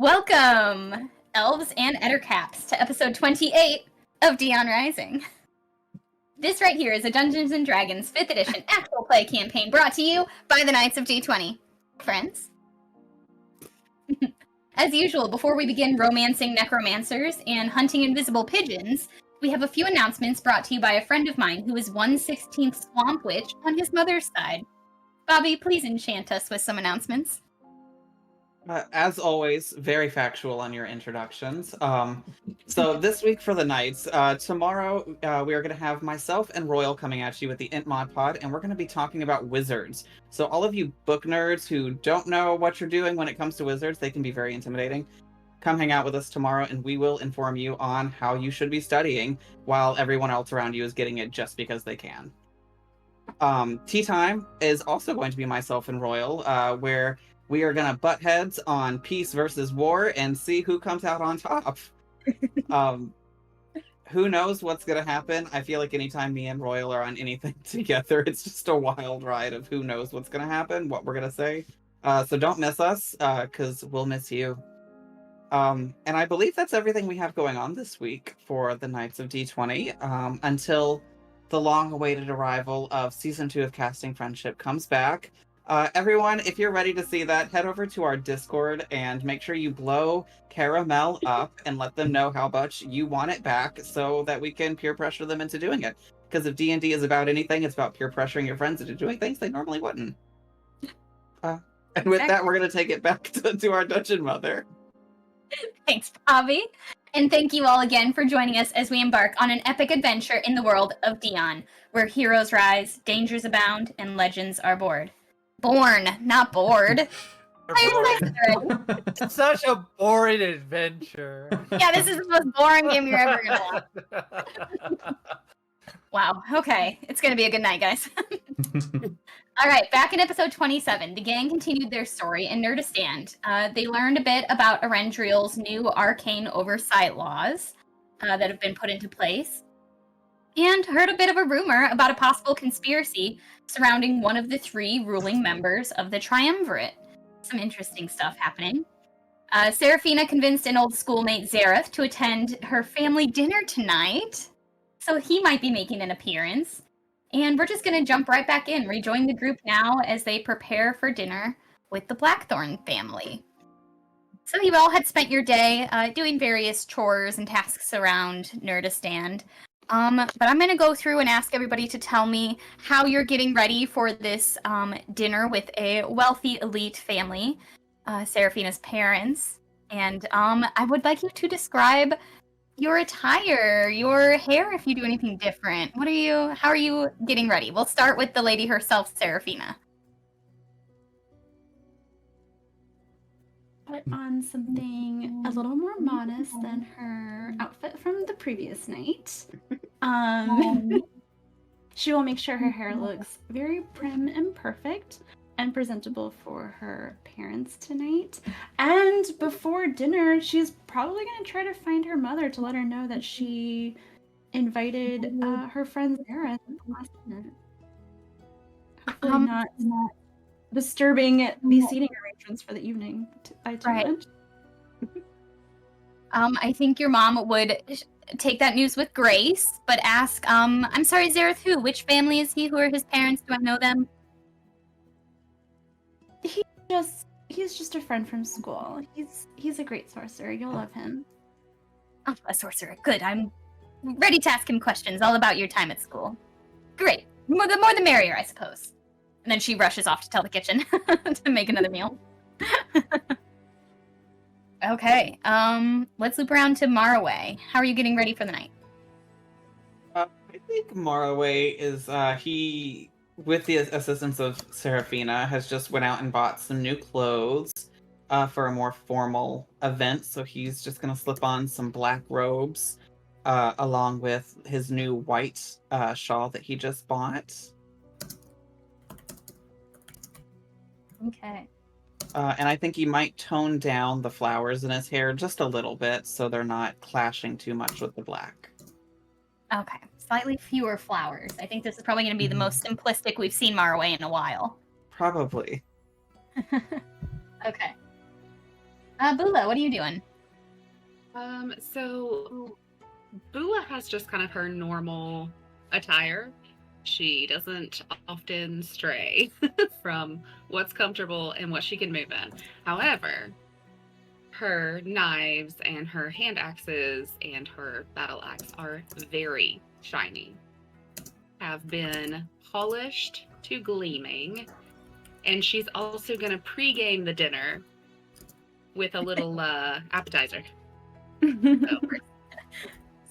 Welcome, elves and ettercaps, to episode 28 of Dion Rising. This right here is a Dungeons & Dragons 5th edition actual play campaign brought to you by the Knights of D20. Friends? As usual, before we begin romancing necromancers and hunting invisible pigeons, we have a few announcements brought to you by a friend of mine who is 1/16th Swamp Witch on his mother's side. Bobby, please enchant us with some announcements. As always, very factual on your introductions. So this week for the Knights, tomorrow we are going to have myself and Royal coming at you with the Int Mod Pod, and we're going to be talking about wizards. So all of you book nerds who don't know what you're doing when it comes to wizards, they can be very intimidating. Come hang out with us tomorrow, and we will inform you on how you should be studying while everyone else around you is getting it just because they can. Tea time is also going to be myself and Royal, where we are going to butt heads on peace versus war and see who comes out on top. Who knows what's going to happen? I feel like anytime me and Royal are on anything together, it's just a wild ride of who knows what's going to happen, what we're going to say. So don't miss us, because we'll miss you. And I believe that's everything we have going on this week for the Knights of D20, until the long-awaited arrival of Season 2 of Casting Friendship comes back. Everyone, if you're ready to see that, head over to our Discord and make sure you blow Caramel up and let them know how much you want it back so that we can peer pressure them into doing it. Because if D&D is about anything, it's about peer pressuring your friends into doing things they normally wouldn't. And with that, we're going to take it back to our Dungeon Mother. Thanks, Bobby. And thank you all again for joining us as we embark on an epic adventure in the world of Dion, where heroes rise, dangers abound, and legends are born. Born, not bored. It's such a boring adventure. Yeah, this is the most boring game you're ever going to watch. Wow, okay. It's going to be a good night, guys. All right, back in episode 27, the gang continued their story in Nurdistand. They learned a bit about Arendriel's new arcane oversight laws that have been put into place, and heard a bit of a rumor about a possible conspiracy surrounding one of the 3 ruling members of the Triumvirate. Some interesting stuff happening. Seraphina convinced an old schoolmate, Zareth, to attend her family dinner tonight, so he might be making an appearance. And we're just going to jump right back in, rejoin the group now as they prepare for dinner with the Blackthorne family. So you all had spent your day doing various chores and tasks around Nurdistand. But I'm going to go through and ask everybody to tell me how you're getting ready for this dinner with a wealthy elite family, Seraphina's parents. And I would like you to describe your attire, your hair, if you do anything different. How are you getting ready? We'll start with the lady herself, Seraphina. Put on something a little more modest than her outfit from the previous night. She will make sure her hair looks very prim and perfect and presentable for her parents tonight. And before dinner, she's probably going to try to find her mother to let her know that she invited her friend Sarah at the last minute. Hopefully not disturbing the seating arrangements for the evening by too much. I think your mom would take that news with grace, but ask, I'm sorry, Zareth, who? Which family is he? Who are his parents? Do I know them? He's just a friend from school. He's a great sorcerer. You'll love him. Oh, a sorcerer. Good. I'm ready to ask him questions all about your time at school. Great. The more the merrier, I suppose. And then she rushes off to tell the kitchen to make another meal. Okay. Let's loop around to Maraway. How are you getting ready for the night? I think Maraway is, he, with the assistance of Seraphina, has just went out and bought some new clothes for a more formal event. So he's just going to slip on some black robes along with his new white shawl that he just bought. Okay. And I think he might tone down the flowers in his hair just a little bit so they're not clashing too much with the black. Okay. Slightly fewer flowers. I think this is probably going to be the most simplistic we've seen Maraway in a while. Probably. Okay. Bula, what are you doing? So Bula has just kind of her normal attire. She doesn't often stray from what's comfortable and what she can move in. However, her knives and her hand axes and her battle axe are very shiny, have been polished to gleaming, and she's also going to pregame the dinner with a little appetizer.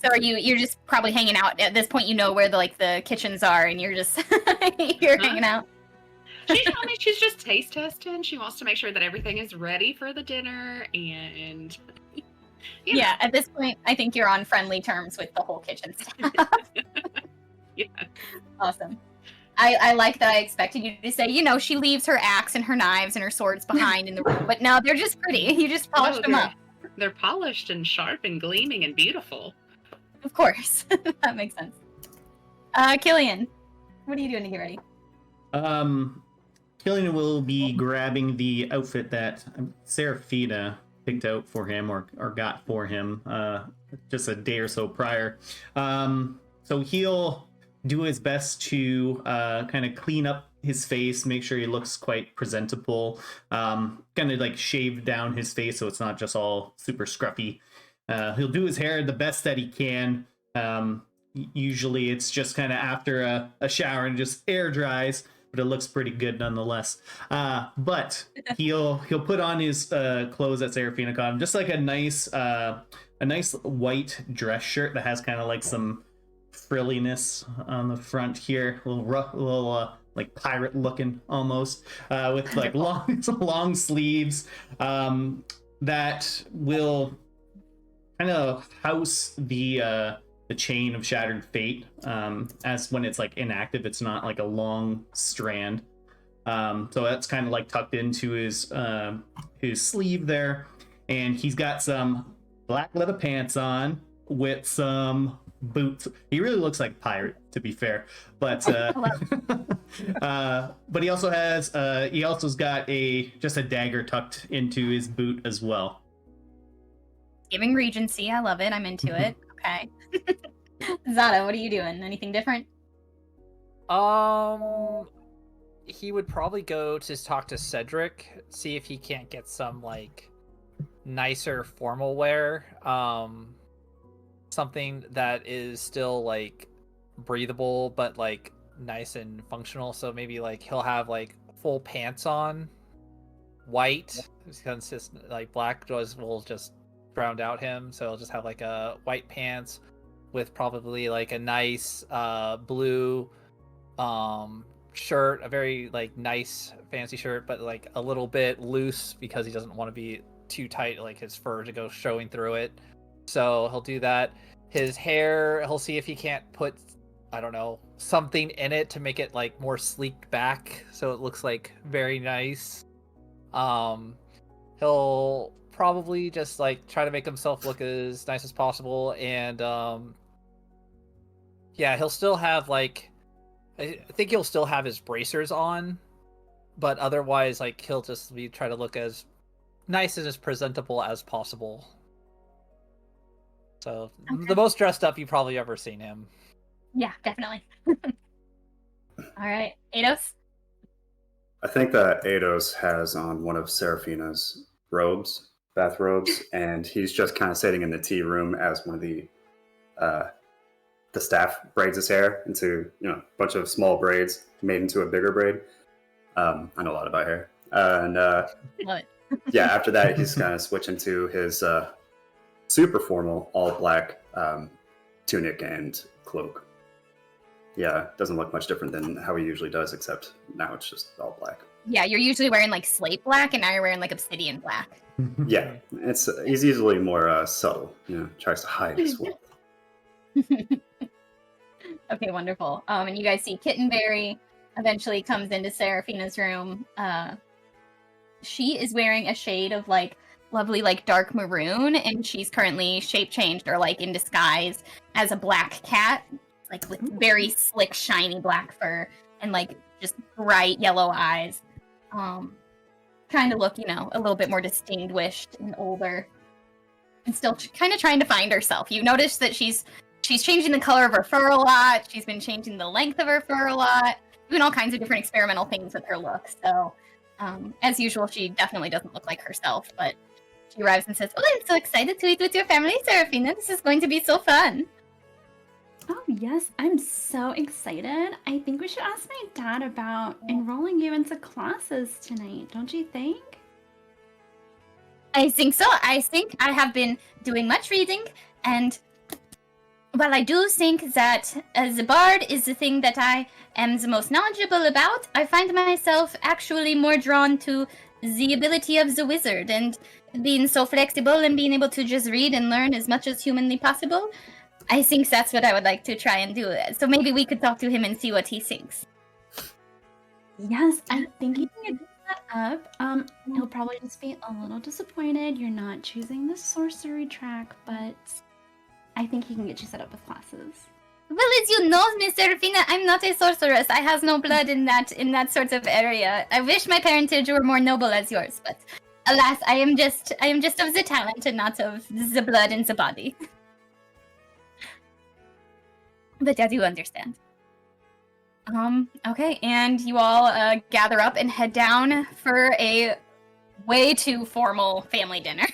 So are you're just probably hanging out at this point, you know where the kitchens are, and you're just you're hanging out. She told me she's just taste testing. She wants to make sure that everything is ready for the dinner, and Yeah, at this point I think you're on friendly terms with the whole kitchen staff. Yeah. Awesome. I like that. I expected you to say, she leaves her axe and her knives and her swords behind in the room, but no, they're just pretty. You just polished them up. They're polished and sharp and gleaming and beautiful. Of course. That makes sense. Killian, what are you doing to get ready? Killian will be grabbing the outfit that Seraphina picked out for him or got for him just a day or so prior. So he'll do his best to kind of clean up his face, make sure he looks quite presentable, kind of like shave down his face so it's not just all super scruffy. He'll do his hair the best that he can. Usually it's just kind of after a shower and just air dries, but it looks pretty good nonetheless. But he'll put on his clothes that Seraphina got him, just like a nice white dress shirt that has kind of like some frilliness on the front here, a little like pirate looking almost, with like long sleeves that will kind of house the chain of shattered fate, as when it's like inactive, it's not like a long strand. So that's kind of like tucked into his sleeve there, and he's got some black leather pants on with some boots. He really looks like a pirate, to be fair, but but he also's got just a dagger tucked into his boot as well. Giving Regency, I love it. I'm into it. Okay. Zada, what are you doing? Anything different? He would probably go to talk to Cedric, see if he can't get some like nicer formal wear, something that is still like breathable but like nice and functional. So maybe like he'll have like full pants on, white, since like black will just drown out him, so he'll just have like a white pants with probably like a nice blue shirt, a very like nice fancy shirt, but like a little bit loose because he doesn't want to be too tight, like his fur to go showing through it. So he'll do that. His hair, he'll see if he can't put, I don't know, something in it to make it like more sleek back so it looks like very nice. He'll probably just like try to make himself look as nice as possible, and yeah, he'll still have like, I think he'll still have his bracers on, but otherwise like he'll just try to look as nice and as presentable as possible. So Okay. The most dressed up you've probably ever seen him. Yeah, definitely. All right, Eidos? I think that Eidos has on one of Seraphina's bathrobes, and he's just kind of sitting in the tea room as one of the staff braids his hair into a bunch of small braids made into a bigger braid. I know a lot about hair, and Love it. yeah, after that he's kind of switching to his super formal all black tunic and cloak. Yeah, doesn't look much different than how he usually does, except now it's just all black. Yeah, you're usually wearing like slate black, and now you're wearing like obsidian black. Yeah, he's easily more subtle. Tries to hide his wealth. Okay, wonderful. And you guys see Kittenberry eventually comes into Seraphina's room. She is wearing a shade of like lovely like dark maroon, and she's currently shape changed or like in disguise as a black cat, like with very slick shiny black fur and like just bright yellow eyes. trying to look, a little bit more distinguished and older, and still kind of trying to find herself. You notice that she's changing the color of her fur a lot. She's been changing the length of her fur a lot, doing all kinds of different experimental things with her look. So, as usual, she definitely doesn't look like herself, but she arrives and says, "Oh, I'm so excited to eat with your family, Seraphina. This is going to be so fun." Oh, yes, I'm so excited. I think we should ask my dad about enrolling you into classes tonight, don't you think? I think so. I think I have been doing much reading, and while I do think that the bard is the thing that I am the most knowledgeable about, I find myself actually more drawn to the ability of the wizard, and being so flexible and being able to just read and learn as much as humanly possible. I think that's what I would like to try and do. So maybe we could talk to him and see what he thinks. Yes, I think he can get that up. He'll probably just be a little disappointed you're not choosing the sorcery track, but I think he can get you set up with classes. Well, as you know, Miss Seraphina, I'm not a sorceress. I have no blood in that sort of area. I wish my parentage were more noble as yours, but alas, I am just of the talent and not of the blood and the body. But I do understand. Okay, and you all gather up and head down for a way too formal family dinner.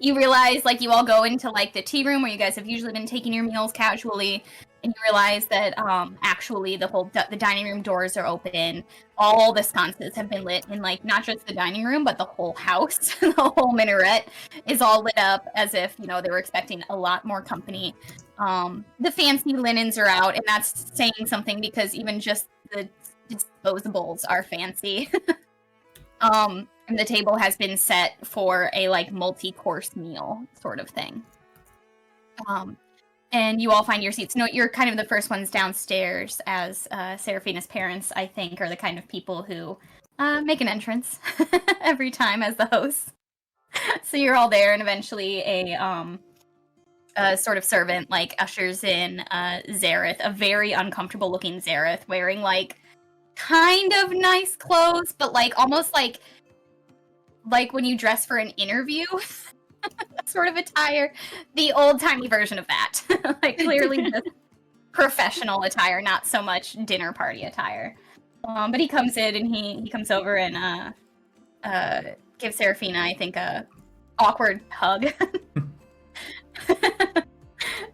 You realize, you all go into, the tea room where you guys have usually been taking your meals casually, and you realize that, actually the dining room doors are open. All the sconces have been lit in, not just the dining room, but the whole house. The whole minaret is all lit up as if, they were expecting a lot more company. The fancy linens are out, and that's saying something because even just the disposables are fancy. And the table has been set for a multi-course meal sort of thing. And you all find your seats. No, you're kind of the first ones downstairs, as Seraphina's parents, I think, are the kind of people who make an entrance every time as the hosts. So you're all there, and eventually a sort of servant ushers in Zareth, a very uncomfortable looking Zareth, wearing kind of nice clothes, but almost like when you dress for an interview sort of attire, the old-timey version of that. Clearly just professional attire, not so much dinner party attire. But he comes in and he comes over and gives Seraphina, I think, a awkward hug.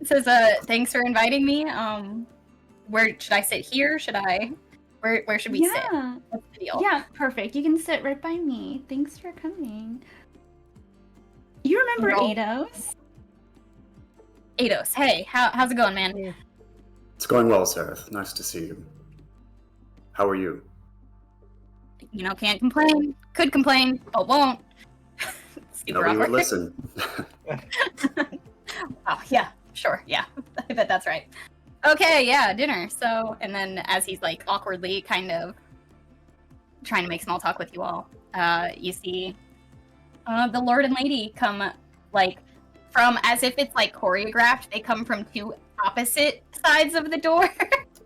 Says, thanks for inviting me. Where should I sit here? Where should we sit? What's the deal? Yeah, perfect. You can sit right by me. Thanks for coming. You remember Ados? Ados, hey, how's it going, man? It's going well, Seraph. Nice to see you. How are you? Can't complain. Could complain, but won't. Nobody would listen. Oh, yeah, sure, yeah. I bet that's right. Okay, yeah, dinner. So, and then as he's awkwardly kind of trying to make small talk with you all, you see the Lord and Lady come from, as if it's choreographed, they come from two opposite sides of the door.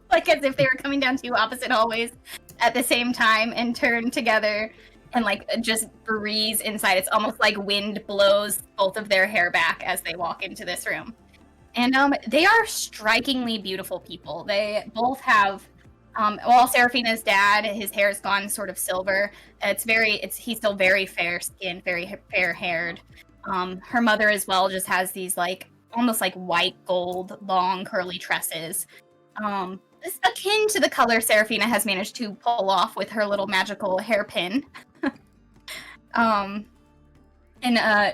As if they were coming down two opposite hallways at the same time and turn together and just breeze inside. It's almost like wind blows both of their hair back as they walk into this room. And they are strikingly beautiful people. They both have, Seraphina's dad, his hair's gone sort of silver. He's still very fair skinned, very fair haired. Her mother as well just has these almost white gold, long curly tresses. It's akin to the color Seraphina has managed to pull off with her little magical hairpin. And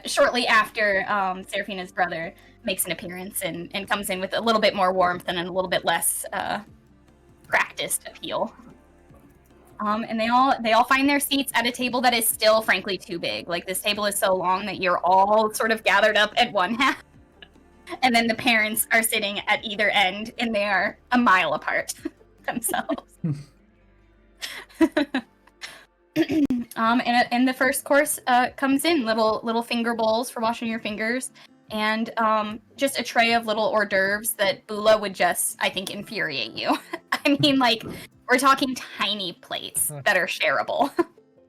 shortly after, Seraphina's brother makes an appearance and comes in with a little bit more warmth and a little bit less practiced appeal. And they all find their seats at a table that is still, frankly, too big. This table is so long that you're all sort of gathered up at one half. And then the parents are sitting at either end, and they are a mile apart themselves. And the first course comes in, little finger bowls for washing your fingers, and just a tray of little hors d'oeuvres that Bula would just, I think, infuriate you. I mean, we're talking tiny plates that are shareable.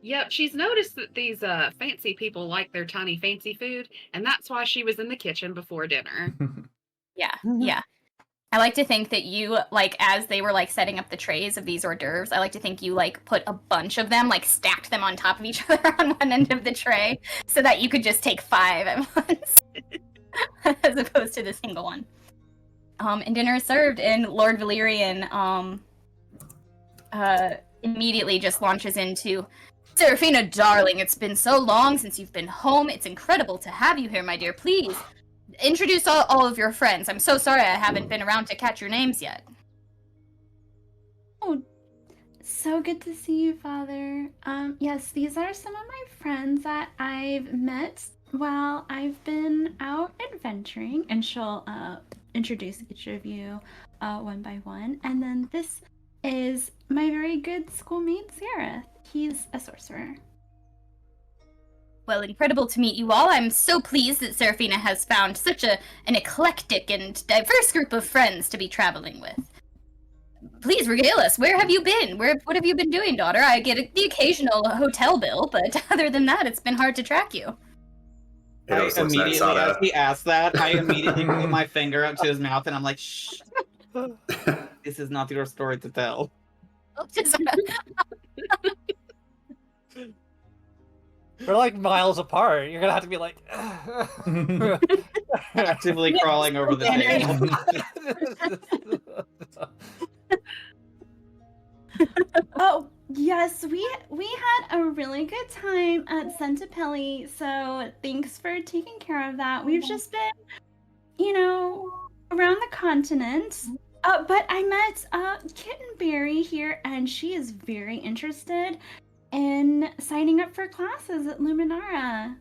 Yep, she's noticed that these fancy people like their tiny fancy food, and that's why she was in the kitchen before dinner. Yeah, yeah. I like to think that you, like, as they were, like, setting up the trays of these hors d'oeuvres, I like to think you, like, put a bunch of them, like, stacked them on top of each other on one end of the tray so that you could just take 5 at once as opposed to the single one. And dinner is served, and Lord Valyrian immediately just launches into, Seraphina, darling, it's been so long since you've been home. It's incredible to have you here, my dear. Please, introduce all of your friends. I'm so sorry I haven't been around to catch your names yet. Oh, so good to see you, Father. Yes, these are some of my friends that I've met while I've been out adventuring, and she'll introduce each of you one by one. And then this is my very good schoolmate, Sarah. He's a sorcerer. Well, incredible to meet you all. I'm so pleased that Seraphina has found such an eclectic and diverse group of friends to be traveling with. Please regale us. Where have you been? What have you been doing, daughter? I get the occasional hotel bill, but other than that, it's been hard to track you. Eidos looks at Immediately, Sada. as he asked that, I immediately put my finger up to his mouth and I'm like, shh. This is not your story to tell. We're like miles apart. You're gonna have to be like Actively crawling over the table. Oh, yes, we had a really good time at Centipelli, so thanks for taking care of that. We've just been, around the continent. But I met Kittenberry here, and she is very interested in signing up for classes at Luminara.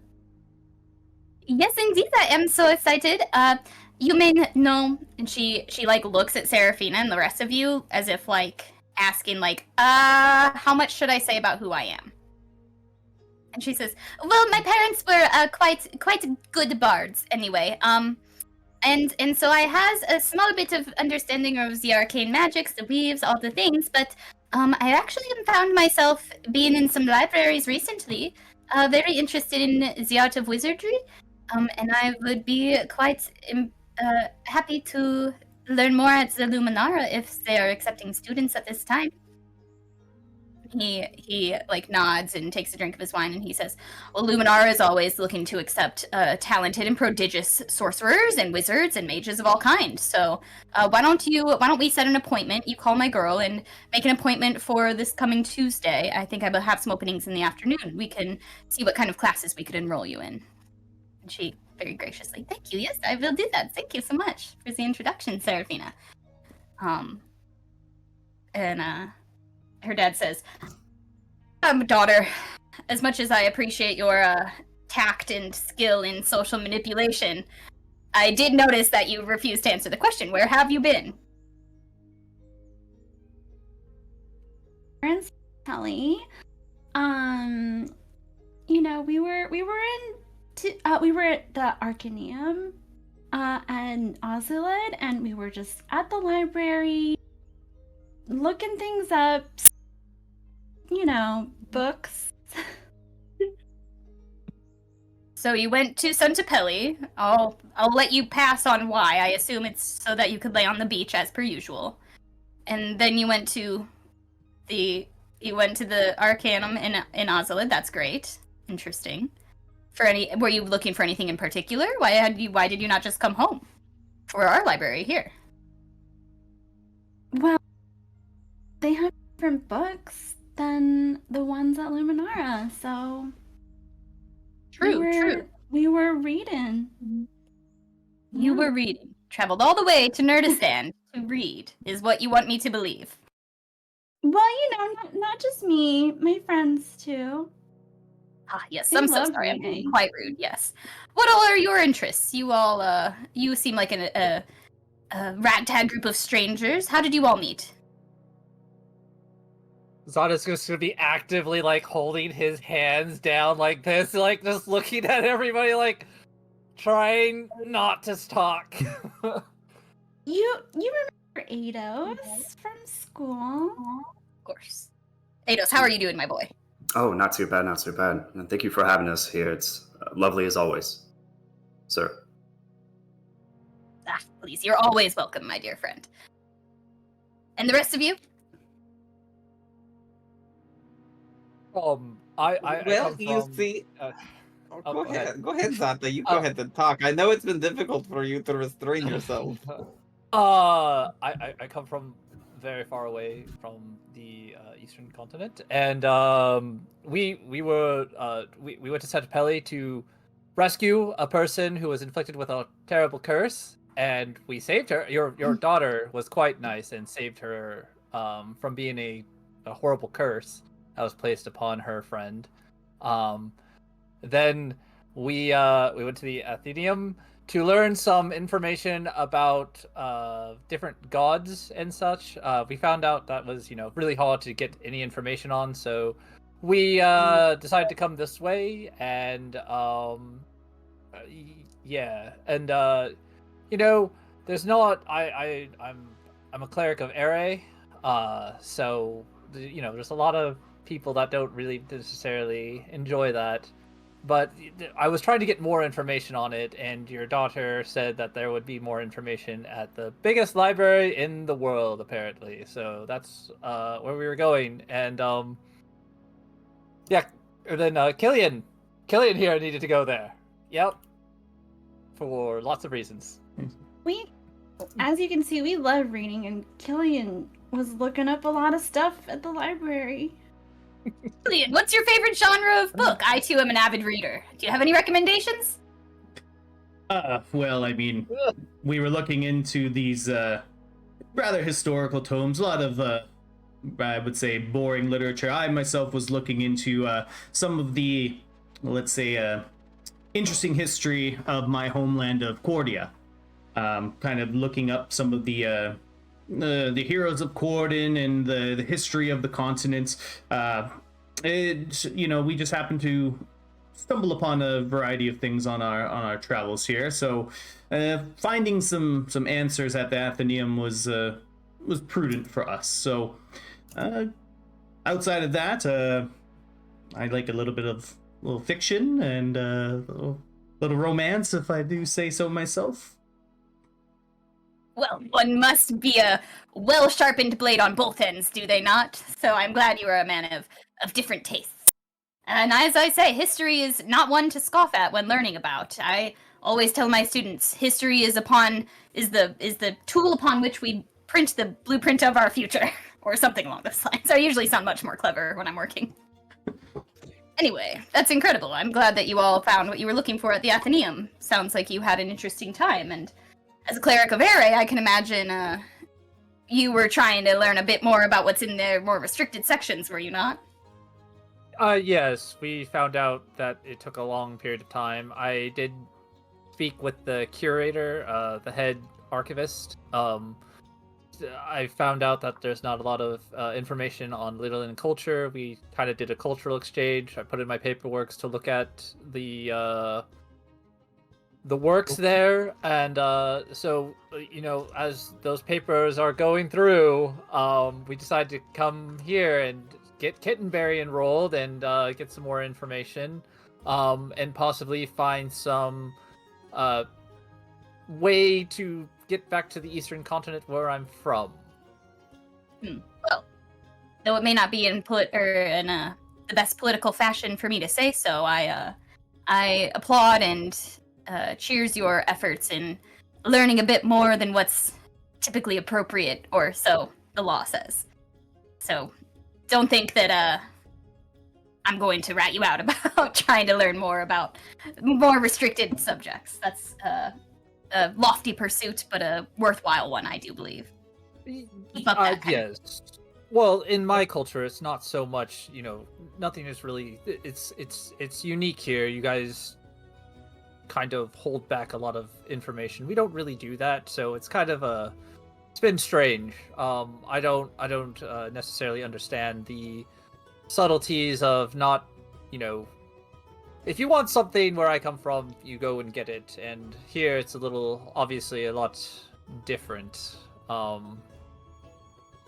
Yes, indeed, I am so excited. You may know, and she like looks at Seraphina and the rest of you as if like asking like, how much should I say about who I am? And she says, well, my parents were quite good bards anyway. And so I has a small bit of understanding of the arcane magics, the weaves, all the things, but I actually found myself being in some libraries recently, very interested in the art of wizardry, and I would be quite happy to learn more at the Luminara if they are accepting students at this time. He like nods and takes a drink of his wine, and he says, well, Luminara is always looking to accept talented and prodigious sorcerers and wizards and mages of all kinds. So why don't we set an appointment? You call my girl and make an appointment for this coming Tuesday. I think I will have some openings in the afternoon. We can see what kind of classes we could enroll you in. And she very graciously, thank you. Yes, I will do that. Thank you so much for the introduction, Seraphina. Her dad says, daughter, as much as I appreciate your tact and skill in social manipulation, I did notice that you refused to answer the question. Where have you been? Parents, Kelly. We were at the Arcaneum and Ozilid, and we were just at the library looking things up, books. So you went to Centipelli. I'll let you pass on why. I assume it's so that you could lay on the beach as per usual. And then you went to the Arcanum in Ozilid. That's great. Interesting. Were you looking for anything in particular? Why did you not just come home for our library here? Well, they have different books than the ones at Luminara, so True. We were reading. You were reading. Traveled all the way to Nurdistand to read, is what you want me to believe. Well, not just me, my friends too. Ah, yes, They I'm so love sorry. I'm being reading. quite rude, yes. What all are your interests? You all, you seem like a ragtag group of strangers. How did you all meet? Zada's just gonna be actively like holding his hands down like this, like just looking at everybody, like trying not to talk. You remember Eidos from school? Of course. Eidos, how are you doing, my boy? Oh, not too bad, not too bad. And thank you for having us here. It's lovely as always, sir. Ah, please, you're always welcome, my dear friend. And the rest of you? I Well, come you from, see. oh, Go go ahead. ahead. Go ahead, Zata. You go ahead and talk. I know it's been difficult for you to restrain yourself. I come from very far away from the eastern continent, and we went to Setapelli to rescue a person who was inflicted with a terrible curse, and we saved her. Your daughter was quite nice and saved her from being a horrible curse that was placed upon her friend. Then we went to the Athenaeum to learn some information about different gods and such. We found out that was, really hard to get any information on, so we decided to come this way, and yeah, and there's not. I'm a cleric of Ere, so there's a lot of people that don't really necessarily enjoy that. But I was trying to get more information on it, and your daughter said that there would be more information at the biggest library in the world, apparently. So that's where we were going. And yeah, and then Killian here needed to go there. Yep, for lots of reasons. As you can see, we love reading, and Killian was looking up a lot of stuff at the library. Julian, what's your favorite genre of book? I too am an avid reader. Do you have any recommendations? Well, I mean, we were looking into these rather historical tomes, a lot of I would say boring literature. I myself was looking into some of the, let's say, interesting history of my homeland of Cordia. Kind of looking up some of the heroes of Corden and the history of the continent. We just happened to stumble upon a variety of things on our travels here. So finding some answers at the Athenaeum was prudent for us. So outside of that, I like a little bit of little fiction and little romance, if I do say so myself. Well, one must be a well-sharpened blade on both ends, do they not? So I'm glad you are a man of different tastes. And as I say, history is not one to scoff at when learning about. I always tell my students, history is the tool upon which we print the blueprint of our future, or something along those lines. I usually sound much more clever when I'm working. Anyway, that's incredible. I'm glad that you all found what you were looking for at the Athenaeum. Sounds like you had an interesting time, and as a cleric of Ere, I can imagine you were trying to learn a bit more about what's in their more restricted sections, were you not? Yes, we found out that it took a long period of time. I did speak with the curator, the head archivist. I found out that there's not a lot of information on Littleland culture. We kind of did a cultural exchange. I put in my paperwork to look at the works there, and so as those papers are going through, we decided to come here and get Kittenberry enrolled and get some more information, and possibly find some way to get back to the eastern continent where I'm from. Well, though it may not be in the best political fashion for me to say so, I applaud and cheers your efforts in learning a bit more than what's typically appropriate, or so the law says. So don't think that I'm going to rat you out about trying to learn more about more restricted subjects. That's a lofty pursuit, but a worthwhile one, I do believe. Keep up that kind of- Yes. Well, in my culture, it's not so much, nothing is really, it's unique here. You guys kind of hold back a lot of information. We don't really do that, so it's kind of it's been strange. I don't necessarily understand the subtleties of not, if you want something where I come from, you go and get it, and here it's obviously a lot different.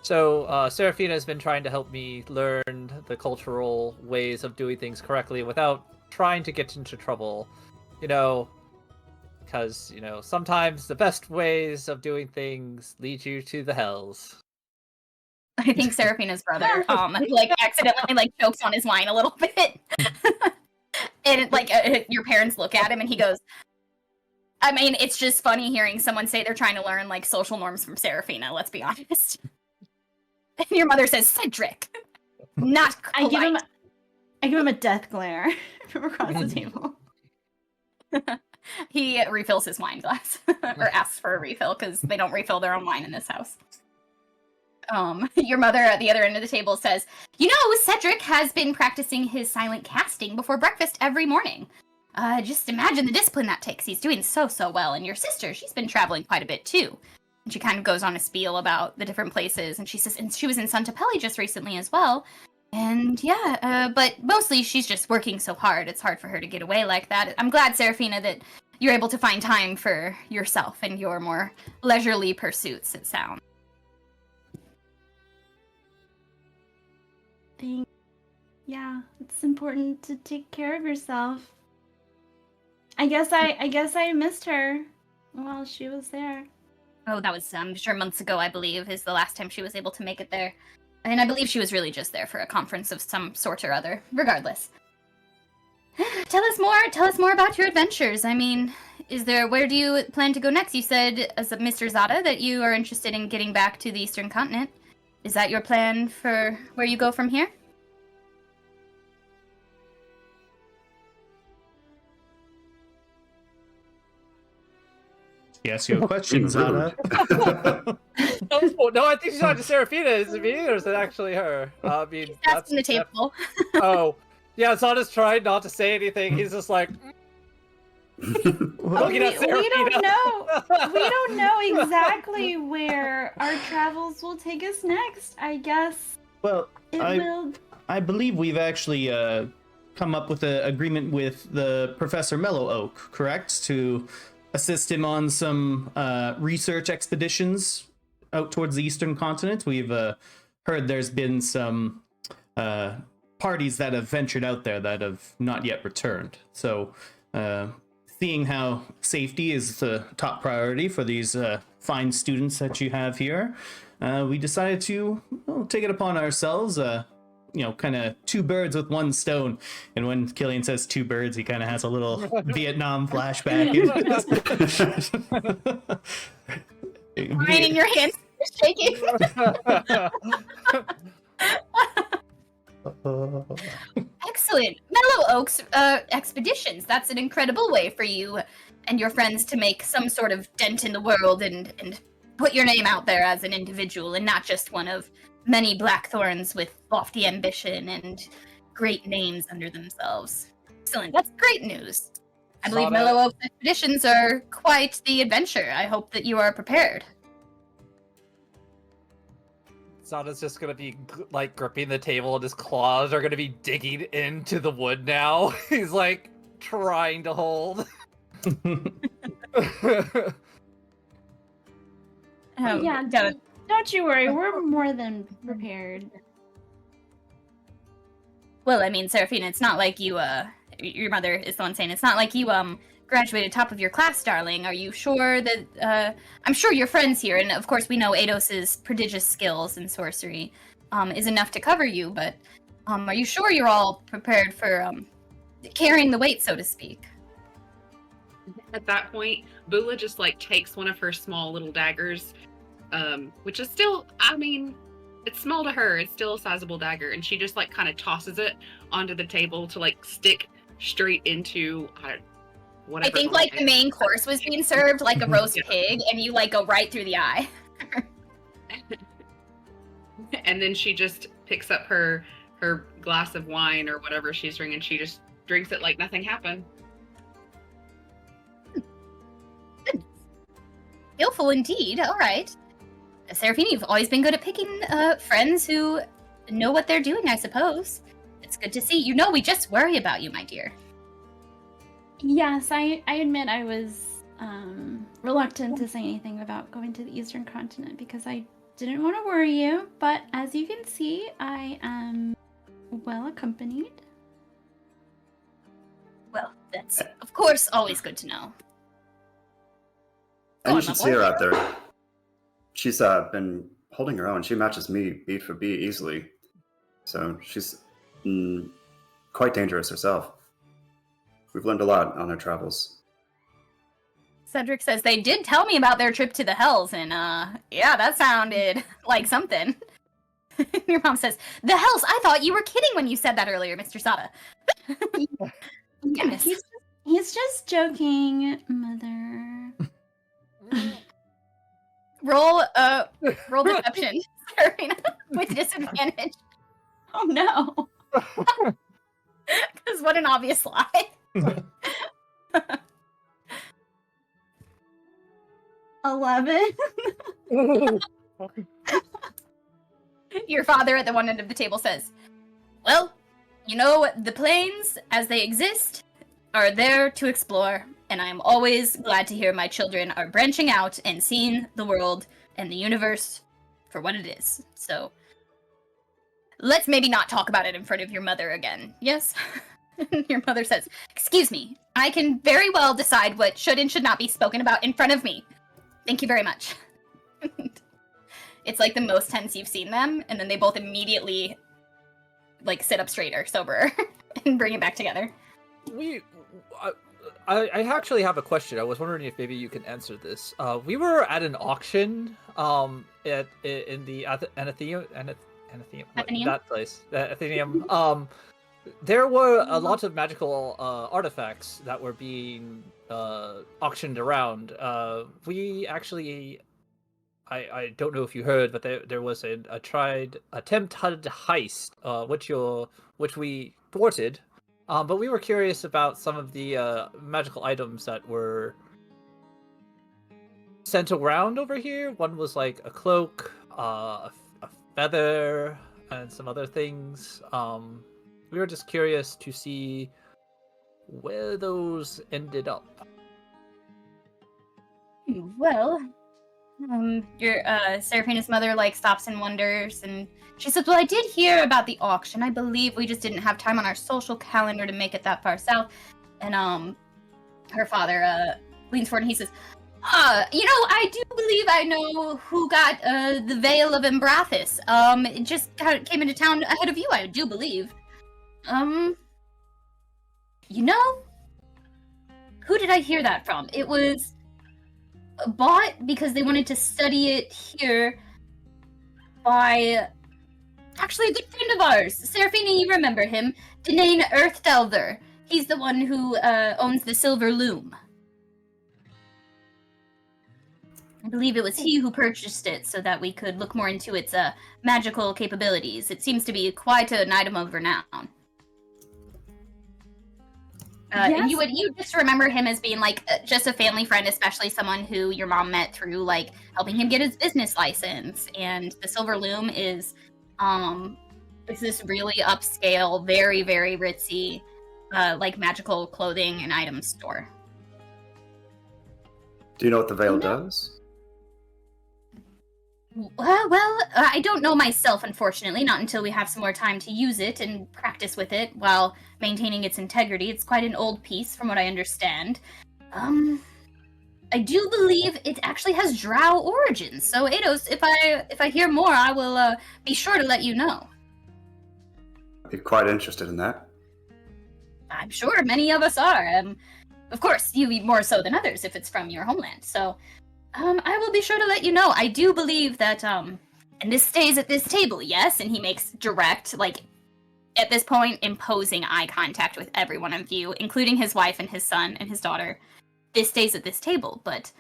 So, Seraphina has been trying to help me learn the cultural ways of doing things correctly without trying to get into trouble. You know, because, sometimes the best ways of doing things lead you to the hells. I think Seraphina's brother, accidentally, chokes on his wine a little bit. And, your parents look at him and he goes, I mean, it's just funny hearing someone say they're trying to learn, social norms from Seraphina, let's be honest. And your mother says, Cedric, not I polite. give him a death glare from across the table. He refills his wine glass, or asks for a refill, because they don't refill their own wine in this house. Your mother at the other end of the table says, Cedric has been practicing his silent casting before breakfast every morning. Just imagine the discipline that takes. He's doing so well. And your sister, she's been traveling quite a bit too. And she kind of goes on a spiel about the different places. And she says, and she was in Santa Peli just recently as well. And yeah, but mostly she's just working so hard. It's hard for her to get away like that. I'm glad, Seraphina, that you're able to find time for yourself and your more leisurely pursuits, it sounds. Yeah, it's important to take care of yourself. I guess I missed her while she was there. Oh, that was, I'm sure, months ago, I believe, is the last time she was able to make it there. And I believe she was really just there for a conference of some sort or other. Regardless. Tell us more about your adventures. I mean, where do you plan to go next? You said, as Mr. Zada, that you are interested in getting back to the Eastern Continent. Is that your plan for where you go from here? Yes, your question, Zada. Oh, no, I think she's talking to Seraphina. Is it me or is it actually her? I mean, He's asking the table. Oh, yeah, Zada's trying not to say anything. He's just like... we don't know. We don't know exactly where our travels will take us next. I guess. Well, I believe we've actually come up with an agreement with the Professor Mellow Oak, correct? To assist him on some research expeditions out towards the Eastern Continent. We've heard there's been some parties that have ventured out there that have not yet returned. So, seeing how safety is the top priority for these fine students that you have here, we decided to take it upon ourselves, kind of two birds with one stone. And when Killian says two birds, he kind of has a little Vietnam flashback. Wine in your hands, shaking. Excellent. Mellow Oaks expeditions. That's an incredible way for you and your friends to make some sort of dent in the world and put your name out there as an individual and not just one of many Blackthorns with lofty ambition and great names under themselves. Excellent. That's great news. I believe Mellow Oaks expeditions are quite the adventure. I hope that you are prepared. Zada's just gonna be gripping the table and his claws are gonna be digging into the wood now. He's trying to hold. Yeah, don't you worry. We're more than prepared. Well, I mean, Seraphina, it's not like you, your mother is the one saying, it's not like you, graduated top of your class, darling. Are you sure that, I'm sure your friends here, and of course we know Ados's prodigious skills in sorcery, is enough to cover you, but, are you sure you're all prepared for, carrying the weight, so to speak? At that point, Bula just takes one of her small little daggers, which is still, I mean, it's small to her, it's still a sizable dagger, and she just kind of tosses it onto the table to stick straight into whatever. I think the main course was being served like a roast pig, and you go right through the eye. And then she just picks up her glass of wine or whatever she's drinking, she just drinks it like nothing happened. Skillful indeed. All right. Seraphina, you've always been good at picking friends who know what they're doing, I suppose. It's good to see. We just worry about you, my dear. Yes, I admit I was reluctant to say anything about going to the Eastern Continent because I Didn't want to worry you, but as you can see, I am well accompanied. Well, that's of course always good to know. And Go you on, should my see boy. her out there. She's been holding her own. She matches me beat for beat easily. So she's quite dangerous herself. We've learned a lot on our travels. Cedric says they did tell me about their trip to the Hells, and yeah, that sounded like something. Your mom says, "The Hells? I thought you were kidding when you said that earlier, Mr. Sada." Yes. He's just joking, Mother. Roll deception, Seraphina, with disadvantage. Oh no. Because what an obvious lie. 11. Your father at the one end of the table says, "Well, you know, the plains, as they exist, are there to explore, and I am always glad to hear my children are branching out and seeing the world and the universe for what it is. So, let's maybe not talk about it in front of your mother again, yes?" Your mother says, "Excuse me, I can very well decide what should and should not be spoken about in front of me. Thank you very much." It's like the most tense you've seen them, and then they both immediately like sit up straighter, sober, and bring it back together. I actually have a question. I was wondering if maybe you can answer this. We were at an auction in the Athenaeum, that place, Athenaeum. There were a lot of magical artifacts that were being auctioned around. We actually, I don't know if you heard, but there was a attempted heist, which we thwarted. But we were curious about some of the magical items that were sent around over here. One was like a cloak, a feather, and some other things. We were just curious to see where those ended up. Well, your Seraphina's mother like stops and wonders, and she says, "Well, I did hear about the auction. I believe we just didn't have time on our social calendar to make it that far south." And her father leans forward and he says, I do believe I know who got the Veil of Embrathis. It just came into town ahead of you, I do believe. Who did I hear that from? It was bought because they wanted to study it here by actually a good friend of ours. Seraphina, you remember him. Denane Earthdelver. He's the one who owns the Silver Loom. I believe it was he who purchased it so that we could look more into its magical capabilities. It seems to be quite an item of renown. Yes. And you just remember him as being like just a family friend, especially someone who your mom met through like helping him get his business license. And the Silver Loom is it's this really upscale, very, very ritzy like magical clothing and items store. Do you know what the veil does? Well, I don't know myself, unfortunately, not until we have some more time to use it and practice with it while maintaining its integrity. It's quite an old piece, from what I understand. I do believe it actually has drow origins, so Eidos, if I hear more, I will be sure to let you know. I'd be quite interested in that. I'm sure many of us are. Of course, you more so than others if it's from your homeland, so... I will be sure to let you know. I do believe that, and this stays at this table, yes? And he makes direct, like, at this point, imposing eye contact with every one of you, including his wife and his son and his daughter. This stays at this table, but,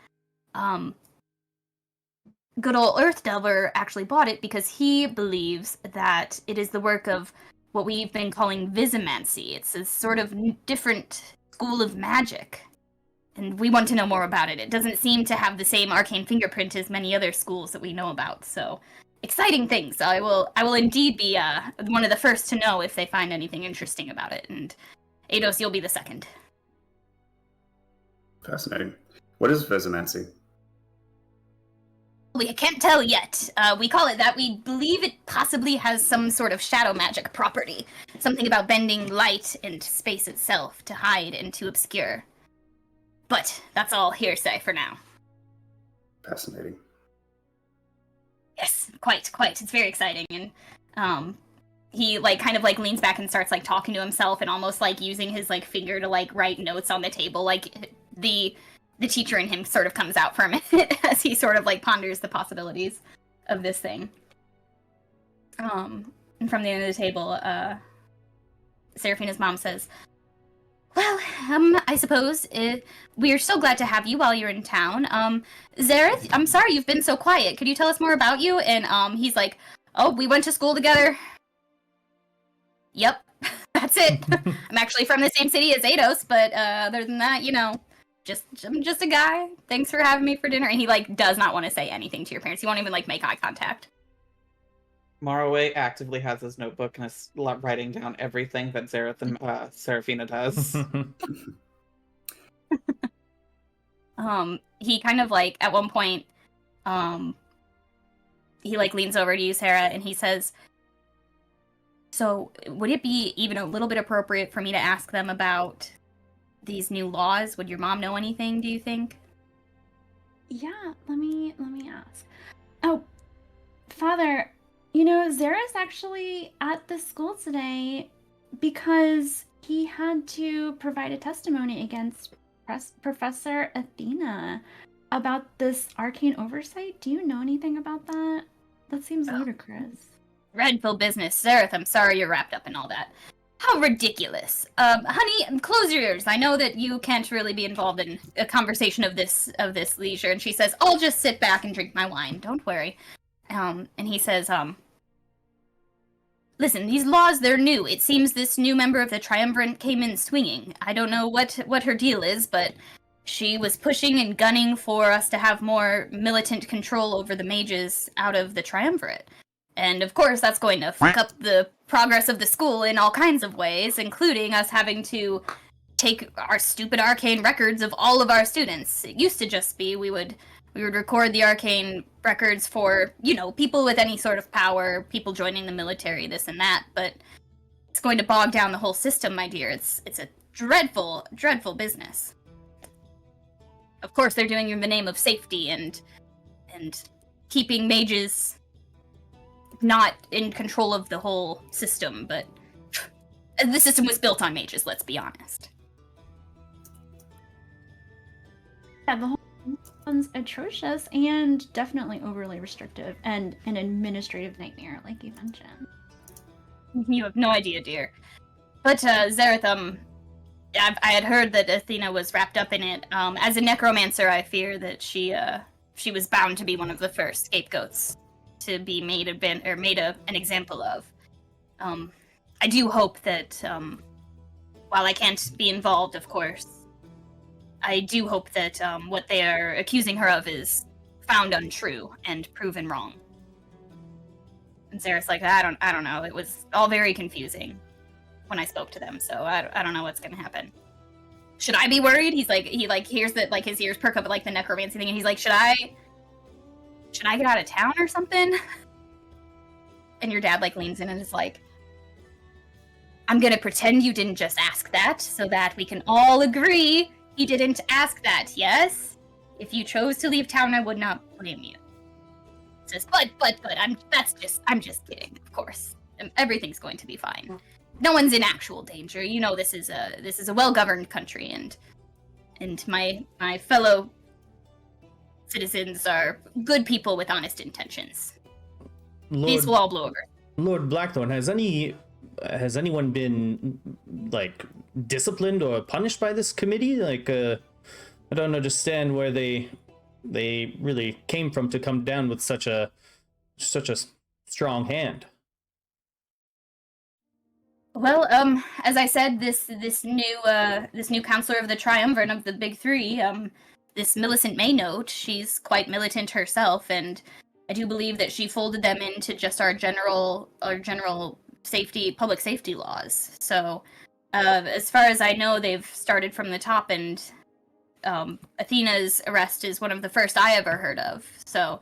good old Earthdelver actually bought it because he believes that it is the work of what we've been calling Visimancy. It's a sort of different school of magic. And we want to know more about it. It doesn't seem to have the same arcane fingerprint as many other schools that we know about. So, exciting things. I will indeed be one of the first to know if they find anything interesting about it. And Eidos, you'll be the second. Fascinating. What is Visimancy? We can't tell yet. We call it that. We believe it possibly has some sort of shadow magic property. Something about bending light and space itself to hide and to obscure. But that's all hearsay for now. Fascinating. Yes, quite. It's very exciting. And he like kind of like leans back and starts like talking to himself and almost like using his like finger to like write notes on the table. Like the teacher in him sort of comes out for a minute as he sort of like ponders the possibilities of this thing. And from the end of the table, Seraphina's mom says, "Well, I suppose we're so glad to have you while you're in town. Zareth, I'm sorry you've been so quiet. Could you tell us more about you?" And he's like, "Oh, we went to school together." Yep, that's it. I'm actually from the same city as Ados, but other than that, you know, I'm just a guy. Thanks for having me for dinner. And he like does not want to say anything to your parents. He won't even like make eye contact. Morroway actively has his notebook and is writing down everything that Zareth and Seraphina does. He kind of like at one point, he like leans over to you, Sarah, and he says, "So would it be even a little bit appropriate for me to ask them about these new laws? Would your mom know anything, do you think?" Yeah, let me ask. Oh, Father, you know, Zara's actually at the school today because he had to provide a testimony against Professor Athena about this arcane oversight. Do you know anything about that? That seems ludicrous. Dreadful business, Zareth. I'm sorry you're wrapped up in all that. How ridiculous. Honey, close your ears. I know that you can't really be involved in a conversation of this leisure. And she says, "I'll just sit back and drink my wine. Don't worry." And he says, "Listen, these laws, they're new. It seems this new member of the Triumvirate came in swinging. I don't know what her deal is, but she was pushing and gunning for us to have more militant control over the mages out of the Triumvirate. And of course, that's going to fuck up the progress of the school in all kinds of ways, including us having to take our stupid arcane records of all of our students. It used to just be we would record the arcane records for, you know, people with any sort of power, people joining the military, this and that, but it's going to bog down the whole system, my dear. It's a dreadful, dreadful business. Of course, they're doing it in the name of safety and keeping mages not in control of the whole system, but the system was built on mages, let's be honest." Yeah, the whole one's atrocious and definitely overly restrictive and an administrative nightmare, like you mentioned. You have no idea, dear. But, Zareth, I had heard that Athena was wrapped up in it. As a necromancer, I fear that she was bound to be one of the first scapegoats to be made an example of. I do hope that, while I can't be involved, of course, I do hope that what they are accusing her of is found untrue and proven wrong. And Sarah's like, I don't know. It was all very confusing when I spoke to them, so I don't know what's gonna happen. Should I be worried? He hears that like his ears perk up at like the necromancy thing, and he's like, should I get out of town or something? And your dad like leans in and is like, "I'm gonna pretend you didn't just ask that, so that we can all agree you didn't ask that, yes? If you chose to leave town, I would not blame you." Says, but I'm just kidding, of course. Everything's going to be fine. No one's in actual danger. You know, this is a well-governed country, and my fellow citizens are good people with honest intentions. These will all blow over. Lord Blackthorne, has anyone been like disciplined or punished by this committee? Like, I don't understand where they really came from to come down with such a strong hand. Well, as I said, this new counselor of the Triumvirate of the Big Three, this Millicent Maynote, she's quite militant herself, and I do believe that she folded them into just our general public safety laws. So, as far as I know, they've started from the top, and Athena's arrest is one of the first I ever heard of. So,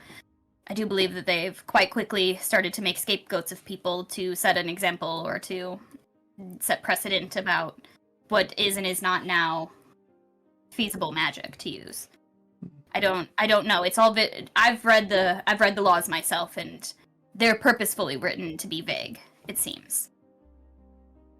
I do believe that they've quite quickly started to make scapegoats of people to set an example or to set precedent about what is and is not now feasible magic to use. I don't know. It's all bit. I've read the laws myself, and they're purposefully written to be vague. It seems.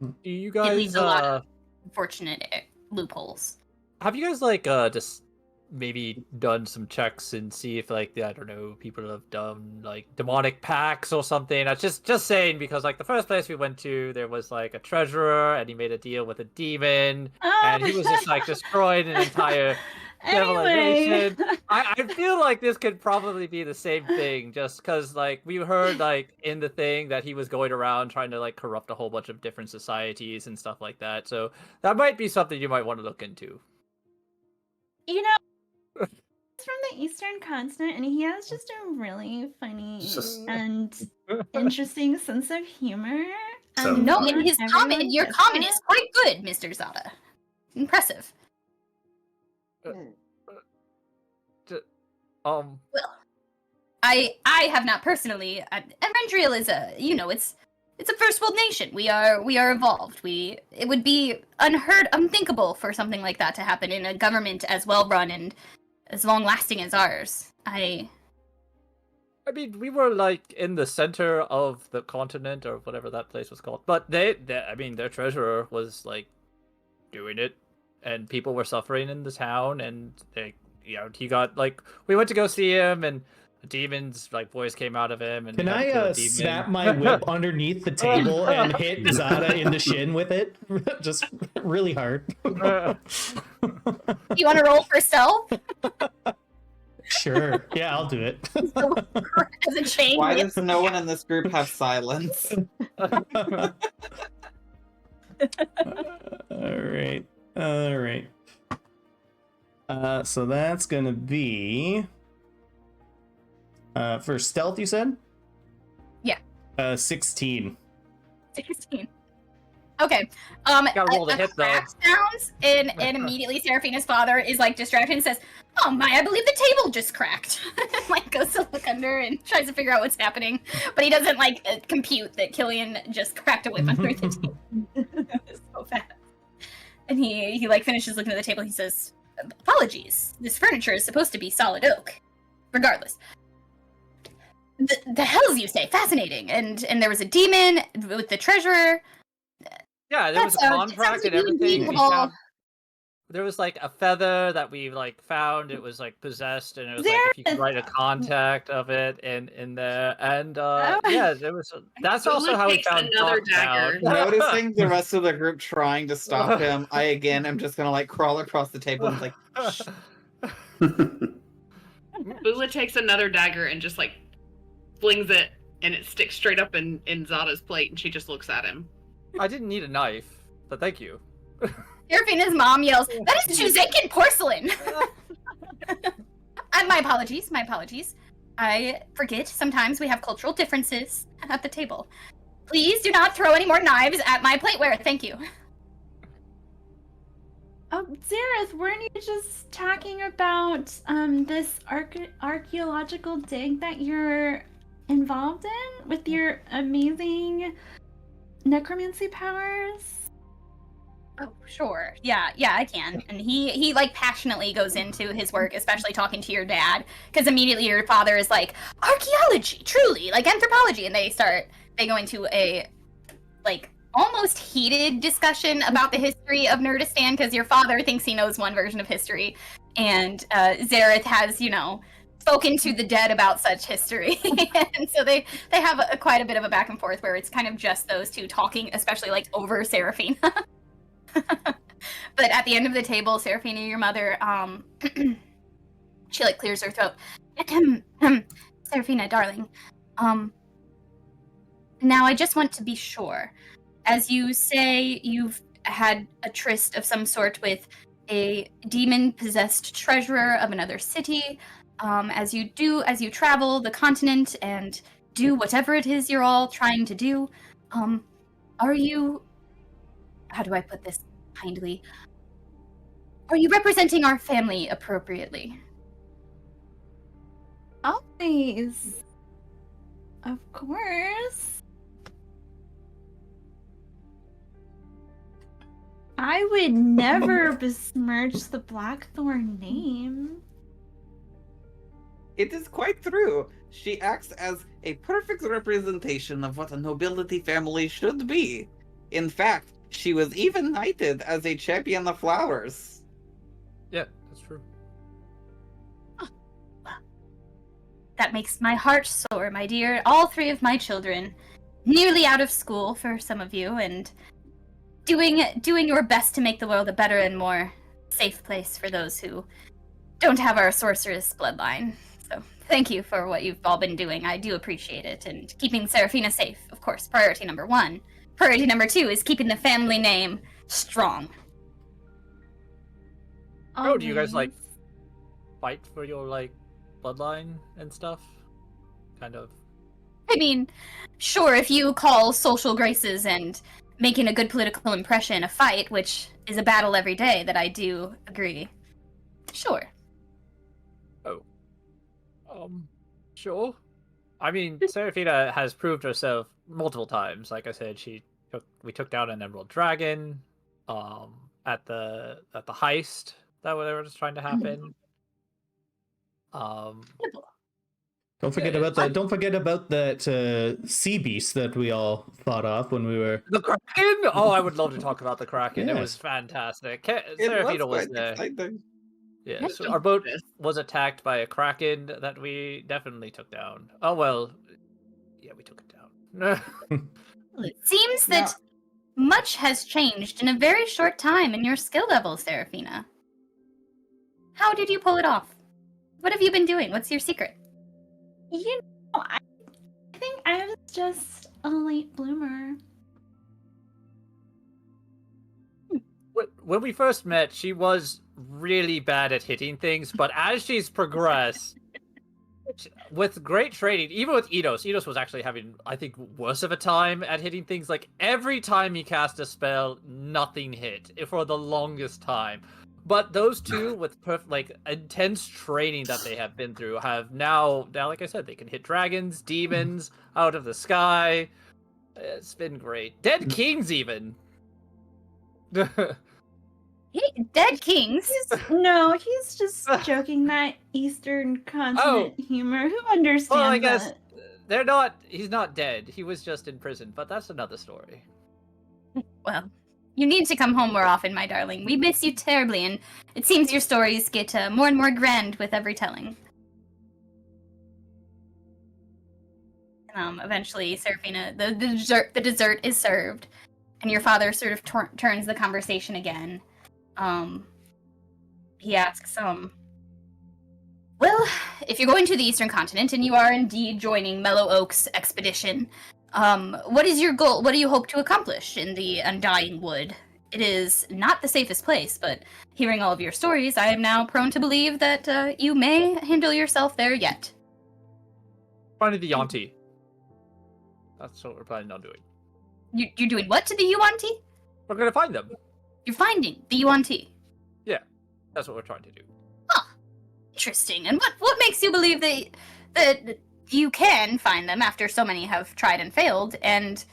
Do you It guys leaves a lot of unfortunate loopholes. have you guys like just maybe done some checks and see if like I don't know, people have done like demonic pacts or something? I just saying because like the first place we went to, there was like a treasurer and he made a deal with a demon and he was just like destroying an entire Anyway. civilization. I feel like this could probably be the same thing, just because like we heard like in the thing that he was going around trying to like corrupt a whole bunch of different societies and stuff like that. So that might be something you might want to look into. You know, he's from the Eastern continent, and he has just a really funny Just- and interesting sense of humor. So- and No, Not in his everyone comment, your gets comment it. is quite good, Mr. Zada. Impressive. I have not personally. Erendriel is it's a first world nation. We are evolved. It would be unthinkable for something like that to happen in a government as well run and as long lasting as ours. I mean, we were like in the center of the continent or whatever that place was called, but I mean, their treasurer was like doing it, and people were suffering in the town, and he got like we went to go see him, and the demons like voice came out of him. And Can he had to kill I a demon. snap my whip underneath the table and hit Zada in the shin with it? Just really hard. Do you want to roll for stealth Sure. Yeah, I'll do it. as a chain? Why whip? does no one in this group have silence? All right. So that's gonna be for stealth. You said? Yeah. 16. 16. Okay. Gotta roll to a hit, though. crack sounds, and immediately Seraphina's father is like distracted and says, "Oh my, I believe the table just cracked." Like goes to look under and tries to figure out what's happening, but he doesn't like compute that Killian just cracked a whip under the table. It's so fast. And he like finishes looking at the table. He says, "Apologies. This furniture is supposed to be solid oak. Regardless." The hells you say? Fascinating. And there was a demon with the treasurer. Yeah, there was a contract and everything. We found, there was like a feather that we like found. It was like possessed, and it was like if you could write a contact of it in there. And yeah, there was. That's also how we takes found another Down. dagger. Noticing the rest of the group trying to stop him, I again am just gonna like crawl across the table and like, shh. Bula takes another dagger and just like flings it, and it sticks straight up in Zada's plate, and she just looks at him. I didn't need a knife, but thank you. Seraphina's mom yells, "That is Chuzekin porcelain!" My apologies, my apologies. I forget sometimes we have cultural differences at the table. Please do not throw any more knives at my plateware, thank you. Oh, Zareth, weren't you just talking about this archaeological dig that you're involved in with your amazing necromancy powers? Oh, sure. Yeah, I can. And he like passionately goes into his work, especially talking to your dad, because immediately your father is like, archaeology, truly, like anthropology, and they go into a like almost heated discussion about the history of Nurdistand, because your father thinks he knows one version of history, and Zareth has, spoken to the dead about such history. And so they have quite a bit of a back and forth where it's kind of just those two talking, especially like over Seraphina. But at the end of the table, Seraphina, your mother, she like clears her throat. Seraphina, darling, now I just want to be sure. As you say, you've had a tryst of some sort with a demon-possessed treasurer of another city. As you travel the continent and do whatever it is you're all trying to do, are you... How do I put this kindly? Are you representing our family appropriately? I'll Nice. Of course. I would never besmirch the Blackthorne name. It is quite true. She acts as a perfect representation of what a nobility family should be. In fact, she was even knighted as a champion of flowers. Yeah, that's true. That makes my heart sore, my dear. All three of my children, nearly out of school for some of you, and doing your best to make the world a better and more safe place for those who don't have our sorceress bloodline. So thank you for what you've all been doing. I do appreciate it. And keeping Seraphina safe, of course, priority number 1. Priority number 2 is keeping the family name strong. Oh, do you guys like Always. fight for your like bloodline and stuff? Kind of. I mean, sure, if you call social graces and making a good political impression a fight, which is a battle every day, that I do agree. Sure. Sure. I mean, Seraphina has proved herself multiple times. Like I said, we took down an Emerald Dragon, at the heist that was trying to happen. Don't forget about that. Don't forget about that sea beast that we all fought off when we were. The Kraken. Oh, I would love to talk about the Kraken. It Yeah. was fantastic. It Seraphina was quite there. exciting. Yeah, so our boat was attacked by a Kraken that we definitely took down. Oh well, yeah, we took it down. It seems that much has changed in a very short time in your skill level, Seraphina. How did you pull it off? What have you been doing? What's your secret? You know, I think I was just a late bloomer. When we first met, she was really bad at hitting things, but as she's progressed, with great training, even with Eidos was actually having, I think, worse of a time at hitting things. Like, every time he cast a spell, nothing hit for the longest time. But those two, with intense training that they have been through, have now, like I said, they can hit dragons, demons, out of the sky. It's been great. Dead kings, even. Dead kings? No, he's just joking. That Eastern continent humor. Who understands Well, I guess that? he's not dead. He was just in prison, but that's another story. Well, you need to come home more often, my darling. We miss you terribly, and it seems your stories get more and more grand with every telling. Eventually, Seraphina, the dessert is served, and your father sort of turns the conversation again. He asks, well, if you're going to the Eastern Continent and you are indeed joining Mellow Oak's expedition, what is your goal? What do you hope to accomplish in the Undying Wood? It is not the safest place, but hearing all of your stories, I am now prone to believe that you may handle yourself there yet. Finding the Yonti. That's what we're planning on doing. You're doing what to the Yuan-Ti? We're gonna find them. You're finding the Yuan-Ti. That's what we're trying to do. Interesting. And what makes you believe that you can find them after so many have tried and failed? And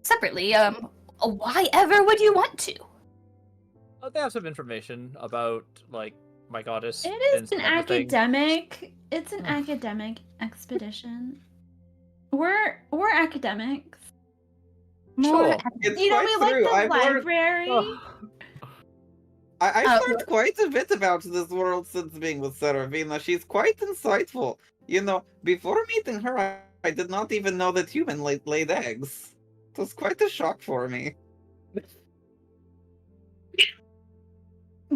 separately, why ever would you want to? They have some information about, like, my goddess. It and is some an other things. academic. It's an academic expedition. We're academics. Sure. It's You know, quite we like true. the I've learned, library. I've learned quite a bit about this world since being with Seraphina. She's quite insightful. You know, before meeting her, I did not even know that humans laid eggs. It was quite a shock for me.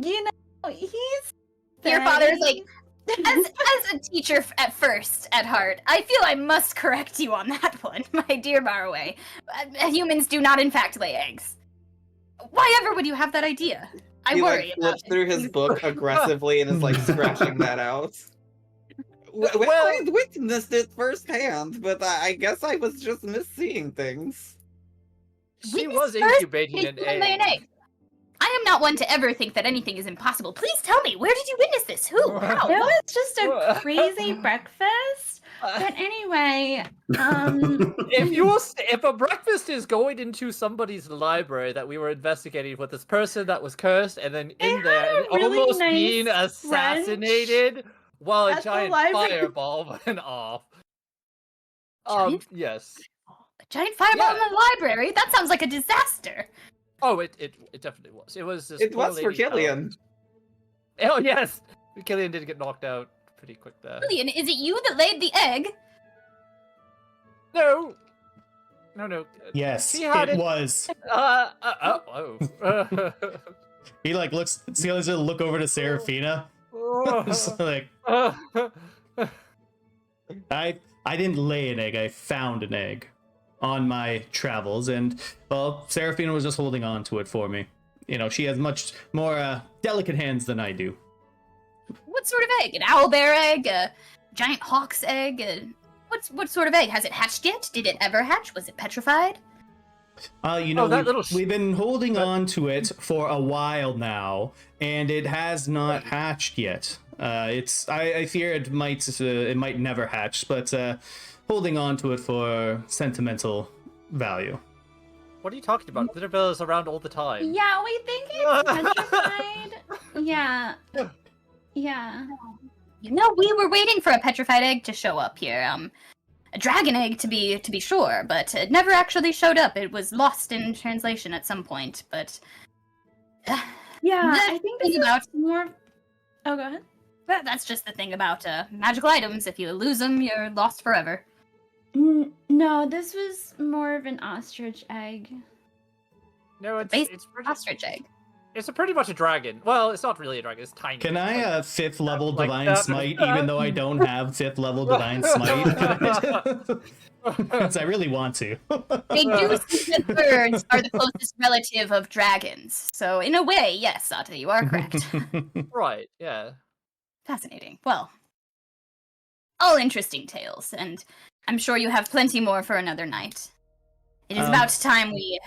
You know, he's Your father's studying. like, as a teacher at first at heart, I feel I must correct you on that one, my dear Barroway. Humans do not in fact lay eggs. Why ever would you have that idea? I He worry about flips it. through his book aggressively and is like scratching that out. Well, I witnessed it firsthand, but I guess I was just misseeing things. She Witness was first, incubating an human lay an egg. egg. I am not one to ever think that anything is impossible. Please tell me, where did you witness this? Who? How? It was just a crazy breakfast. But anyway, if a breakfast is going into somebody's library that we were investigating with this person that was cursed, and then They in there had and a really almost nice being assassinated while a at the giant library. fireball went off. Giant Yes. A giant fireball Yeah. in the library? That sounds like a disaster. Oh, it definitely was. It was this It poor was for lady Killian. Oh yes, Killian did get knocked out pretty quick there. Lillian, is it you that laid the egg? No. Yes, She had it it- was. Oh. He like looks. See how he's look over to Seraphina. Just like I didn't lay an egg. I found an egg on my travels, and well, Seraphina was just holding on to it for me. You know, she has much more delicate hands than I do. What sort of egg? An owlbear egg? A giant hawk's egg? What sort of egg? Has it hatched yet? Did it ever hatch? Was it petrified? You know, that little we've been holding on to it for a while now, and it has not hatched yet. I fear it might never hatch, but holding on to it for sentimental value. What are you talking about? Littlebell is around all the time. Yeah, we think it's petrified. Yeah. Yeah. You know, we were waiting for a petrified egg to show up here. A dragon egg to be sure, but it never actually showed up. It was lost in translation at some point, but Yeah, I think this thing is about more. Oh, go ahead. that's just the thing about magical items. If you lose them, you're lost forever. No, this was more of an ostrich egg. No, Basic it's pretty, Ostrich egg. it's pretty much a dragon. Well, it's not really a dragon. It's tiny. Can I 5th level Like divine that. smite, even though I don't have 5th level divine smite? Because I really want to. They do say that birds are the closest relative of dragons. So, in a way, yes, Sata, you are correct. Right? Yeah. Fascinating. Well, all interesting tales, and I'm sure you have plenty more for another night. It is about time we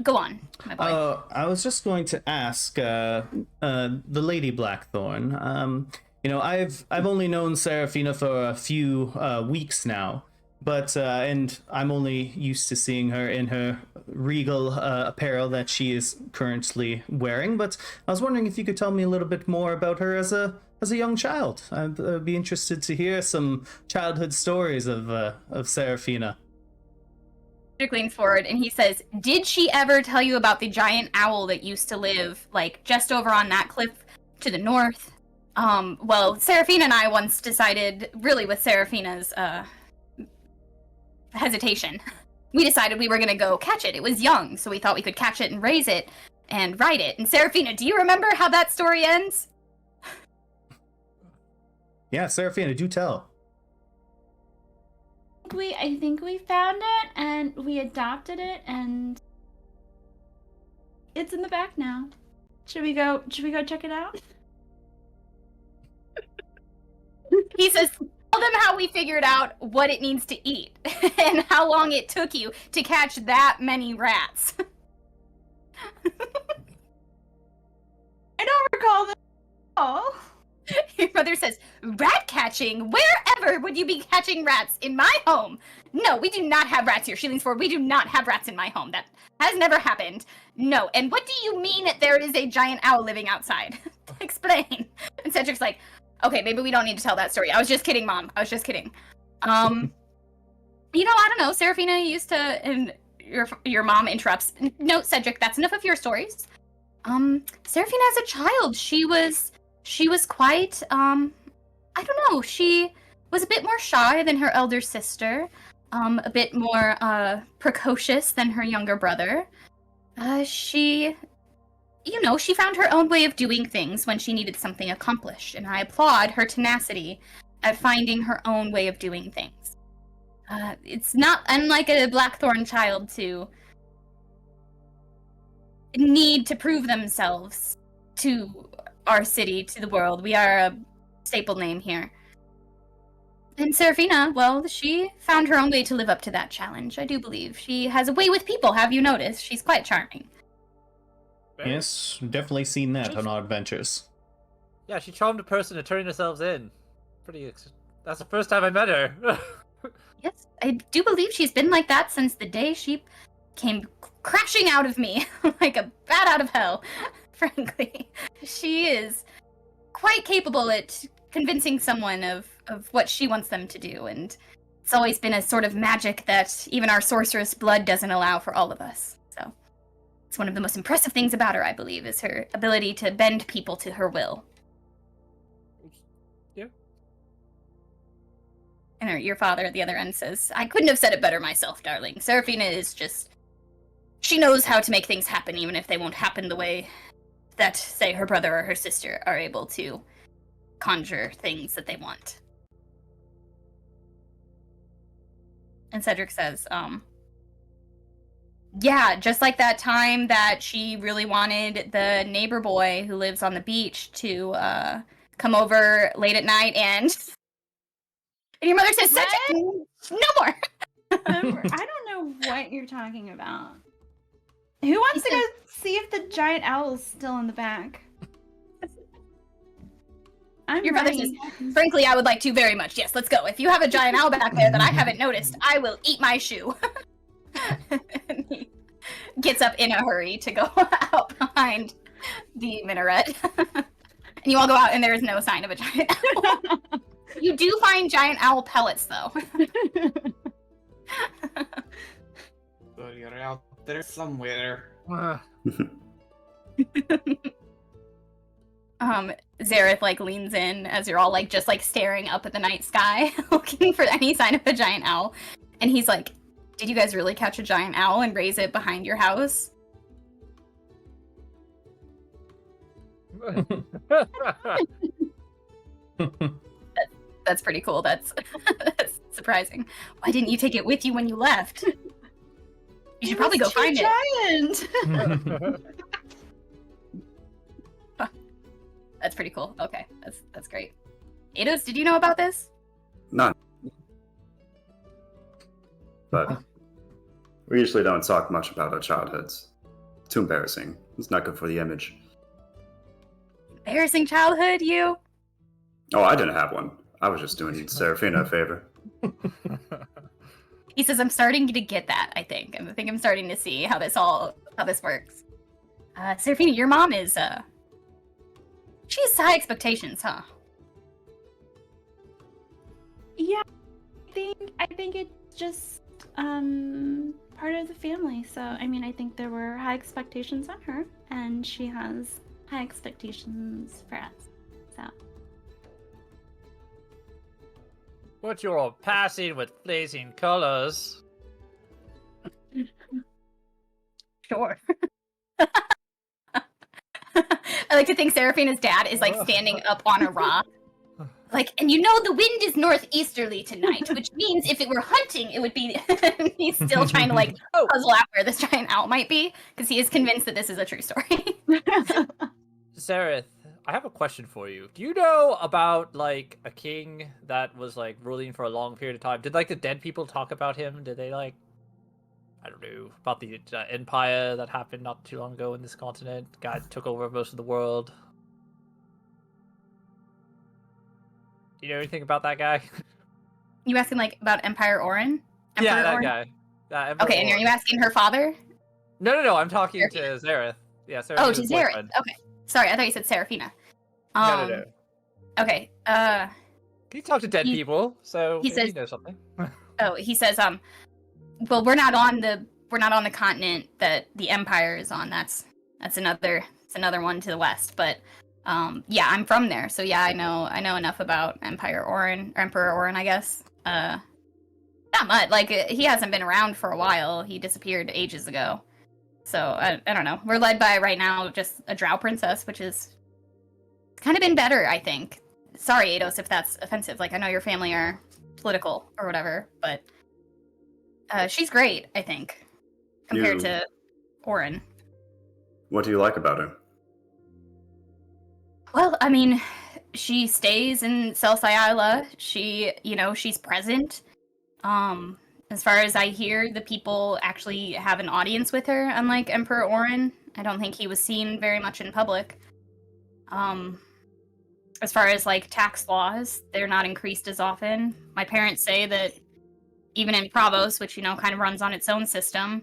go on, my boy. I was just going to ask the Lady Blackthorne. You know, I've only known Seraphina for a few weeks now, but and I'm only used to seeing her in her regal apparel that she is currently wearing. But I was wondering if you could tell me a little bit more about her as a young child. I'd be interested to hear some childhood stories of Seraphina. Cedric leans forward and he says, "Did she ever tell you about the giant owl that used to live, like, just over on that cliff to the north?" Well, Seraphina and I once decided, really with Seraphina's hesitation, we decided we were going to go catch it. It was young, so we thought we could catch it and raise it and ride it. And Seraphina, do you remember how that story ends? Yeah, Seraphina, do tell. I think we found it and we adopted it and it's in the back now. Should we go check it out? He says, "Tell them how we figured out what it needs to eat and how long it took you to catch that many rats." I don't recall this. Oh. Your mother says, "Rat catching? Wherever would you be catching rats? In my home? No, we do not have rats here." She leans forward. "We do not have rats in my home. That has never happened. No. And what do you mean that there is a giant owl living outside? Explain." And Cedric's like, "Okay, maybe we don't need to tell that story. I was just kidding, Mom. I was just kidding. You know, I don't know. Seraphina used to..." And your mom interrupts. "No, Cedric, that's enough of your stories. Seraphina as a child, she was quite, I don't know, she was a bit more shy than her elder sister, a bit more, precocious than her younger brother. She found her own way of doing things when she needed something accomplished, and I applaud her tenacity at finding her own way of doing things. It's not unlike a Blackthorne child to need to prove themselves to our city, to the world. We are a staple name here. And Seraphina, well, she found her own way to live up to that challenge, I do believe. She has a way with people, have you noticed? She's quite charming." Yes, definitely seen that on our adventures. Yeah, she charmed a person to turn herself in. That's the first time I met her. Yes, I do believe she's been like that since the day she came crashing out of me like a bat out of hell. Frankly, she is quite capable at convincing someone of what she wants them to do, and it's always been a sort of magic that even our sorceress blood doesn't allow for all of us. So it's one of the most impressive things about her, I believe, is her ability to bend people to her will. Yeah. And your father at the other end says, I couldn't have said it better myself, darling. Seraphina is just... She knows how to make things happen, even if they won't happen the way that, say, her brother or her sister are able to conjure things that they want. And Cedric says, yeah, just like that time that she really wanted the neighbor boy who lives on the beach to come over late at night and your mother says, Cedric, no more. I don't know what you're talking about. Who wants to go see if the giant owl's still in the back? Your brother says, frankly, I would like to very much. Yes, let's go. If you have a giant owl back there that I haven't noticed, I will eat my shoe. And he gets up in a hurry to go out behind the minaret. And you all go out, and there is no sign of a giant owl. You do find giant owl pellets, though. So you're out there somewhere. Zareth like leans in as you're all like just like staring up at the night sky, looking for any sign of a giant owl. And he's like, did you guys really catch a giant owl and raise it behind your house? That's pretty cool. That's surprising. Why didn't you take it with you when you left? You should probably go find it. Giant. That's pretty cool. Okay, that's great. Eidos, did you know about this? None. But we usually don't talk much about our childhoods. Too embarrassing. It's not good for the image. Embarrassing childhood, you? Oh, I didn't have one. I was just doing Seraphina a favor. He says, I'm starting to get that, I think. I think I'm starting to see how this works. Seraphina, your mom is, she has high expectations, huh? Yeah, I think it's just part of the family. So I mean, I think there were high expectations on her, and she has high expectations for us. So But you're all passing with blazing colors. Sure. I like to think Seraphina's dad is like standing up on a rock. Like, and you know the wind is northeasterly tonight, which means if it were hunting, it would be... He's still trying to like puzzle out where this giant owl might be, because he is convinced that this is a true story. Zareth, I have a question for you. Do you know about like a king that was like ruling for a long period of time? Did like the dead people talk about him? Did they like, I don't know, about the empire that happened not too long ago in this continent? Guy that took over most of the world. Do you know anything about that guy? You asking like about Empire Orin? Yeah, that Orin? guy. Okay, and are you asking her father? No. I'm talking to Zareth. Yeah, Zareth. Oh, to Zareth. Okay. Sorry, I thought you said Seraphina. No. Okay. Can you talk to dead people? So he maybe says, you know something. Oh, he says, well, we're not on the continent that the Empire is on. That's another one to the west. But yeah, I'm from there, so yeah, I know enough about Empire Orin, or Emperor Orin, I guess. Not much. Like, he hasn't been around for a while. He disappeared ages ago. So I don't know. We're led by right now just a drow princess, which is kind of been better, I think. Sorry, Eidos, if that's offensive. Like, I know your family are political or whatever, but she's great, I think, compared to Orin. What do you like about her? Well, I mean, she stays in Celsai Isla. She's present. As far as I hear, the people actually have an audience with her, unlike Emperor Orin. I don't think he was seen very much in public. as far as like tax laws, they're not increased as often. My parents say that even in Pravos, which kind of runs on its own system,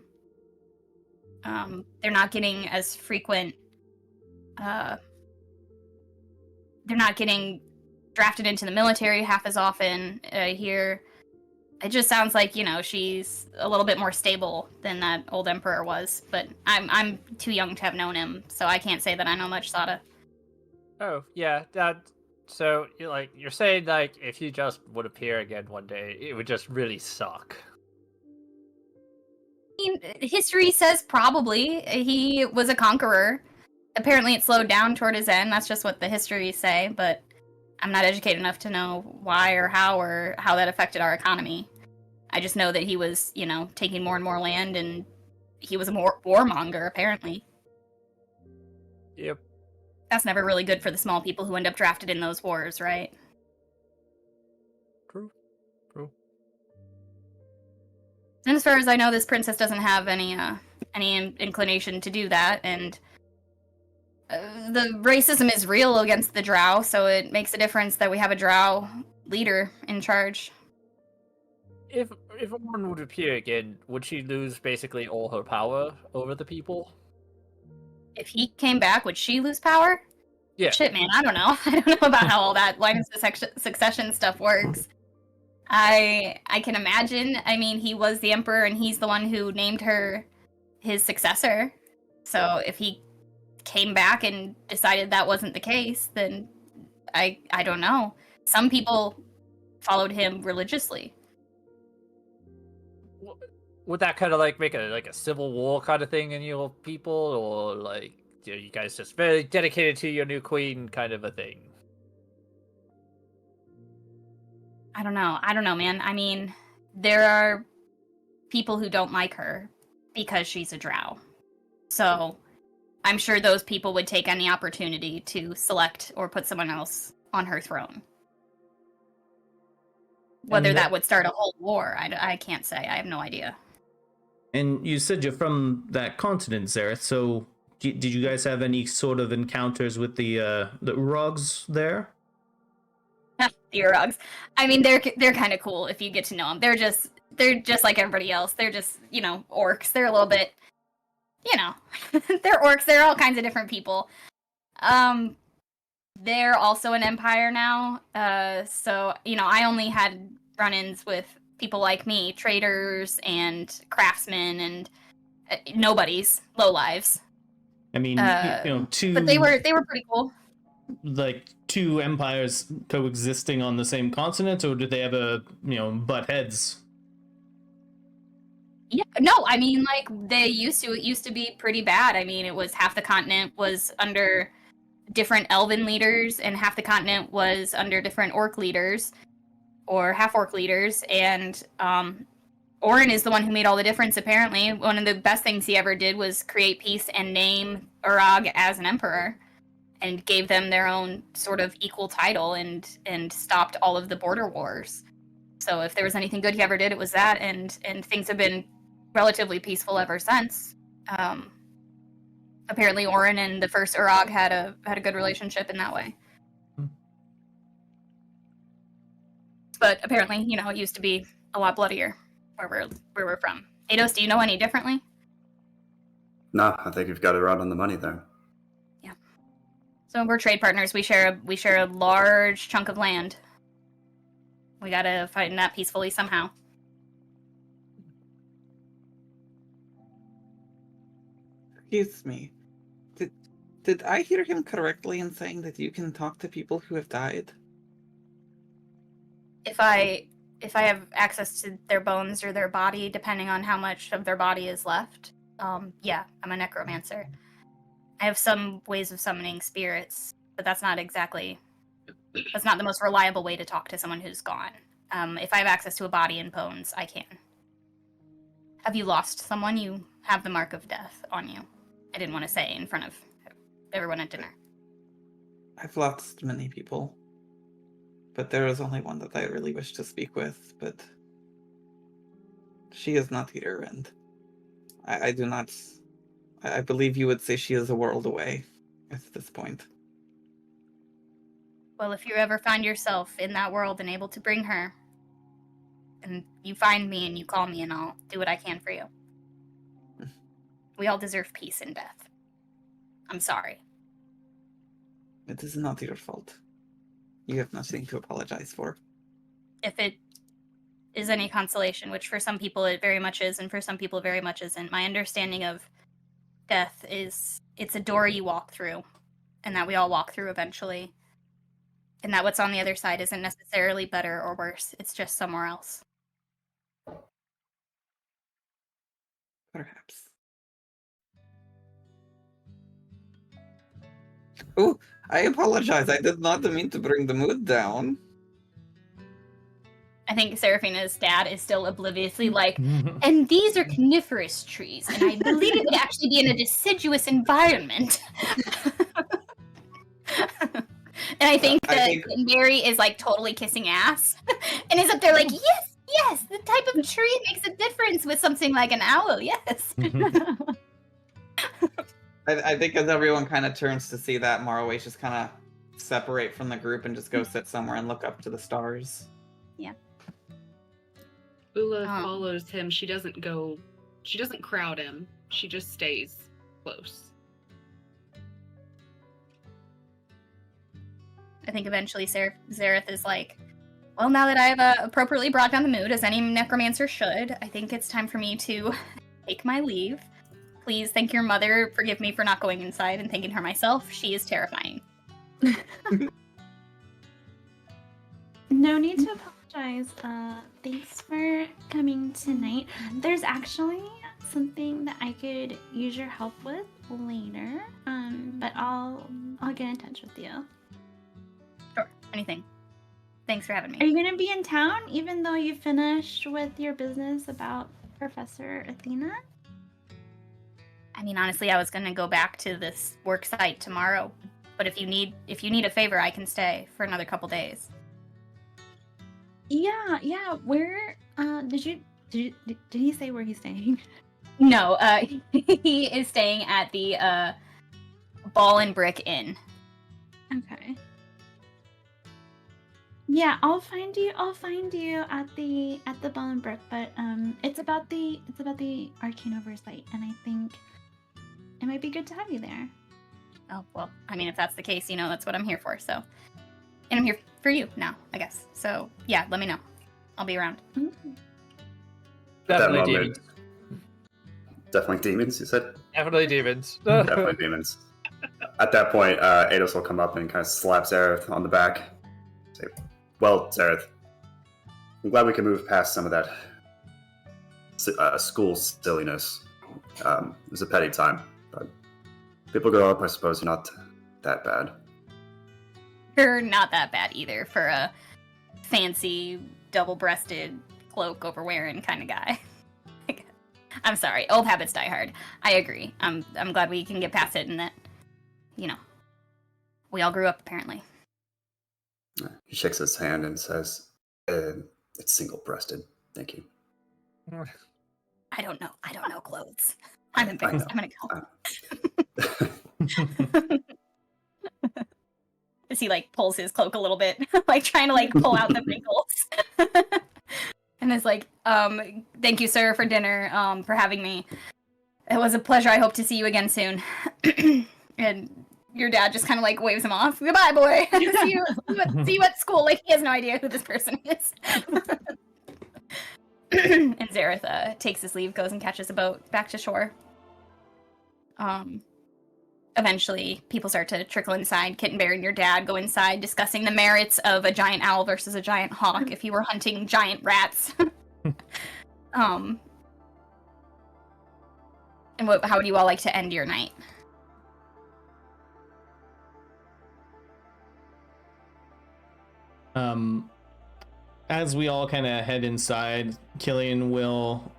they're not getting as frequent. They're not getting drafted into the military half as often here. It just sounds like she's a little bit more stable than that old emperor was. But I'm too young to have known him, so I can't say that I know much Sada. Oh yeah, so you're saying like if he just would appear again one day, it would just really suck. I mean, history says probably he was a conqueror. Apparently, it slowed down toward his end. That's just what the histories say, but I'm not educated enough to know why or how that affected our economy. I just know that he was, taking more and more land, and he was a warmonger, apparently. Yep. That's never really good for the small people who end up drafted in those wars, right? True. And as far as I know, this princess doesn't have any inclination to do that, and the racism is real against the drow, so it makes a difference that we have a drow leader in charge. If one would appear again, would she lose basically all her power over the people? If he came back, would she lose power? Yeah. Shit, man, I don't know. I don't know about how all that line of succession stuff works. I can imagine. I mean, he was the emperor, and he's the one who named her his successor. So if he came back and decided that wasn't the case, then I don't know. Some people followed him religiously. Would that kind of like make a civil war kind of thing in your people, or like you guys just very dedicated to your new queen kind of a thing? I don't know, man. I mean, there are people who don't like her because she's a drow. So I'm sure those people would take any opportunity to select or put someone else on her throne. Whether that would start a whole war, I can't say. I have no idea. And you said you're from that continent, Zareth, so did you guys have any sort of encounters with the Urogs there? The Urogs. I mean, they're kind of cool if you get to know them. They're just like everybody else. They're just, orcs. They're a little bit, they're orcs. They're all kinds of different people. They're also an empire now. So, I only had run-ins with people like me, traders and craftsmen and nobodies, lowlives. I mean, two. But they were pretty cool. Like two empires coexisting on the same continent, or did they have butt heads? Yeah, no, I mean, like it used to be pretty bad. I mean, it was half the continent was under different elven leaders, and half the continent was under different orc leaders, or half orc leaders, and Orin is the one who made all the difference, apparently. One of the best things he ever did was create peace and name Urag as an emperor, and gave them their own sort of equal title, and stopped all of the border wars. So if there was anything good he ever did, it was that, and things have been relatively peaceful ever since. Apparently Orin and the first Urag had a good relationship in that way. But apparently, it used to be a lot bloodier where we're from. Eidos, do you know any differently? No, I think you've got it right on the money there. Yeah. So we're trade partners. We share a large chunk of land. We gotta find that peacefully somehow. Excuse me. Did I hear him correctly in saying that you can talk to people who have died? If I have access to their bones or their body, depending on how much of their body is left, yeah, I'm a necromancer. I have some ways of summoning spirits, but that's not the most reliable way to talk to someone who's gone. If I have access to a body and bones, I can. Have you lost someone? You have the mark of death on you. I didn't want to say in front of everyone at dinner. I've lost many people, but there is only one that I really wish to speak with, but she is not here, and I do not... I believe you would say she is a world away at this point. Well, if you ever find yourself in that world and able to bring her, and you find me and you call me and I'll do what I can for you. We all deserve peace and death. I'm sorry. It is not your fault. You have nothing to apologize for. If it is any consolation, which for some people it very much is, and for some people very much isn't, my understanding of death is it's a door you walk through, and that we all walk through eventually. And that what's on the other side isn't necessarily better or worse, it's just somewhere else. Perhaps. Oh, I apologize. I did not mean to bring the mood down. I think Seraphina's dad is still obliviously like, and these are coniferous trees, and I believe it would actually be in a deciduous environment. And I think that Mary is like totally kissing ass and is up there like, yes, the type of tree makes a difference with something like an owl, yes. I think as everyone kind of turns to see that, Morrowish just kind of separate from the group and just go sit somewhere and look up to the stars. Yeah. Ula follows him. She doesn't crowd him. She just stays close. I think eventually Zareth is like, well, now that I have appropriately brought down the mood, as any necromancer should, I think it's time for me to take my leave. Please thank your mother. Forgive me for not going inside and thanking her myself. She is terrifying. No need to apologize. Thanks for coming tonight. There's actually something that I could use your help with later. But I'll get in touch with you. Sure. Anything. Thanks for having me. Are you gonna be in town even though you finished with your business about Professor Athena? I mean, honestly, I was gonna go back to this work site tomorrow. But if you need a favor, I can stay for another couple days. Yeah. Where did he say where he's staying? No, he is staying at the Ball and Brick Inn. Okay. Yeah, I'll find you at the Ball and Brick, but it's about the arcane oversight, and I think it might be good to have you there. Oh, well, I mean, if that's the case, that's what I'm here for, so. And I'm here for you now, I guess. So, yeah, let me know. I'll be around. Mm-hmm. Definitely demons. Definitely demons, you said? Definitely demons. Definitely demons. At that point, Ados will come up and kind of slap Zareth on the back. Say, well, Zareth, I'm glad we can move past some of that school silliness. It was a petty time, but people grow up, I suppose. You're not that bad. You're not that bad either for a fancy, double-breasted, cloak over-wearing kind of guy. I'm sorry, old habits die hard. I agree. I'm glad we can get past it and that, we all grew up, apparently. He shakes his hand and says, it's single-breasted. Thank you. I don't know clothes. I'm embarrassed. I'm gonna go. As he pulls his cloak a little bit, trying to pull out the wrinkles. And is like, thank you, sir, for dinner, for having me. It was a pleasure. I hope to see you again soon. And your dad just kind of waves him off. Goodbye, boy. see you at school. He has no idea who this person is. And Zareth takes his leave, goes and catches a boat back to shore. Eventually, people start to trickle inside. Kit and Bear and your dad go inside, discussing the merits of a giant owl versus a giant hawk if you were hunting giant rats. And how would you all like to end your night? As we all kind of head inside, Killian will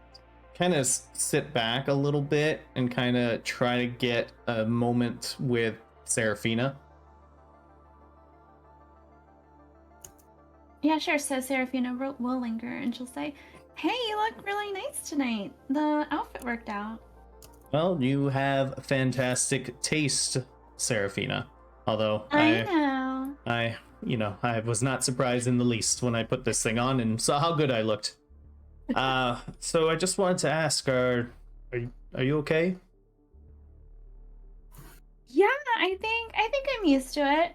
kind of sit back a little bit and kind of try to get a moment with Seraphina. Yeah, sure. So Seraphina will linger and she'll say, hey, you look really nice tonight. The outfit worked out. Well, you have fantastic taste, Seraphina. Although I know. I I was not surprised in the least when I put this thing on and saw how good I looked. So I just wanted to ask, are you okay? Yeah, I think I'm used to it.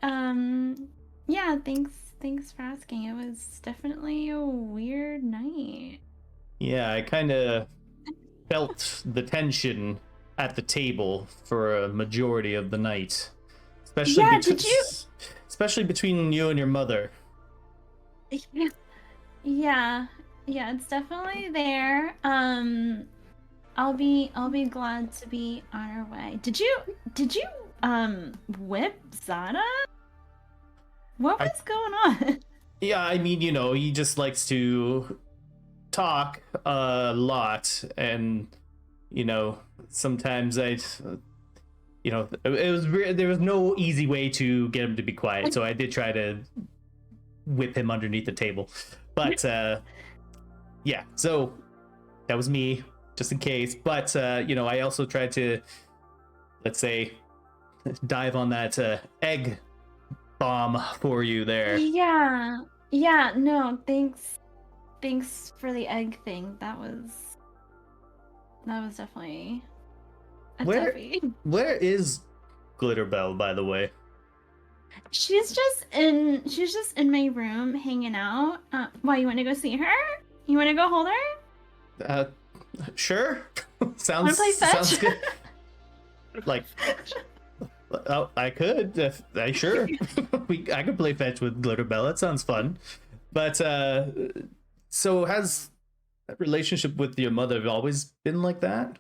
Yeah, thanks for asking. It was definitely a weird night. Yeah, I kind of felt the tension at the table for a majority of the night, especially Yeah, did you? especially between you and your mother. Yeah, it's definitely there. I'll be glad to be on our way. Did you whip Zada? What was going on? Yeah, I mean, he just likes to talk a lot, and sometimes there was no easy way to get him to be quiet, so I did try to whip him underneath the table, but yeah, so that was me, just in case. But I also tried to, let's say, dive on that egg bomb for you there. Yeah, no, thanks for the egg thing. That was definitely a toughie. Where is Glitterbell, by the way? She's just in my room hanging out. Why, you want to go see her? You want to go hold her? Sure. Want sounds to play fetch? sounds good. Like, oh, I could. Sure. I could play fetch with Glitterbell. That sounds fun. But so has that relationship with your mother always been like that?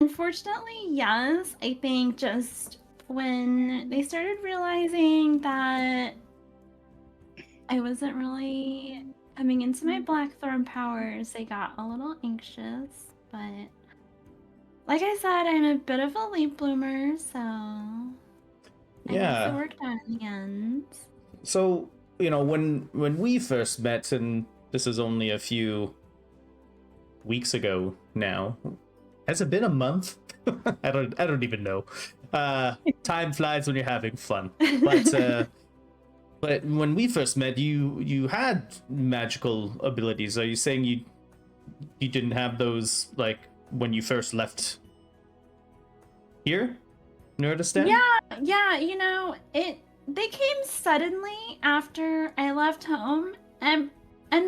Unfortunately, yes. I think just when they started realizing that I wasn't really coming into my Blackthorne powers, they got a little anxious. But like I said, I'm a bit of a late bloomer, so I guess it worked out in the end. So, when we first met, and this is only a few weeks ago now. Has it been a month? I don't even know. Time flies when you're having fun. But when we first met, you had magical abilities. Are you saying you didn't have those, like, when you first left here, Nurdistand? Yeah, they came suddenly after I left home and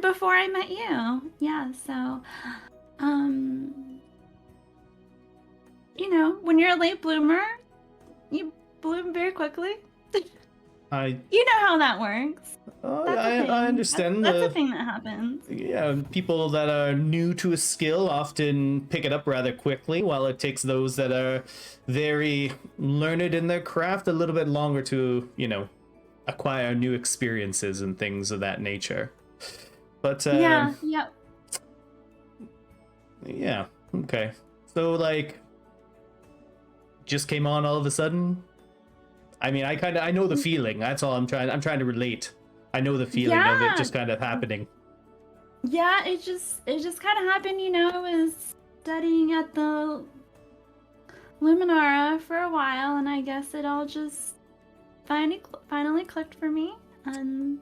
before I met you. Yeah, so when you're a late bloomer, you bloom very quickly. You know how that works. I understand. That's a thing that happens. Yeah, people that are new to a skill often pick it up rather quickly, while it takes those that are very learned in their craft a little bit longer to, acquire new experiences and things of that nature. But yeah, okay. So, like, just came on all of a sudden. I mean, I know the feeling. That's all I'm trying to relate. I know the feeling of it just kind of happening. Yeah, it just kind of happened. I was studying at the Luminara for a while, and I guess it all just finally clicked for me. And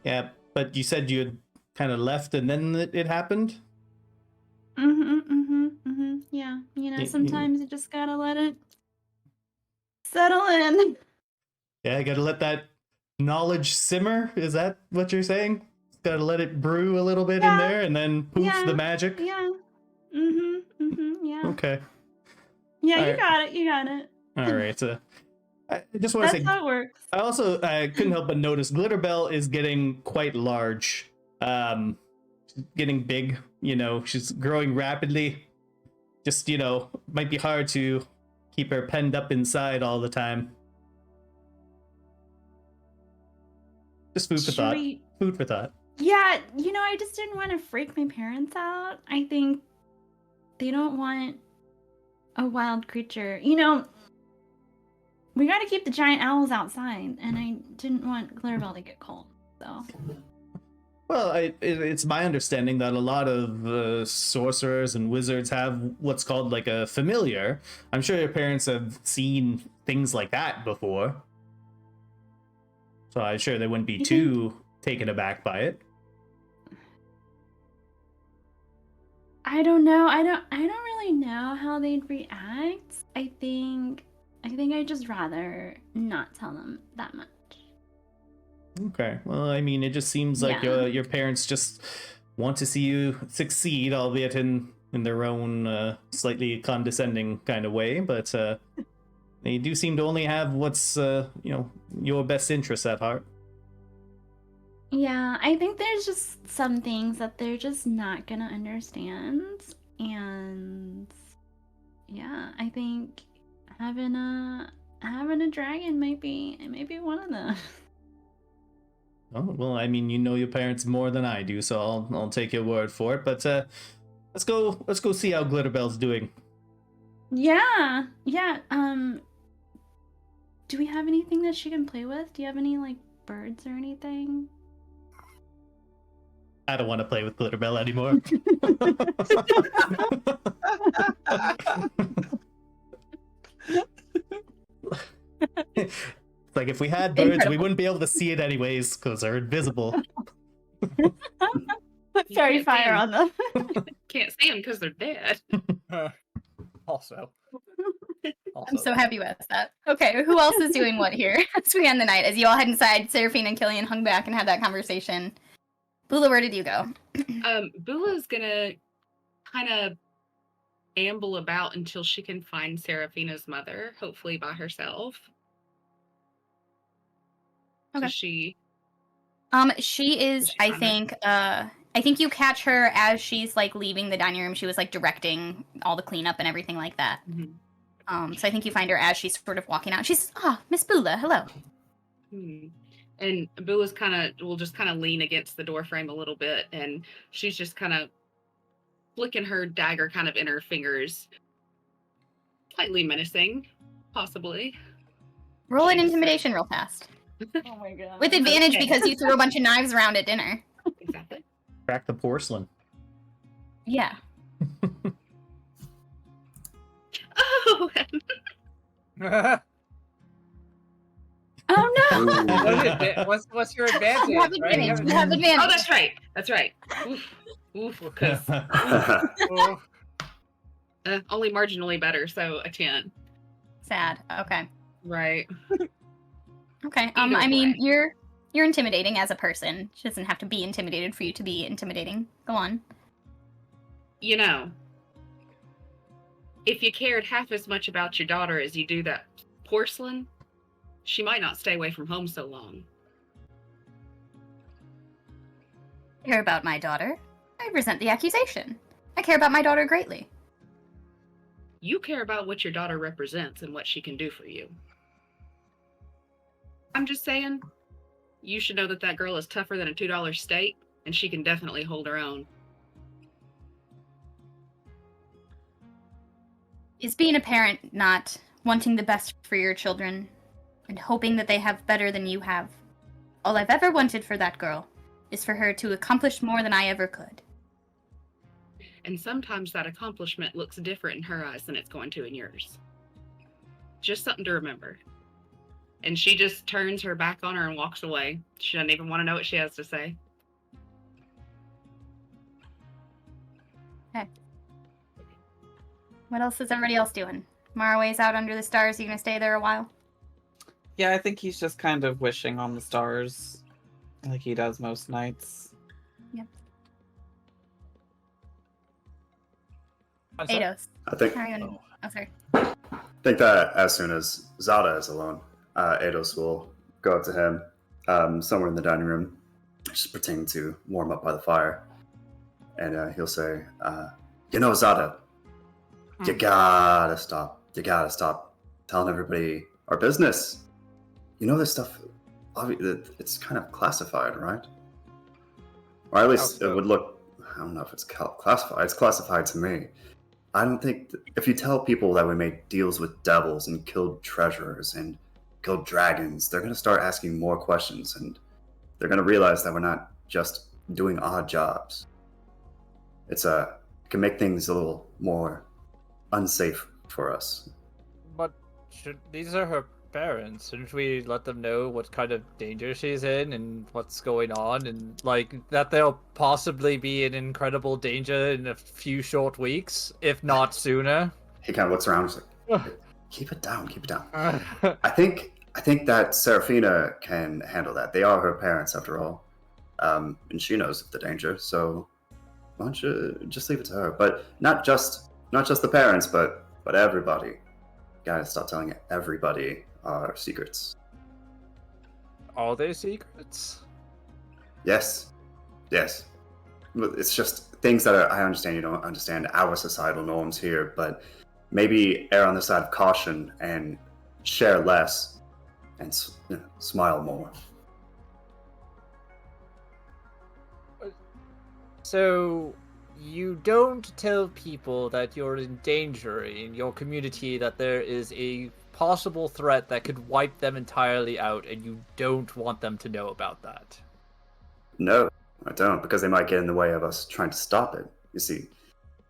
yeah, but you said you had kind of left, and then it happened. Yeah, sometimes you just gotta let it settle in. Yeah, I gotta let that knowledge simmer. Is that what you're saying? Gotta let it brew a little bit in there, and then poof, the magic. Yeah. Yeah. Okay. Yeah, All you right. got it. You got it. All right. So I just want to say That's how it works. I also couldn't help but notice Glitterbell is getting quite large. Getting big. She's growing rapidly. Just, might be hard to keep her penned up inside all the time. Just food for thought. Food for thought. Yeah, I just didn't want to freak my parents out. I think they don't want a wild creature. We got to keep the giant owls outside, and I didn't want Glitterbell to get cold, so. Well, it's my understanding that a lot of sorcerers and wizards have what's called like a familiar. I'm sure your parents have seen things like that before. So I'm sure they wouldn't be You too taken aback by it. I don't know. I don't really know how they'd react. I think I'd just rather not tell them that much. Okay. Well, I mean, it just seems like Yeah. your parents just want to see you succeed, albeit in their own slightly condescending kind of way. But they do seem to only have what's your best interests at heart. Yeah, I think there's just some things that they're just not gonna understand, and yeah, I think having a dragon might be one of them. Oh well, I mean, you know your parents more than I do, so I'll take your word for it. But let's go see how Glitterbell's doing. Yeah. Do we have anything that she can play with? Do you have any like birds or anything? I don't want to play with Glitterbell anymore. It's like if we had birds, we Incredible. wouldn't be able to see it anyways because they're invisible. Put fairy can't see fire 'em. on them. Can't see them because they're dead. Also. I'm so happy with that. Okay, who else is doing what here as we end the night? As you all head inside, Seraphina and Killian hung back and had that conversation. Bula, where did you go? Bula's gonna kind of amble about until she can find Seraphina's mother, hopefully by herself. 'Cause Okay. She She is, Is she I on think, I think you catch her as she's like leaving the dining room. She was like directing all the cleanup and everything like that. So I think you find her as she's sort of walking out. She's, Miss Bula, hello. And Bula's will just kind of lean against the door frame a little bit, and she's just kind of flicking her dagger kind of in her fingers, slightly menacing, possibly. Roll an She's, intimidation real fast. Oh my god. With advantage Okay. because you threw a bunch of knives around at dinner. Exactly. Crack the porcelain. Yeah. Oh, Oh no! Ooh. What's your advantage? You have right? advantage. You have advantage. oh, that's right. That's right. Oof. 'Cause, Oh, only marginally better, so a 10. Sad. Okay. Right. Okay. Either I mean, way. you're intimidating as a person. She doesn't have to be intimidated for you to be intimidating. Go on. You know, if you cared half as much about your daughter as you do that porcelain, she might not stay away from home so long. I care about my daughter. I resent the accusation. I care about my daughter greatly. You care about what your daughter represents and what she can do for you. I'm just saying, you should know that that girl is tougher than a $2 steak, and she can definitely hold her own. Is being a parent not wanting the best for your children and hoping that they have better than you have? All I've ever wanted for that girl is for her to accomplish more than I ever could. And sometimes that accomplishment looks different in her eyes than it's going to in yours. Just something to remember. And she just turns her back on her and walks away. She doesn't even want to know what she has to say. Okay. What else is everybody else doing? Maraway's out under the stars. You gonna stay there a while? Yeah, I think he's just kind of wishing on the stars, like he does most nights. Yep. I'm sorry. Ados. I think How are you gonna... Oh, sorry. that as soon as Zada is alone, Ados will go up to him somewhere in the dining room, just pretending to warm up by the fire, and he'll say, Zada, you gotta stop. You gotta stop telling everybody our business. You know this stuff, it's kind of classified, right? Or at least it would look, I don't know if it's classified. It's classified to me. I don't think if you tell people that we made deals with devils and killed treasurers and killed dragons, they're going to start asking more questions, and they're going to realize that we're not just doing odd jobs. It can make things a little more unsafe for us. But these are her parents. Shouldn't we let them know what kind of danger she's in and what's going on, and like that they'll possibly be in incredible danger in a few short weeks, if not sooner? He kind of looks around, and is like, keep it down, keep it down. I think that Seraphina can handle that. They are her parents, after all, and she knows of the danger. So why don't you just leave it to her? But not just the parents, but everybody. Gotta stop telling everybody our secrets. Are they secrets? Yes. It's just things that I understand you don't understand our societal norms here, but maybe err on the side of caution and share less and smile more. So you don't tell people that you're in danger in your community, that there is a possible threat that could wipe them entirely out, and you don't want them to know about that? No, I don't, because they might get in the way of us trying to stop it. You see,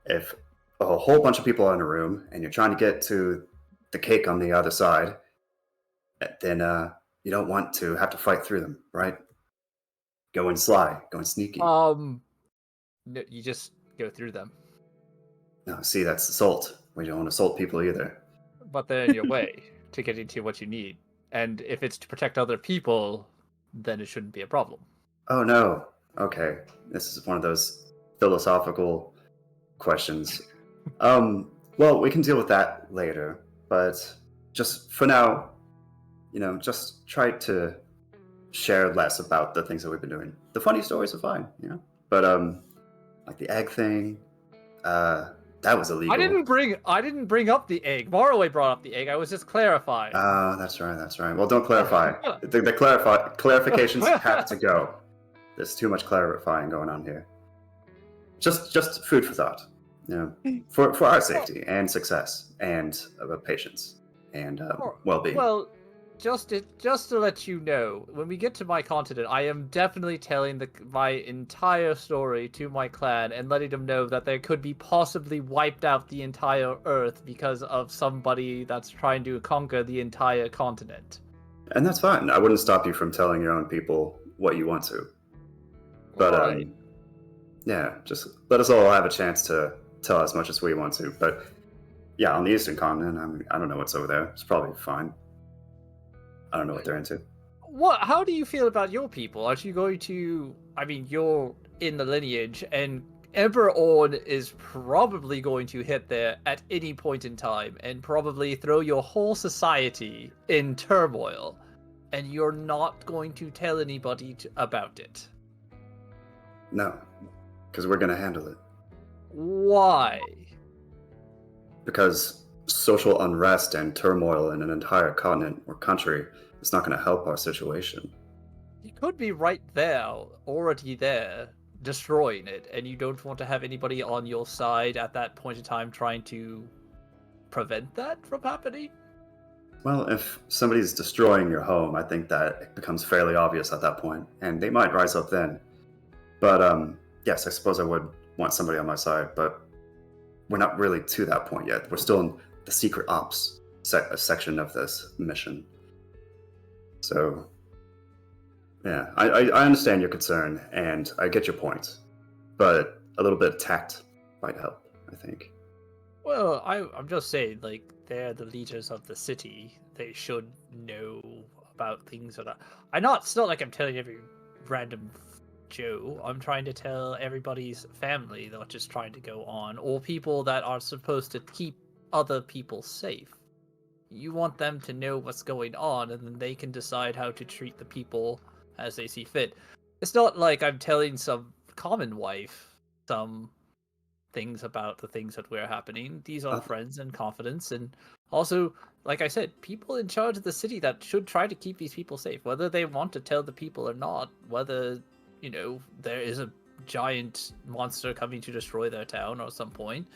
if a whole bunch of people are in a room and you're trying to get to the cake on the other side, then you don't want to have to fight through them, right? Go in sly, go in sneaky. No, you just go through them. No, see, that's assault. We don't want to assault people either. But they're in your way to getting to what you need. And if it's to protect other people, then it shouldn't be a problem. Oh no. Okay. This is one of those philosophical questions. Well, we can deal with that later, but just for now, just try to share less about the things that we've been doing. The funny stories are fine, but like the egg thing, that was illegal. I didn't bring up the egg. Morroway brought up the egg. I was just clarifying. That's right. Well, don't clarify. the clarifications have to go. There's too much clarifying going on here. Just food for thought, for our safety and success and patience and well-being. Well, just to let you know, when we get to my continent, I am definitely telling my entire story to my clan and letting them know that they could be possibly wiped out the entire Earth because of somebody that's trying to conquer the entire continent. And that's fine. I wouldn't stop you from telling your own people what you want to. But Right. yeah, just let us all have a chance to tell as much as we want to. But yeah, on the Eastern continent, I don't know what's over there. It's probably fine. I don't know what they're into. How do you feel about your people? Are you going to... I mean, you're in the lineage, and Emperor Orn is probably going to hit there at any point in time and probably throw your whole society in turmoil, and you're not going to tell anybody about it. No, because we're going to handle it. Why? Because social unrest and turmoil in an entire continent or country is not going to help our situation. You could be right there, already there, destroying it, and you don't want to have anybody on your side at that point in time trying to prevent that from happening? Well, if somebody's destroying your home, I think that it becomes fairly obvious at that point, and they might rise up then. But yes, I suppose I would want somebody on my side, but we're not really to that point yet. We're still in the secret ops section of this mission. So, yeah, I understand your concern, and I get your point, but a little bit of tact might help, I think. Well, I'm just saying, like, they're the leaders of the city. They should know about things that it's not like I'm telling every random Joe. I'm trying to tell everybody's family, not just trying to go on, or people that are supposed to keep other people safe. You want them to know what's going on, and then they can decide how to treat the people as they see fit. It's not like I'm telling some common wife some things about the things that were happening. These are friends and confidants, and also, like I said, people in charge of the city that should try to keep these people safe, whether they want to tell the people or not, whether, there is a giant monster coming to destroy their town at some point,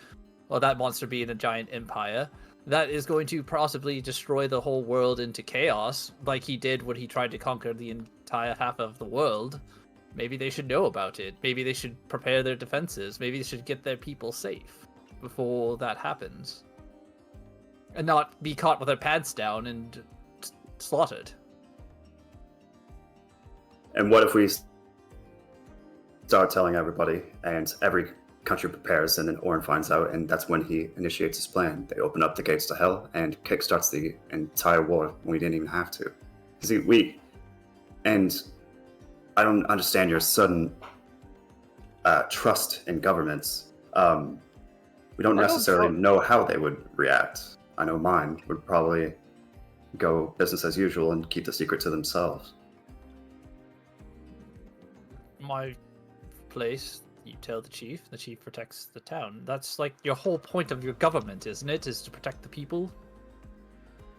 or that monster being a giant empire that is going to possibly destroy the whole world into chaos, like he did when he tried to conquer the entire half of the world. Maybe they should know about it. Maybe they should prepare their defenses. Maybe they should get their people safe before that happens. And not be caught with their pants down and slaughtered. And what if we start telling everybody, and every country prepares, and then Orin finds out, and that's when he initiates his plan. They open up the gates to hell and kickstarts the entire war when we didn't even have to. See, and I don't understand your sudden trust in governments. We don't necessarily know how they would react. I know mine would probably go business as usual and keep the secret to themselves. My place, you tell the chief protects the town. That's like your whole point of your government, isn't it? Is to protect the people.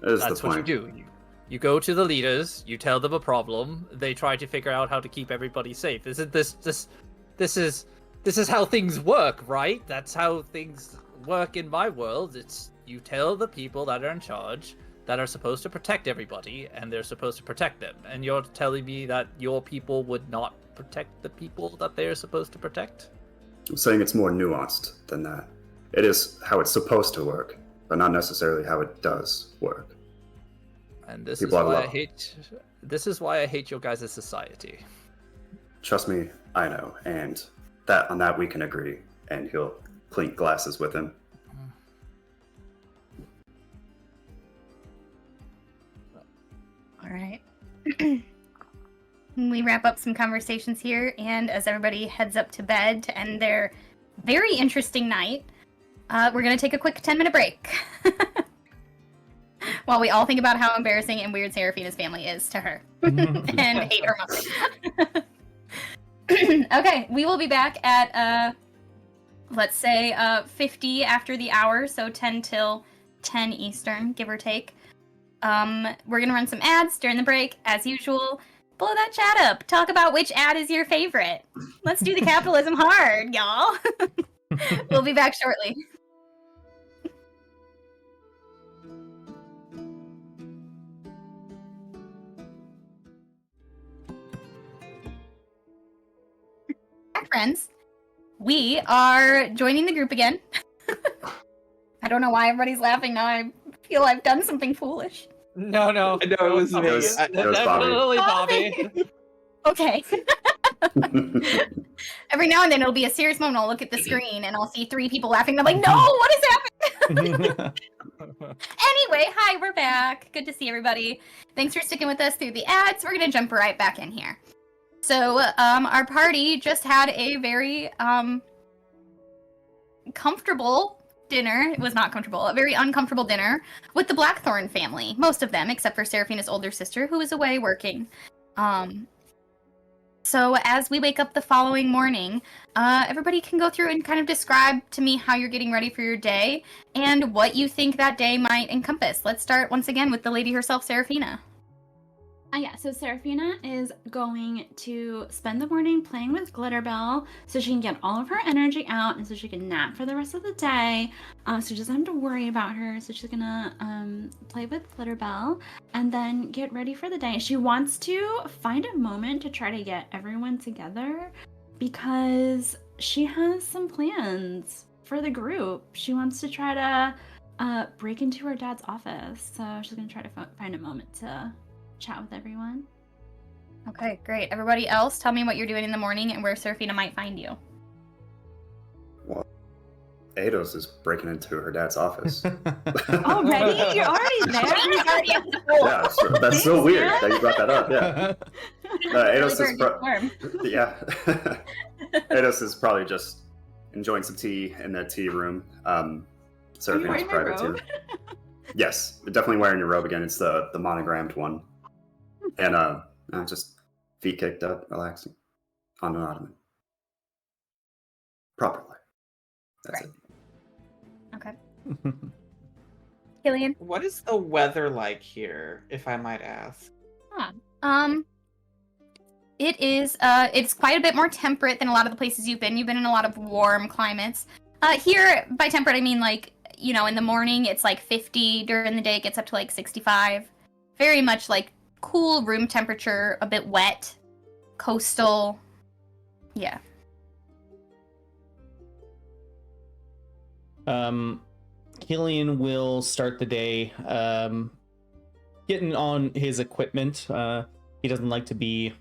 That's what you do. You go to the leaders, you tell them a problem, they try to figure out how to keep everybody safe. Isn't this is how things work, right? That's how things work in my world. It's you tell the people that are in charge that are supposed to protect everybody, and they're supposed to protect them. And you're telling me that your people would not protect the people that they're supposed to protect? I'm saying it's more nuanced than that. It is how it's supposed to work, but not necessarily how it does work. And this is why I hate your guys' society. Trust me, I know, and on that we can agree. And he'll clink glasses with him. All right. We wrap up some conversations here, and as everybody heads up to bed to end their very interesting night, we're going to take a quick 10-minute break. While we all think about how embarrassing and weird Seraphina's family is to her. And hate her mother. Okay, we will be back at, let's say, 50 after the hour, so 10 till 10 Eastern, give or take. We're going to run some ads during the break, as usual. Blow that chat up. Talk about which ad is your favorite. Let's do the capitalism hard, y'all. We'll be back shortly. Friends, we are joining the group again. I don't know why everybody's laughing now. I feel I've done something foolish. No. I know it was me. It was Definitely Bobby. Okay. Every now and then it'll be a serious moment. I'll look at the screen and I'll see 3 people laughing. I'm like, no, what is happening? Anyway, hi, we're back. Good to see everybody. Thanks for sticking with us through the ads. We're going to jump right back in here. So, our party just had a very, comfortable dinner. It was not comfortable. A very uncomfortable dinner with the Blackthorne family. Most of them, except for Seraphina's older sister, who was away working. So as we wake up the following morning, everybody can go through and kind of describe to me how you're getting ready for your day and what you think that day might encompass. Let's start once again with the lady herself, Seraphina. Yeah, so Seraphina is going to spend the morning playing with Glitterbell so she can get all of her energy out and so she can nap for the rest of the day. So she doesn't have to worry about her. So she's gonna play with Glitterbell and then get ready for the day. She wants to find a moment to try to get everyone together because she has some plans for the group. She wants to try to break into her dad's office. So she's gonna try to find a moment to chat with everyone. Okay, great. Everybody else, tell me what you're doing in the morning and where Seraphina might find you. Well, Eidos is breaking into her dad's office. Already? You're already there? Yeah, that's so weird that you brought that up. Yeah. Eidos Eidos is probably just enjoying some tea in the tea room. Seraphina's private too. Yes, definitely wearing your robe again. It's the monogrammed one. And just feet kicked up, relaxing on an ottoman. Properly. That's right. Okay. Killian? What is the weather like here, if I might ask? It is, it's quite a bit more temperate than a lot of the places you've been. You've been in a lot of warm climates. Here, by temperate, I mean, like, you know, in the morning, it's like 50. During the day, it gets up to like 65. Very much like cool room temperature, a bit wet, coastal. Yeah. Killian will start the day getting on his equipment. He doesn't like to be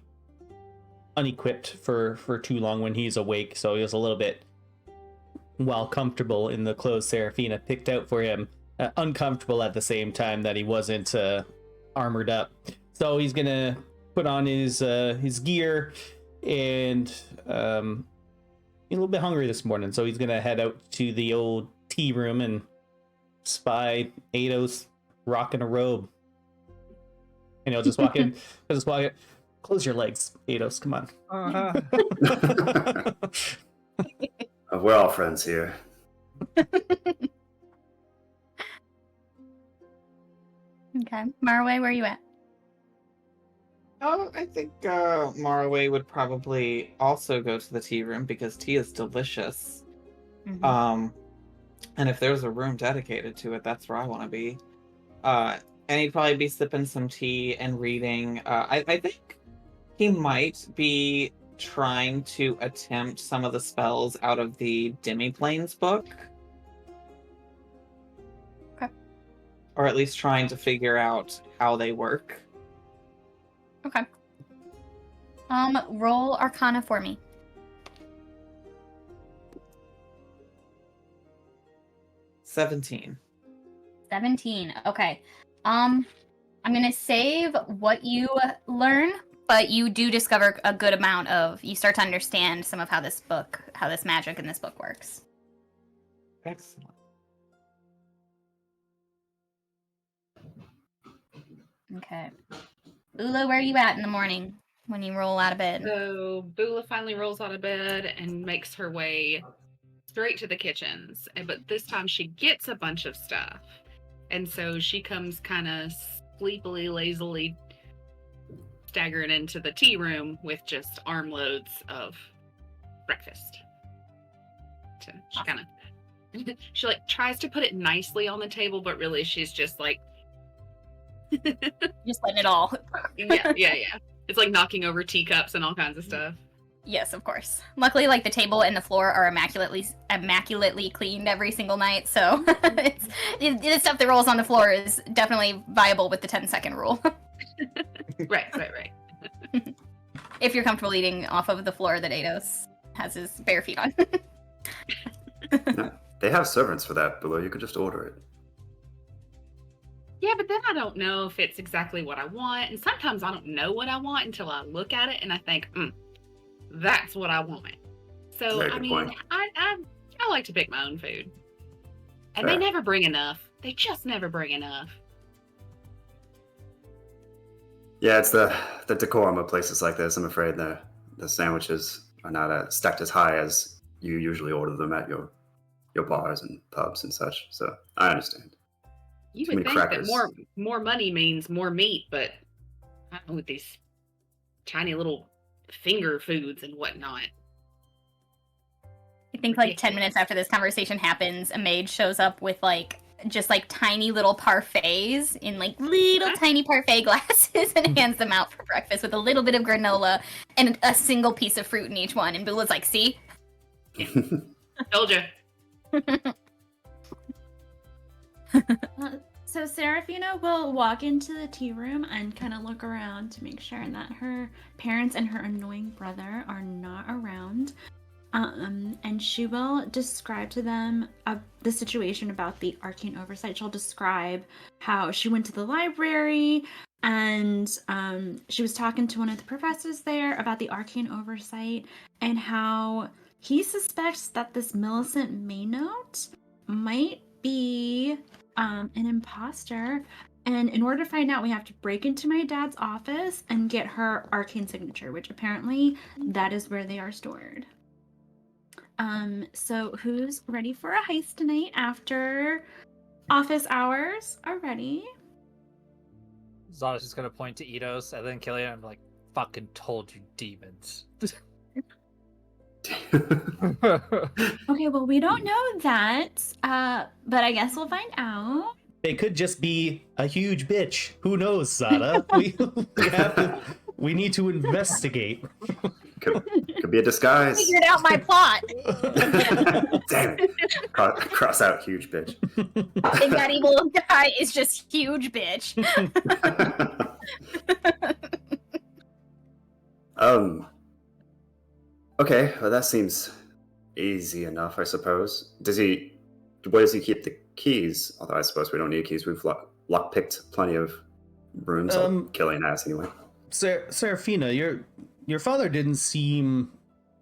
unequipped for too long when he's awake, so he was a little bit, while comfortable in the clothes Seraphina picked out for him, uncomfortable at the same time that he wasn't armored up. So he's gonna put on his gear, and he's a little bit hungry this morning, so he's gonna head out to the old tea room and spy Eidos rocking a robe. And he'll just walk in. He'll just walk in. Close your legs, Eidos. Come on. We're all friends here. Okay. Marway, where are you at? Oh, I think Maraway would probably also go to the tea room because tea is delicious. Mhm. And if there's a room dedicated to it, that's where I want to be. And he'd probably be sipping some tea and reading. I think he might be trying to attempt some of the spells out of the Demiplanes book. Okay. Or at least trying to figure out how they work. Okay. Roll Arcana for me. 17. 17. Okay. I'm gonna save what you learn, but you do discover a good amount of. You start to understand some of how this magic in this book works. Excellent. Okay. Ula, where are you at in the morning when you roll out of bed? So Bula finally rolls out of bed and makes her way straight to the kitchens. But this time she gets a bunch of stuff. And so she comes kind of sleepily, lazily staggering into the tea room with just armloads of breakfast. So she kind of, she like tries to put it nicely on the table, but really she's just like, Just letting it all. yeah. It's like knocking over teacups and all kinds of stuff. Yes, of course. Luckily, like the table and the floor are immaculately cleaned every single night, so the stuff that rolls on the floor is definitely viable with the 10-second rule. Right. If you're comfortable eating off of the floor that Eidos has his bare feet on. Yeah, they have servants for that, Below. You could just order it. Yeah, but then I don't know if it's exactly what I want. And sometimes I don't know what I want until I look at it and I think, that's what I want. So, Very I good mean, point. I like to pick my own food. And Fair. they never bring enough. They just never bring enough. Yeah, it's the decorum of places like this. I'm afraid the sandwiches are not stacked as high as you usually order them at your bars and pubs and such. So I understand. You Too would many think crackers. that more money means more meat, but I don't know, with these tiny little finger foods and whatnot. I think like 10 minutes after this conversation happens, a maid shows up with just tiny little parfaits in little tiny parfait glasses and hands them out for breakfast with a little bit of granola and a single piece of fruit in each one. And Bula's like, see? Told you. So Seraphina will walk into the tea room and kind of look around to make sure that her parents and her annoying brother are not around. And she will describe to them the situation about the arcane oversight. She'll describe how she went to the library and she was talking to one of the professors there about the arcane oversight and how he suspects that this Millicent Maynot might be an imposter. And in order to find out, we have to break into my dad's office and get her arcane signature, which apparently that is where they are stored. So who's ready for a heist tonight after office hours are ready? Zada's just gonna point to Eidos and then Killian and be like, fucking told you, demons. Okay, well, we don't know that, but I guess we'll find out. They could just be a huge bitch. Who knows, Zada? We need to investigate. Could be a disguise. Figured out my plot. Damn it. Cross out huge bitch. I think that evil guy is just huge bitch. Okay, well that seems easy enough, I suppose. Where does he keep the keys? Although I suppose we don't need keys. We've lock picked plenty of rooms. I'll kill an ass anyway. Seraphina, your father didn't seem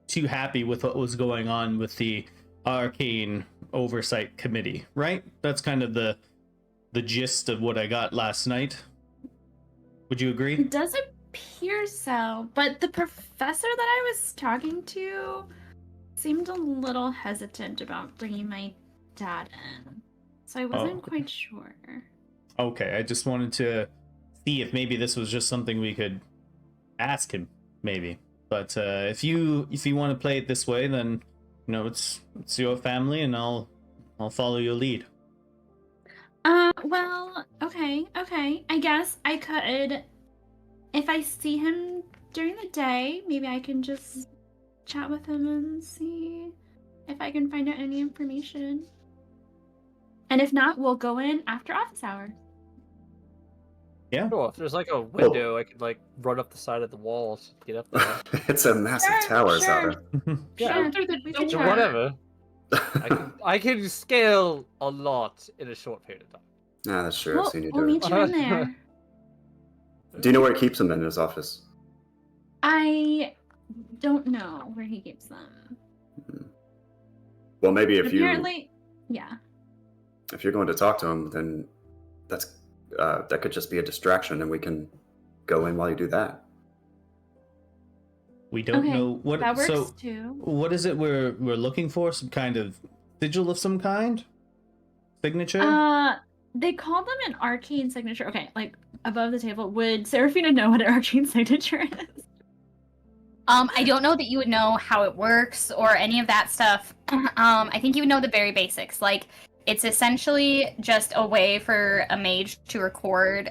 too happy with what was going on with the Arcane Oversight Committee, right? That's kind of the gist of what I got last night. Would you agree? It does appear so, but the professor that I was talking to seemed a little hesitant about bringing my dad in, so I wasn't quite sure. Okay, I just wanted to see if maybe this was just something we could ask him, maybe. But if you want to play it this way, then it's your family, and I'll follow your lead. Well, okay. I guess I could, if I see him during the day, maybe I can just chat with him and see if I can find out any information. And if not, we'll go in after office hours. Yeah. Cool. If there's like a window, I could like run up the side of the walls to get up there. It's a massive tower, Zara. Yeah. We can Or try. whatever. I can scale a lot in a short period of time. Nah, that's true. I've seen you We'll do it. meet you in there. Do you know where he keeps them in his office? I don't know where he keeps them. Well, maybe Apparently, yeah. if you're going to talk to him, then that could just be a distraction, and we can go in while you do that. We don't know what. That works so, too. what is it we're looking for? Some kind of sigil of some kind? Signature? They call them an arcane signature. Okay, like above the table. Would Seraphina know what an arcane signature is? I don't know that you would know how it works or any of that stuff. I think you would know the very basics. Like, it's essentially just a way for a mage to record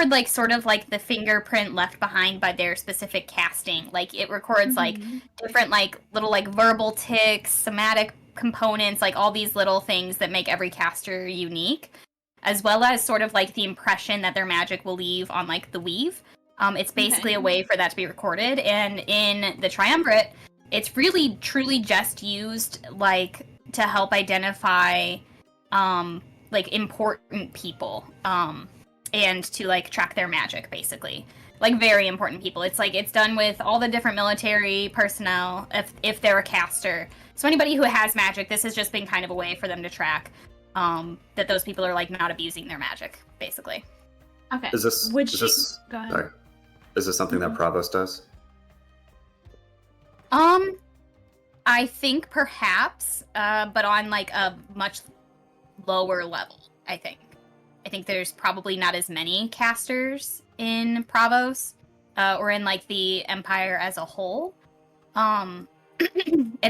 like sort of like the fingerprint left behind by their specific casting. Like, it records like different like little like verbal tics, somatic components, like all these little things that make every caster unique, as well as sort of like the impression that their magic will leave on like the weave. It's basically a way for that to be recorded, and in the Triumvirate, it's really truly just used like to help identify like important people and to like track their magic, basically. Like very important people. It's like it's done with all the different military personnel if they're a caster. So anybody who has magic, this has just been kind of a way for them to track that those people are like not abusing their magic, basically. Okay. Go ahead. Sorry. Is this something that Provost does? I think perhaps, but on like a much lower level, I think. I think there's probably not as many casters in Pravos, or in like the Empire as a whole. And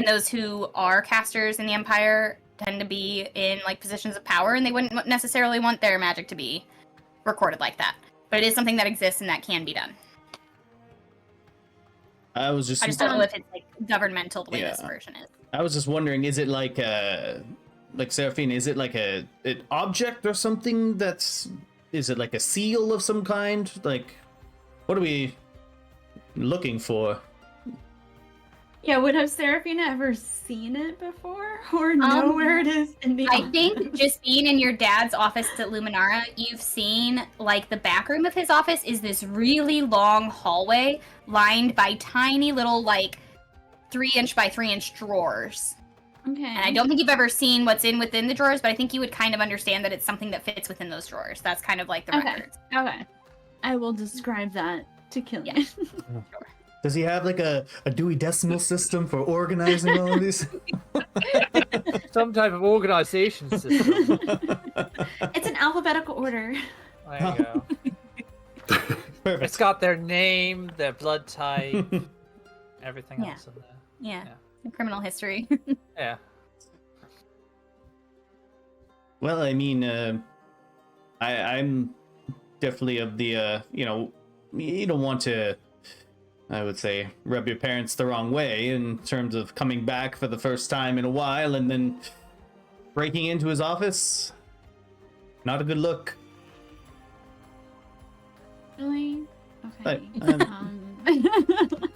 those who are casters in the Empire tend to be in like positions of power, and they wouldn't necessarily want their magic to be recorded like that. But it is something that exists and that can be done. I just don't know if it's like governmental the way this version is. I was just wondering, is it like Seraphina, is it like an object or something is it like a seal of some kind? Like, what are we looking for? Yeah, would have Seraphina ever seen it before or know where it is in the I think just being in your dad's office at Luminara, you've seen like the back room of his office is this really long hallway lined by tiny little like 3-inch by 3-inch drawers. Okay. And I don't think you've ever seen what's within the drawers, but I think you would kind of understand that it's something that fits within those drawers. That's kind of like the records. Okay. I will describe that to Killian. Yeah. Sure. Does he have like a Dewey Decimal System for organizing all of these? Some type of organization system. It's an alphabetical order. There you go. Perfect. It's got their name, their blood type, everything else in there. Yeah. Criminal history. Yeah. Well, I mean, I'm definitely of the, you don't want to I would say, rub your parents the wrong way in terms of coming back for the first time in a while and then breaking into his office. Not a good look. Really? Okay. But,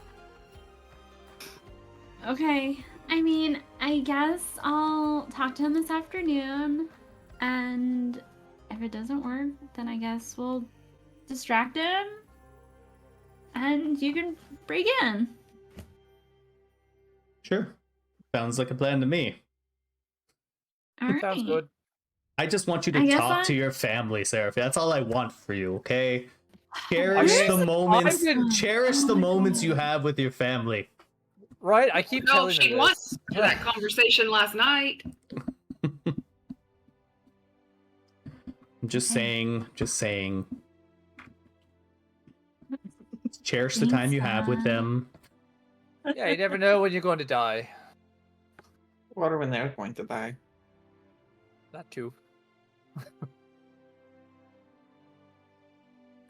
Okay. I mean, I guess I'll talk to him this afternoon, and if it doesn't work, then I guess we'll distract him, and you can break in. Sure. Sounds like a plan to me. All right. Sounds good. I just want you I to guess talk I- to your family, Seraphina. That's all I want for you, okay? Cherish I mean, the moments. I didn't- Cherish Oh the my moments God. you have with your family. Right? I keep No, telling she them wants this. that conversation last night. I'm just Okay. saying. Just saying. Cherish the Thanks, time you have with Dad. them. Yeah, you never know when you're going to die. What are when they're going to die? That too.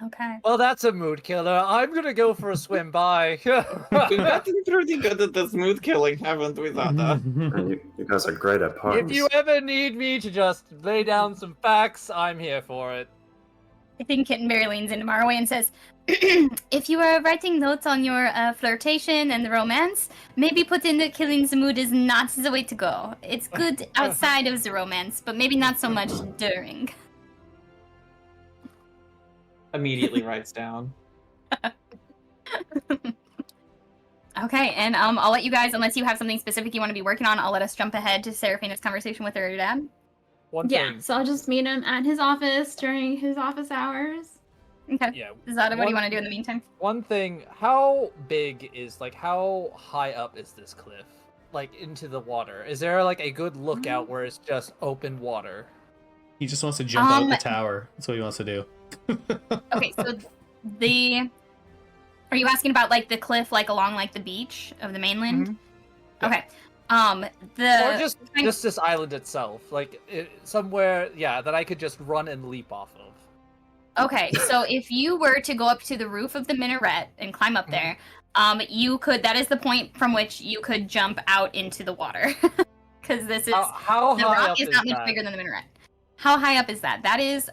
Okay. Well, that's a mood killer. I'm gonna go for a swim. Bye. We've gotten pretty good at the smooth killing, haven't we, Zata? And you guys are great at puns. If you ever need me to just lay down some facts, I'm here for it. I think Kittenberry leans into Marway and says, if you are writing notes on your flirtation and the romance, maybe put in that killing the mood is not the way to go. It's good outside of the romance, but maybe not so much during. Immediately writes down. Okay, and I'll let you guys, unless you have something specific you want to be working on, I'll let us jump ahead to Seraphina's conversation with her dad. One Yeah, thing. so I'll just meet him at his office during his office hours. Okay. Yeah. Zada, what do you want to do in the meantime? One thing. How big is how high up is this cliff? Like into the water? Is there like a good lookout where it's just open water? He just wants to jump out the tower. That's what he wants to do. Okay, so are you asking about like the cliff like along like the beach of the mainland? Yeah. Okay. Or just this island itself, like somewhere, yeah, that I could just run and leap off of. Okay, so if you were to go up to the roof of the minaret and climb up there, you could. That is the point from which you could jump out into the water, because this is How the high rock up is not much that? bigger than the minaret. How high up is that? That is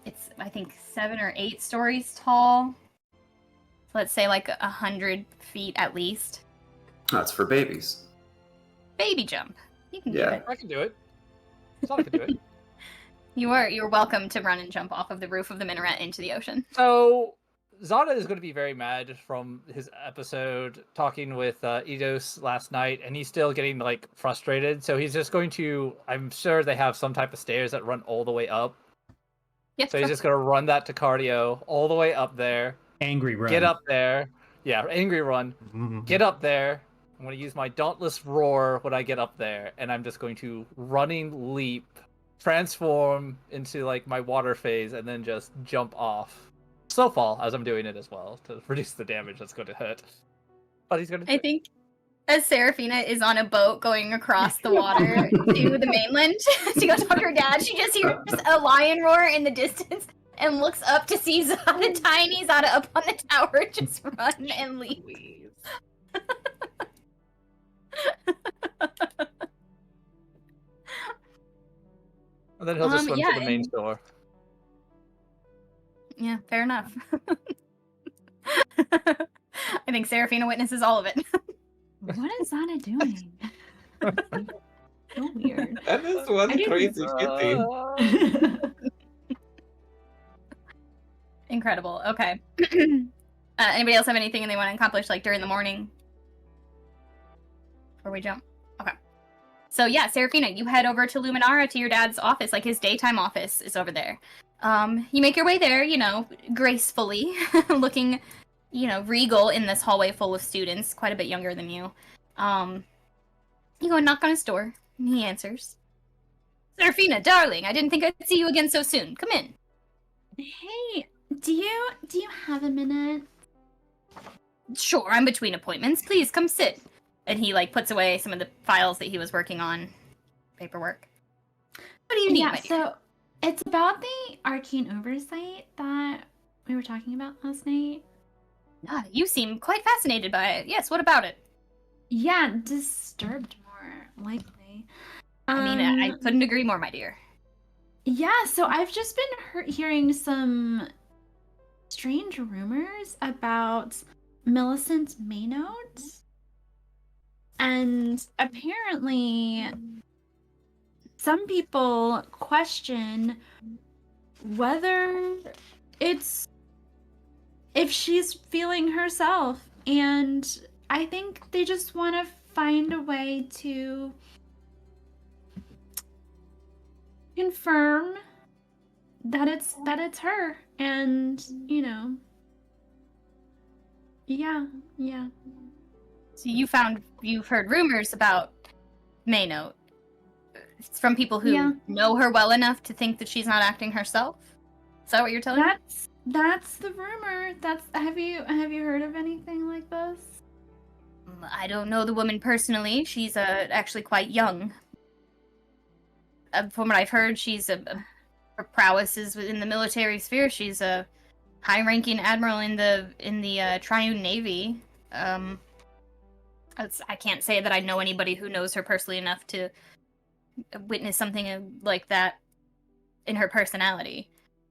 it's I think 7 or 8 stories tall. So let's say like 100 feet at least. That's for babies. Baby jump. You can do Yeah. it. I can do it. Sonic can do it. You're welcome to run and jump off of the roof of the minaret into the ocean. So Zada is going to be very mad from his episode talking with Eidos last night, and he's still getting like frustrated. So he's just going to. I'm sure they have some type of stairs that run all the way up. Yes. So he's just going to run that to cardio all the way up there. Angry run. Get up there. Yeah, angry run. Get up there. I'm going to use my dauntless roar when I get up there, and I'm just going to running leap, transform into like my water phase, and then just jump off. Slow fall as I'm doing it as well to reduce the damage that's going to hit. But he's going to. I think as Seraphina is on a boat going across the water to the mainland to go talk to her dad, she just hears a lion roar in the distance and looks up to see Zada, tiny Zada up on the tower, just run and leave. Please. And then he'll just swim yeah, to the main store. Yeah, fair enough. I think Seraphina witnesses all of it. What is Zana doing? So weird. That is one I didn't- crazy kitty. Incredible. Okay. Anybody else have anything they want to accomplish like during the morning? Before we jump? Okay. So yeah, Seraphina, you head over to Luminara to your dad's office, like his daytime office is over there. You make your way there, gracefully, looking, regal in this hallway full of students, quite a bit younger than you. You go and knock on his door, and he answers. Seraphina, darling, I didn't think I'd see you again so soon. Come in. Hey, do you have a minute? Sure, I'm between appointments. Please come sit. And he puts away some of the files that he was working on, paperwork. What do you need, Yeah, my dear? so it's about the arcane oversight that we were talking about last night. Ah, you seem quite fascinated by it. Yes, what about it? Yeah, disturbed more likely. I mean, I couldn't agree more, my dear. Yeah, so I've just been hearing some strange rumors about Millicent Maynard. And apparently, some people question whether it's if she's feeling herself. And I think they just want to find a way to confirm that it's her. And, yeah. So you've heard rumors about Maynote. It's from people who Yeah. know her well enough to think that she's not acting herself. Is that what you're telling me? That's the rumor. Have you heard of anything like this? I don't know the woman personally. She's actually quite young. From what I've heard, her prowess is within the military sphere. She's a high-ranking admiral in the Triune Navy. I can't say that I know anybody who knows her personally enough to witness something like that in her personality.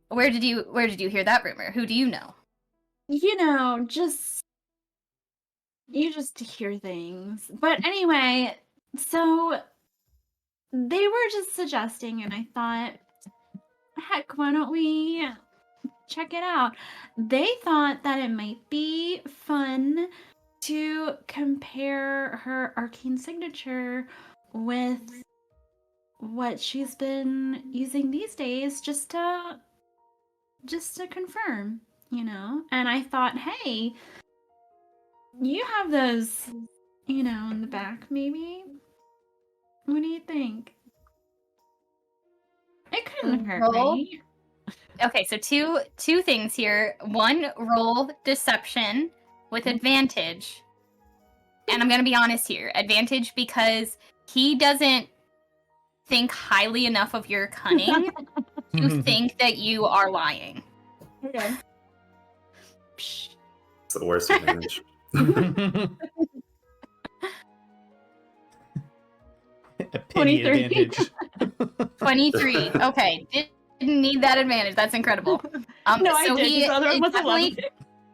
Where did you hear that rumor? Who do you know? You just hear things. But anyway, so they were just suggesting, and I thought, heck, why don't we check it out? They thought that it might be fun to compare her arcane signature with what she's been using these days, just to confirm, And I thought, hey, you have those, in the back, maybe? What do you think? It couldn't hurt, Roll. right? Okay, so two things here. One, roll deception with advantage. And I'm going to be honest here. Advantage because he doesn't think highly enough of your cunning to think that you are lying. Okay. It's the worst advantage. A pity 23. advantage. 23. Okay. Didn't need that advantage. That's incredible. No, I so did. he His other one was definitely-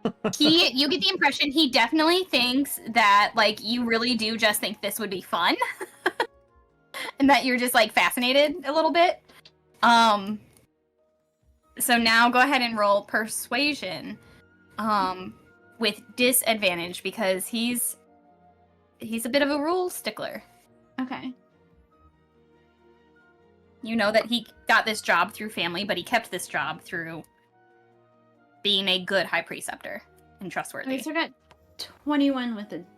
11. you get the impression he definitely thinks that like you really do just think this would be fun. And that you're just like fascinated a little bit. So now go ahead and roll persuasion with disadvantage because he's a bit of a rule stickler. Okay. You know that he got this job through family, but he kept this job through being a good high preceptor and trustworthy. Okay, so I got 21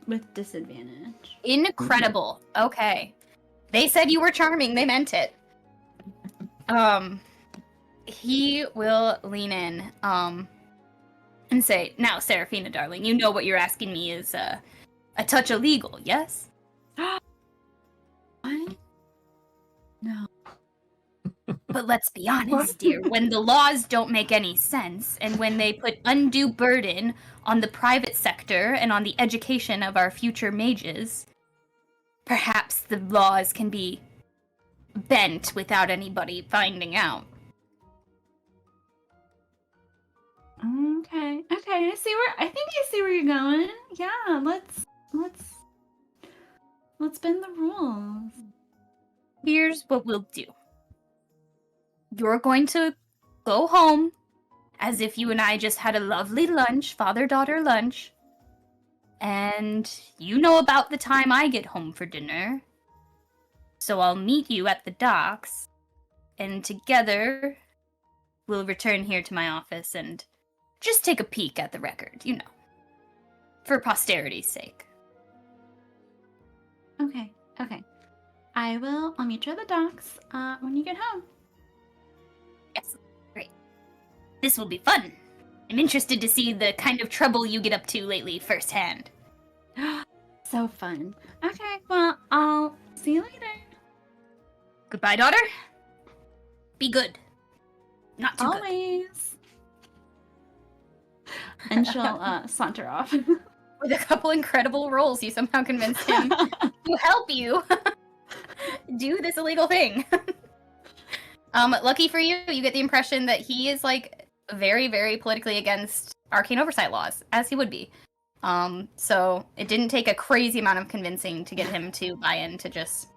with disadvantage. Incredible. Okay. They said you were charming. They meant it. He will lean in and say, "Now, Seraphina, darling, you know what you're asking me is a touch illegal, yes?" What? No. But let's be honest, dear. When the laws don't make any sense, and when they put undue burden on the private sector and on the education of our future mages, perhaps the laws can be bent without anybody finding out. Okay. I think I see where you're going. Yeah, let's bend the rules. Here's what we'll do. You're going to go home as if you and I just had a lovely lunch, father-daughter lunch. And you know about the time I get home for dinner. So I'll meet you at the docks, and together we'll return here to my office and just take a peek at the record, for posterity's sake. Okay. I'll meet you at the docks when you get home. Yes, great. This will be fun. I'm interested to see the kind of trouble you get up to lately firsthand. So fun. Okay, well, I'll see you later. Goodbye, daughter. Be good. Not too good. Always. And she'll saunter off. With a couple incredible rolls, you somehow convinced him to help you do this illegal thing. Lucky for you, you get the impression that he is like very, very politically against arcane oversight laws, as he would be. So it didn't take a crazy amount of convincing to get him to buy into just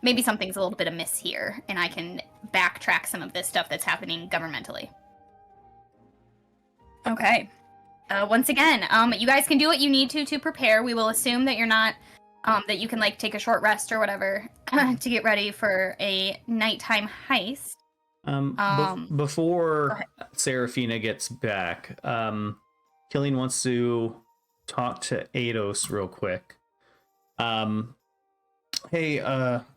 maybe something's a little bit amiss here, and I can backtrack some of this stuff that's happening governmentally. Okay. Once again, you guys can do what you need to prepare. We will assume that you're not, that you can like take a short rest or whatever to get ready for a nighttime heist. Before Seraphina gets back, Killian wants to talk to Ados real quick. Hey,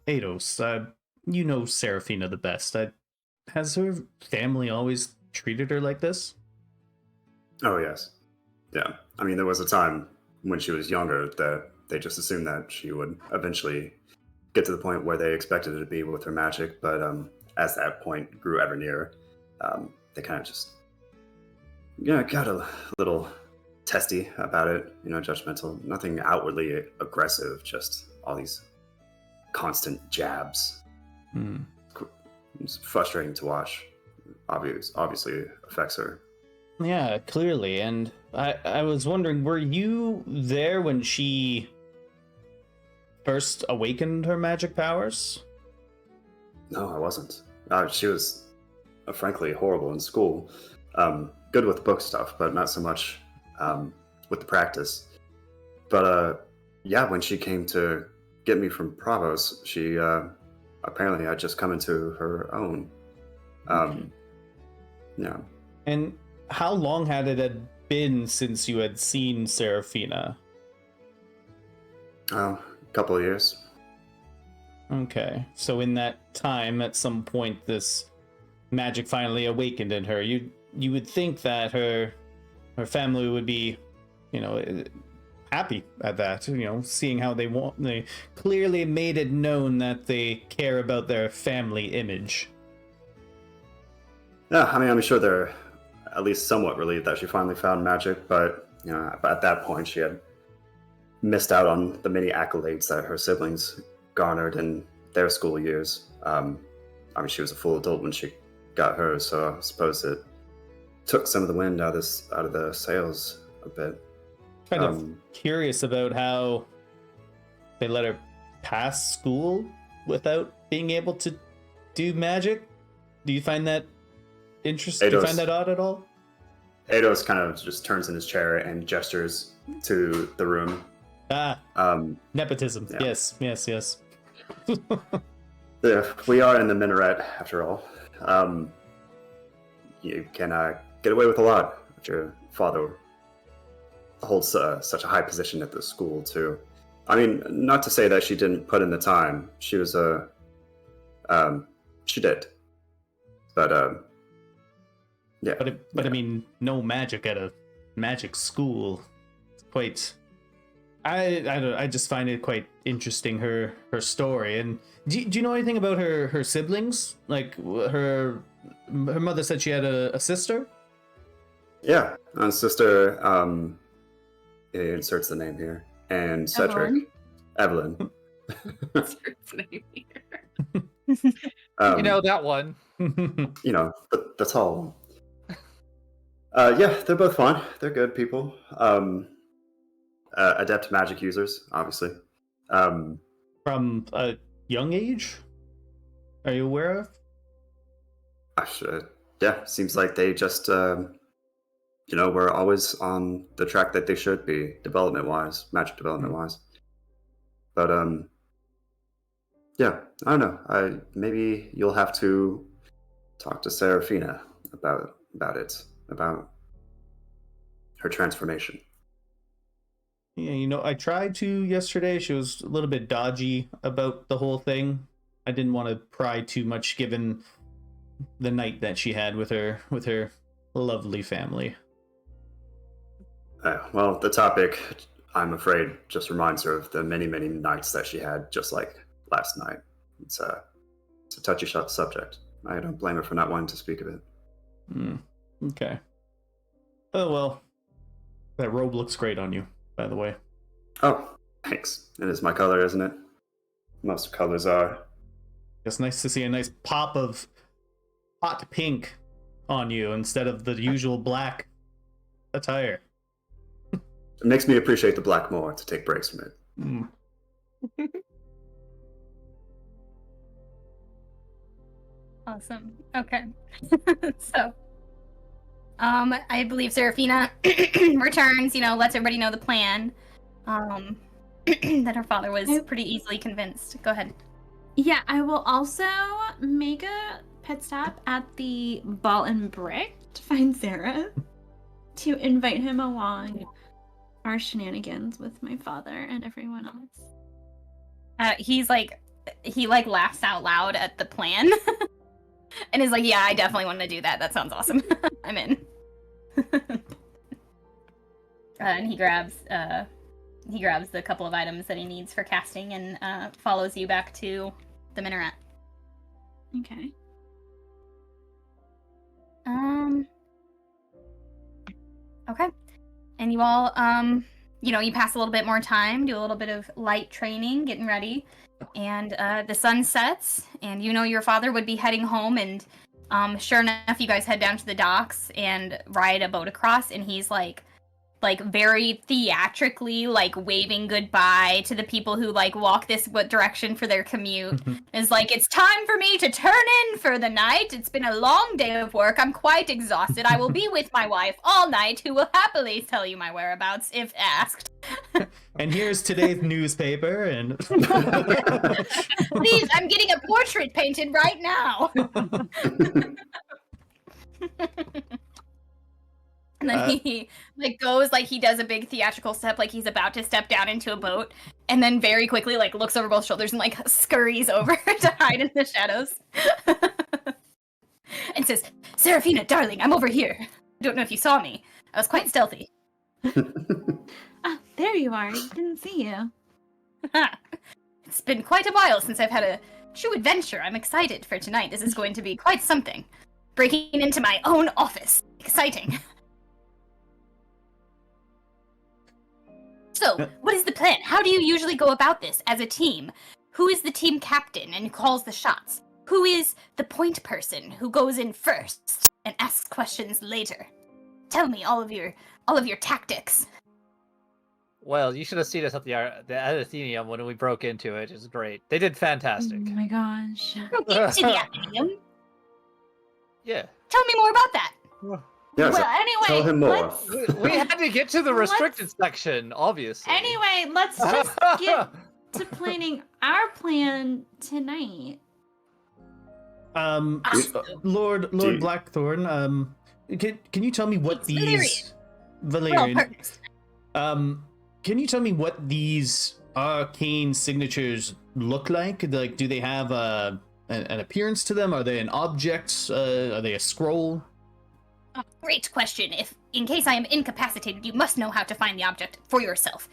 Ados, you know Seraphina the best. Has her family always treated her like this? Oh, yes. Yeah. I mean, there was a time when she was younger that they just assumed that she would eventually get to the point where they expected her to be with her magic, but as that point grew ever nearer, they kind of just, got a little testy about it, judgmental. Nothing outwardly aggressive, just all these constant jabs. It's frustrating to watch. Obviously affects her. Yeah, clearly. And I was wondering, were you there when she first awakened her magic powers? No, I wasn't. She was, frankly, horrible in school. Good with book stuff, but not so much with the practice. But yeah, when she came to get me from Pravos, she apparently had just come into her own. Yeah. And how long had it been since you had seen Seraphina? A couple of years. Okay, so in that time, at some point, this magic finally awakened in her. You would think that her family would be, happy at that. Seeing how they clearly made it known that they care about their family image. Yeah, I mean, I'm sure they're at least somewhat relieved that she finally found magic, but at that point, she had missed out on the many accolades that her siblings garnered in their school years. I mean, she was a full adult when she got hers, so I suppose it took some of the wind out of the sails a bit. Kind of curious about how they let her pass school without being able to do magic. Do you find that interesting? Do you find that odd at all? Ados kind of just turns in his chair and gestures to the room. Nepotism. Yeah. Yes. Yeah, we are in the minaret, after all. You can get away with a lot. Your father holds such a high position at the school, too. I mean, not to say that she didn't put in the time. She was she did. But, yeah. But I mean, no magic at a magic school. It's quite... I just find it quite interesting, her story. And do you know anything about her siblings? Like her mother said she had a sister? Yeah, sister, it inserts the name here. And Cedric. Evelyn. Inserts name here. That one. The tall one. Yeah, they're both fine. They're good people. Adept magic users, obviously. From a young age? Are you aware of? Yeah, seems like they just, were always on the track that they should be, development-wise, magic development-wise. But, yeah, I don't know. Maybe you'll have to talk to Seraphina about her transformation. Yeah, I tried to yesterday. She was a little bit dodgy about the whole thing. I didn't want to pry too much given the night that she had with her lovely family. Well, the topic, I'm afraid, just reminds her of the many, many nights that she had just like last night. It's a touchy subject. I don't blame her for not wanting to speak of it. Okay. Oh, well, That robe looks great on you, by the way. Oh, thanks. It is my color, isn't it? Most colors are. It's nice to see a nice pop of hot pink on you instead of the usual black attire. It makes me appreciate the black more to take breaks from it. Mm. Awesome. Okay. So, I believe Seraphina returns, lets everybody know the plan. That her father was pretty easily convinced. Go ahead. Yeah, I will also make a pit stop at the Ball and Brick to find Sarah to invite him along our shenanigans with my father and everyone else. He laughs out loud at the plan and is like, yeah, I definitely want to do that. That sounds awesome. I'm in. And he grabs the couple of items that he needs for casting and follows you back to the minaret. Okay. Okay. And you all, you pass a little bit more time, do a little bit of light training, getting ready, and the sun sets, and your father would be heading home, and sure enough, you guys head down to the docks and ride a boat across, and he's like very theatrically waving goodbye to the people who walk this direction for their commute. It's like, it's time for me to turn in for the night. It's been a long day of work. I'm quite exhausted. I will be with my wife all night, who will happily tell you my whereabouts if asked. And here's today's newspaper, and Please, I'm getting a portrait painted right now. And then he goes, he does a big theatrical step, he's about to step down into a boat, and then very quickly looks over both shoulders and scurries over to hide in the shadows. And says, "Seraphina, darling, I'm over here. I don't know if you saw me. I was quite stealthy." Ah, there you are. I didn't see you. It's been quite a while since I've had a true adventure. I'm excited for tonight. This is going to be quite something. Breaking into my own office. Exciting. So, what is the plan? How do you usually go about this as a team? Who is the team captain and calls the shots? Who is the point person who goes in first and asks questions later? Tell me all of your tactics. Well, you should have seen us at the Athenium when we broke into it. It was great. They did fantastic. Oh my gosh. Broke into the Athenium. Yeah. Tell me more about that. Yes, Well, anyway, tell him more. We had to get to the restricted section, obviously. Anyway, let's just get to planning our plan tonight. Lord Blackthorne, can you tell me what these Valerian? Can you tell me what these arcane signatures look like? Like, do they have an appearance to them? Are they an object? Are they a scroll? Oh, great question. In case I am incapacitated, you must know how to find the object for yourself.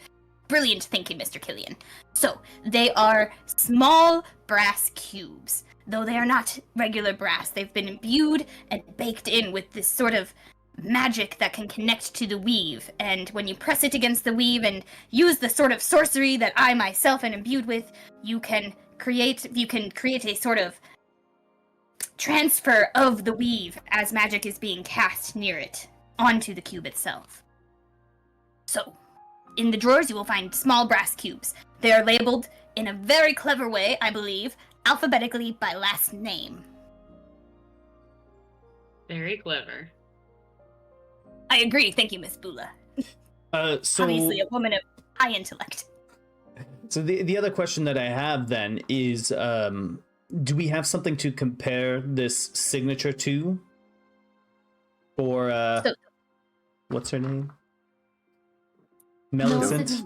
Brilliant thinking, Mr. Killian. So, they are small brass cubes. Though they are not regular brass, they've been imbued and baked in with this sort of magic that can connect to the weave. And when you press it against the weave and use the sort of sorcery that I myself am imbued with, you can create a sort of transfer of the weave as magic is being cast near it onto the cube itself. So, in the drawers you will find small brass cubes. They are labeled in a very clever way, I believe, alphabetically by last name. Very clever. I agree, thank you, Miss Bula. So Obviously a woman of high intellect. So the other question that I have then is, do we have something to compare this signature to? Or what's her name? Millicent.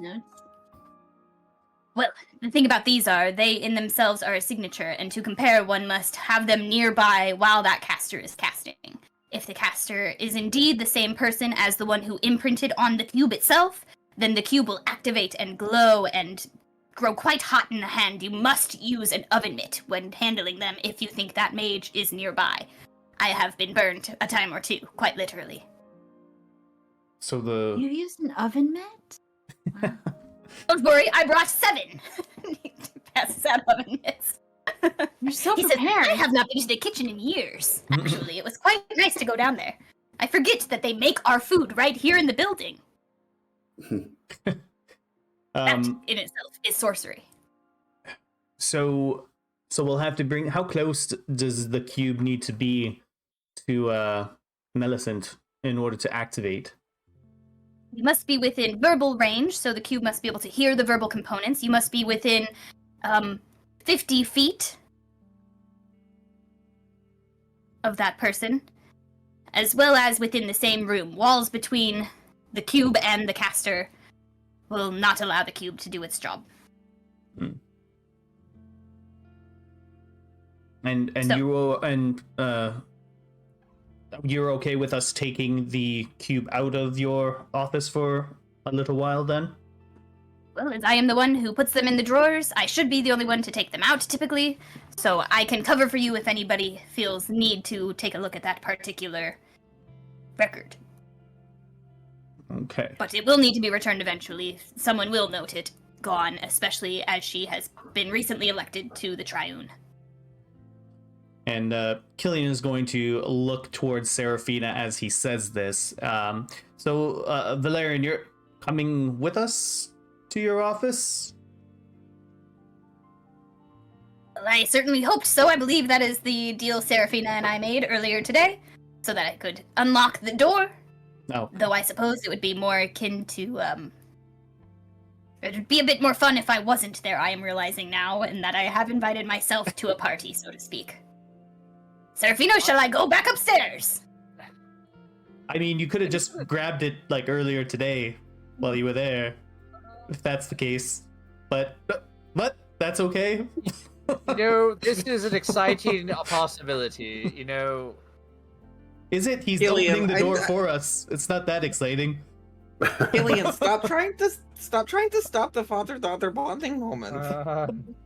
Well, the thing about these are, they in themselves are a signature, and to compare, one must have them nearby while that caster is casting. If the caster is indeed the same person as the one who imprinted on the cube itself, then the cube will activate and glow and grow quite hot in the hand. You must use an oven mitt when handling them if you think that mage is nearby. I have been burned a time or two, quite literally. So the You used an oven mitt? Wow. Don't worry, I brought 7. He passes out oven mitts. You're so He says, prepared. I have not been to the kitchen in years. Actually, it was quite nice to go down there. I forget that they make our food right here in the building. That in itself is sorcery. So we'll have to bring. How close does the cube need to be to Millicent in order to activate? You must be within verbal range, so the cube must be able to hear the verbal components. You must be within 50 feet of that person, as well as within the same room. Walls between the cube and the caster will not allow the cube to do its job. And So- you're okay with us taking the cube out of your office for a little while then? Well, as I am the one who puts them in the drawers, I should be the only one to take them out, typically. So I can cover for you if anybody feels need to take a look at that particular record. Okay. But it will need to be returned eventually. Someone will note it gone, especially as she has been recently elected to the Triune. And Killian is going to look towards Seraphina as he says this. So, Valerian, you're coming with us to your office? Well, I certainly hoped so. I believe that is the deal Seraphina and I made earlier today, so that I could unlock the door. No. Though I suppose it would be more akin to, it would be a bit more fun if I wasn't there, I am realizing now, and that I have invited myself to a party, so to speak. Seraphina, shall I go back upstairs? I mean, you could have just grabbed it like earlier today while you were there, if that's the case. But that's okay. You know, this is an exciting possibility. You know, Is it? He's Killian, opening the door I- for us. It's not that exciting. Killian, stop trying to stop the father-daughter bonding moment.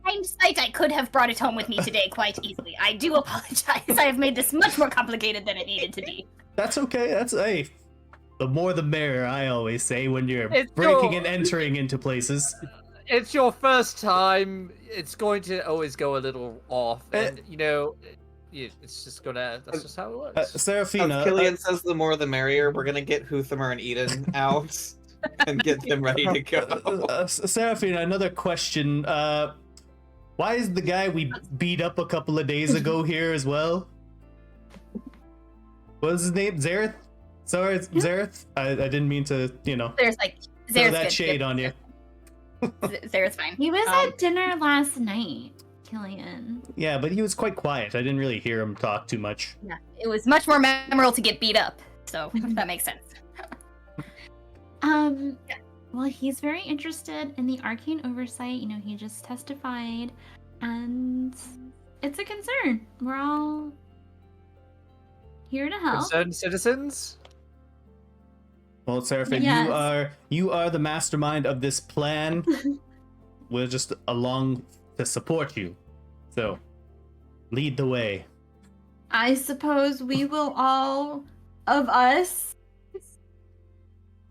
Hindsight, I could have brought it home with me today quite easily. I do apologize. I have made this much more complicated than it needed to be. That's okay. That's hey. The more the merrier, I always say when you're It's breaking your- and entering into places. it's your first time. It's going to always go a little off, and you know, it's just gonna. That's just how it works. Seraphina, As Killian says, the more the merrier. We're gonna get Huthamer and Eden out and get them ready to go. Seraphina, another question. Why is the guy we beat up a couple of days ago here as well? What was his name? Zareth? Sorry, Zareth? I didn't mean to, There's like, throw Zare's that good. shade on you. Zare's fine. He was Um, at dinner last night, Killian. Yeah, but he was quite quiet. I didn't really hear him talk too much. Yeah, it was much more memorable to get beat up. So if that makes sense. Well, he's very interested in the arcane oversight. You know, he just testified, and it's a concern. We're all here to help. Concerned citizens. Well, Seraphina, Yes. you are the mastermind of this plan. We're just along to support you. So, lead the way. I suppose we will all of us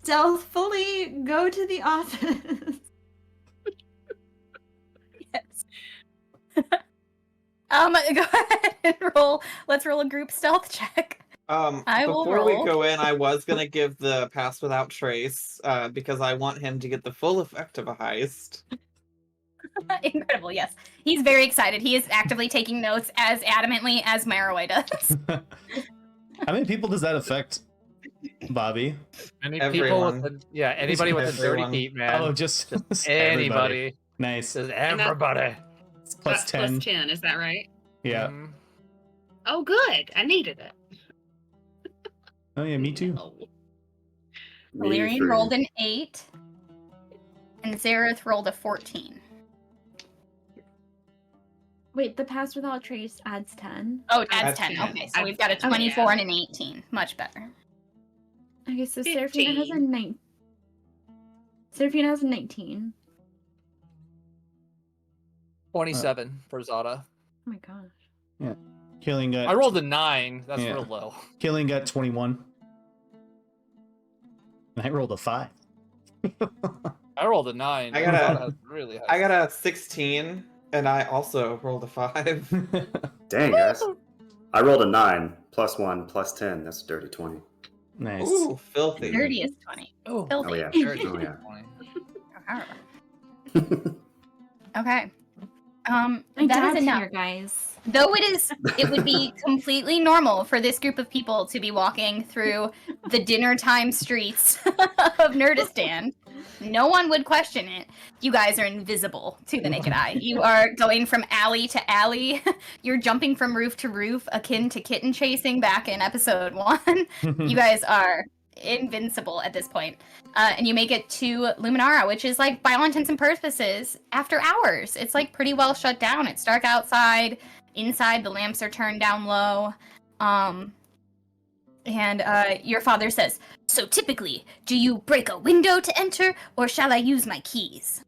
stealthily go to the office. Yes. Go ahead and roll. Let's roll a group stealth check. I will Before we roll. go in, I was gonna give the pass without trace, because I want him to get the full effect of a heist. Incredible, yes. He's very excited. He is actively taking notes as adamantly as Maroway does. How many people does that affect, Bobby? Any Everyone. people with anybody with a dirty Everyone. feet, man. Oh, just everybody. Anybody. Nice. Says everybody. It's plus That's 10. plus 10, is that right? Yeah. Mhm. Oh, good. I needed it. Oh yeah, me too. Valerian Me rolled three. an 8, and Zareth rolled a 14. Wait, the pass without trace adds 10. Oh, it adds That's 10. 10. Okay, so we've got a 24 and an 18. Much better. Okay, so Seraphina has a 15. 9. Seraphina has a 19. 27 for Zada. Oh my gosh. Killing got I rolled a 9. That's Yeah. real low. Killing got 21. I rolled a 5. I rolled a 9. I got a- thought that was really high. I got a 16, and I also rolled a 5. Dang, guys. I rolled a 9, +1, +10. That's a dirty 20. Nice. Ooh, filthy. Dirtiest 20. Oh, Filthy. Oh, yeah. dirty Oh, yeah. 20. Okay. My That is dad's enough. here, guys. Though it would be completely normal for this group of people to be walking through the dinner time streets of Nurdistand. No one would question it. You guys are invisible to the naked eye. You are going from alley to alley. You're jumping from roof to roof, akin to kitten chasing back in episode 1. You guys are invincible at this point. And you make it to Luminara, which is like, by all intents and purposes, after hours. It's like pretty well shut down. It's dark outside. Inside, the lamps are turned down low. And your father says, "So typically, do you break a window to enter, or shall I use my keys?"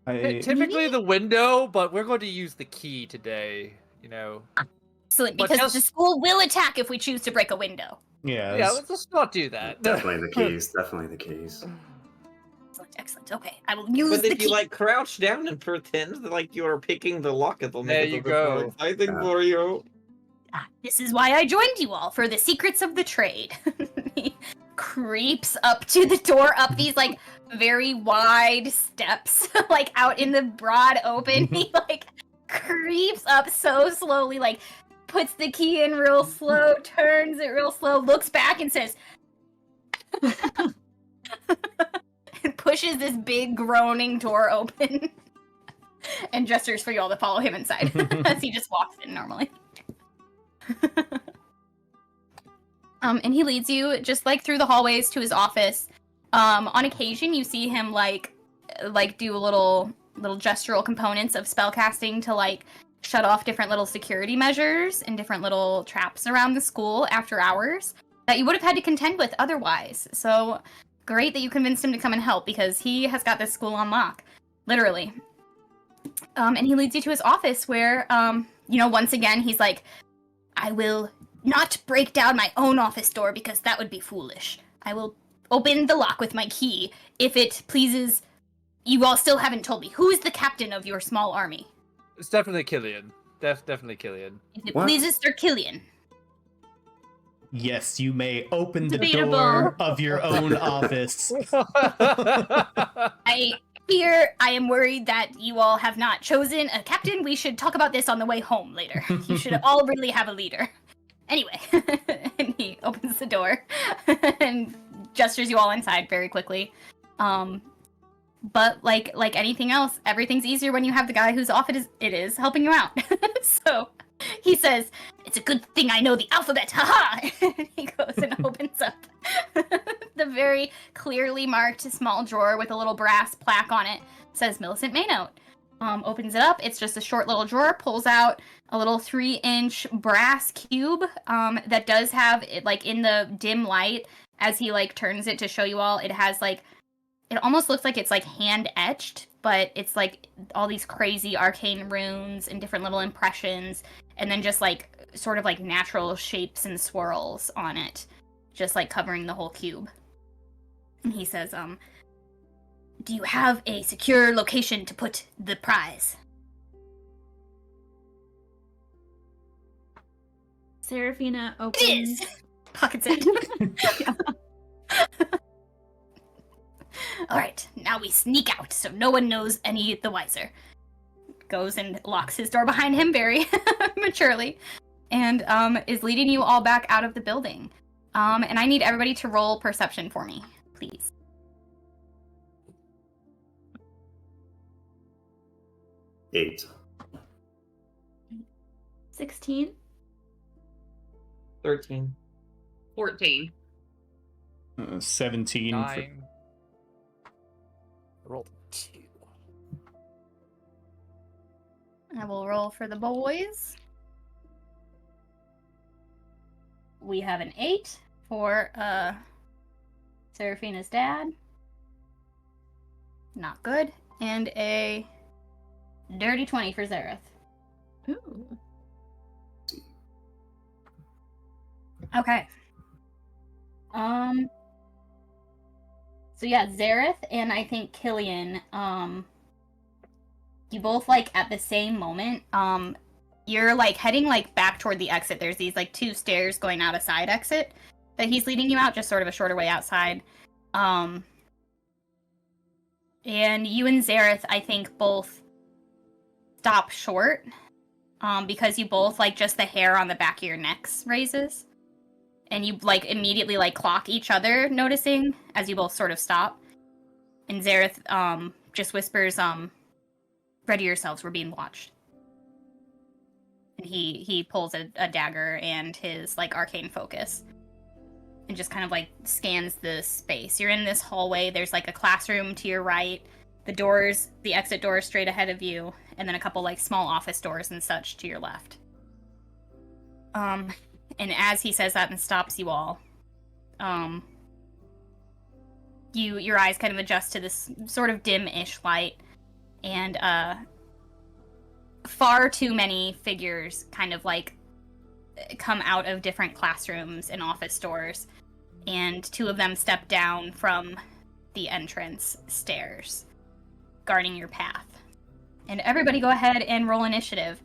Typically the window, but we're going to use the key today, you know. Excellent, But because just- the school will attack if we choose to break a window. Yeah. Yeah, let's not do that. Definitely the keys. Definitely the keys. Excellent, excellent. Okay, I will use But the if key. you like crouch down and pretend like you are picking the lock, it'll There make it you a bit more go. exciting Yeah. for you. This is why I joined you all, for the secrets of the trade. He creeps up to the door, up these like very wide steps, like out in the broad open. He like creeps up so slowly, like puts the key in real slow, turns it real slow, looks back and says, and pushes this big groaning door open and gestures for you all to follow him inside as he just walks in normally. And he leads you just like through the hallways to his office. On occasion, you see him like do little gestural components of spellcasting to like shut off different little security measures and different little traps around the school after hours that you would have had to contend with otherwise. So great that you convinced him to come and help, because he has got this school on lock, literally. And he leads you to his office where, once again, he's like, "I will not break down my own office door because that would be foolish. I will open the lock with my key if it pleases. You all still haven't told me. Who is the captain of your small army?" It's definitely Killian. Definitely Killian. "If it What? pleases Sir Killian." Yes, you may open the Debatable. door of your own office. I am worried that you all have not chosen a captain. We should talk about this on the way home later. You should all really have a leader. Anyway, and he opens the door and gestures you all inside very quickly. But like anything else, everything's easier when you have the guy whose office it is helping you out. So he says, "It's a good thing I know the alphabet, haha!" And he goes and opens up the very clearly marked small drawer with a little brass plaque on it. Says Millicent Maynote. Opens it up. It's just a short little drawer. Pulls out a little 3-inch brass cube that does have it, like in the dim light as he like turns it to show you all. It has like, it almost looks like it's like hand etched, but it's like all these crazy arcane runes and different little impressions, and then just like sort of like natural shapes and swirls on it, just like covering the whole cube. And he says, "Do you have a secure location to put the prize?" Seraphina "It opens. is!" Pockets it. Alright, now we sneak out so no one knows any the wiser. Goes and locks his door behind him very maturely, and is leading you all back out of the building. And I need everybody to roll perception for me, please. 8. 16. 13. 14. 17. 9. I rolled 2. I will roll for the boys. We have an 8 for Seraphina's dad. Not good. And a dirty 20 for Zareth. Ooh. Okay. So yeah, Zareth and I think Killian, you both like at the same moment, you're like heading like back toward the exit. There's these like 2 stairs going out a side exit that he's leading you out, just sort of a shorter way outside. And you and Zareth, I think, both stop short, because you both like just the hair on the back of your necks raises. And you like immediately like clock each other, noticing as you both sort of stop. And Zareth just whispers, ready yourselves, we're being watched. And he pulls a dagger and his like arcane focus and just kind of like scans the space. You're in this hallway, there's like a classroom to your right, the exit doors straight ahead of you, and then a couple like small office doors and such to your left. And as he says that and stops you all, your eyes kind of adjust to this sort of dim-ish light, and far too many figures kind of like come out of different classrooms and office doors, and 2 of them step down from the entrance stairs, guarding your path. And everybody go ahead and roll initiative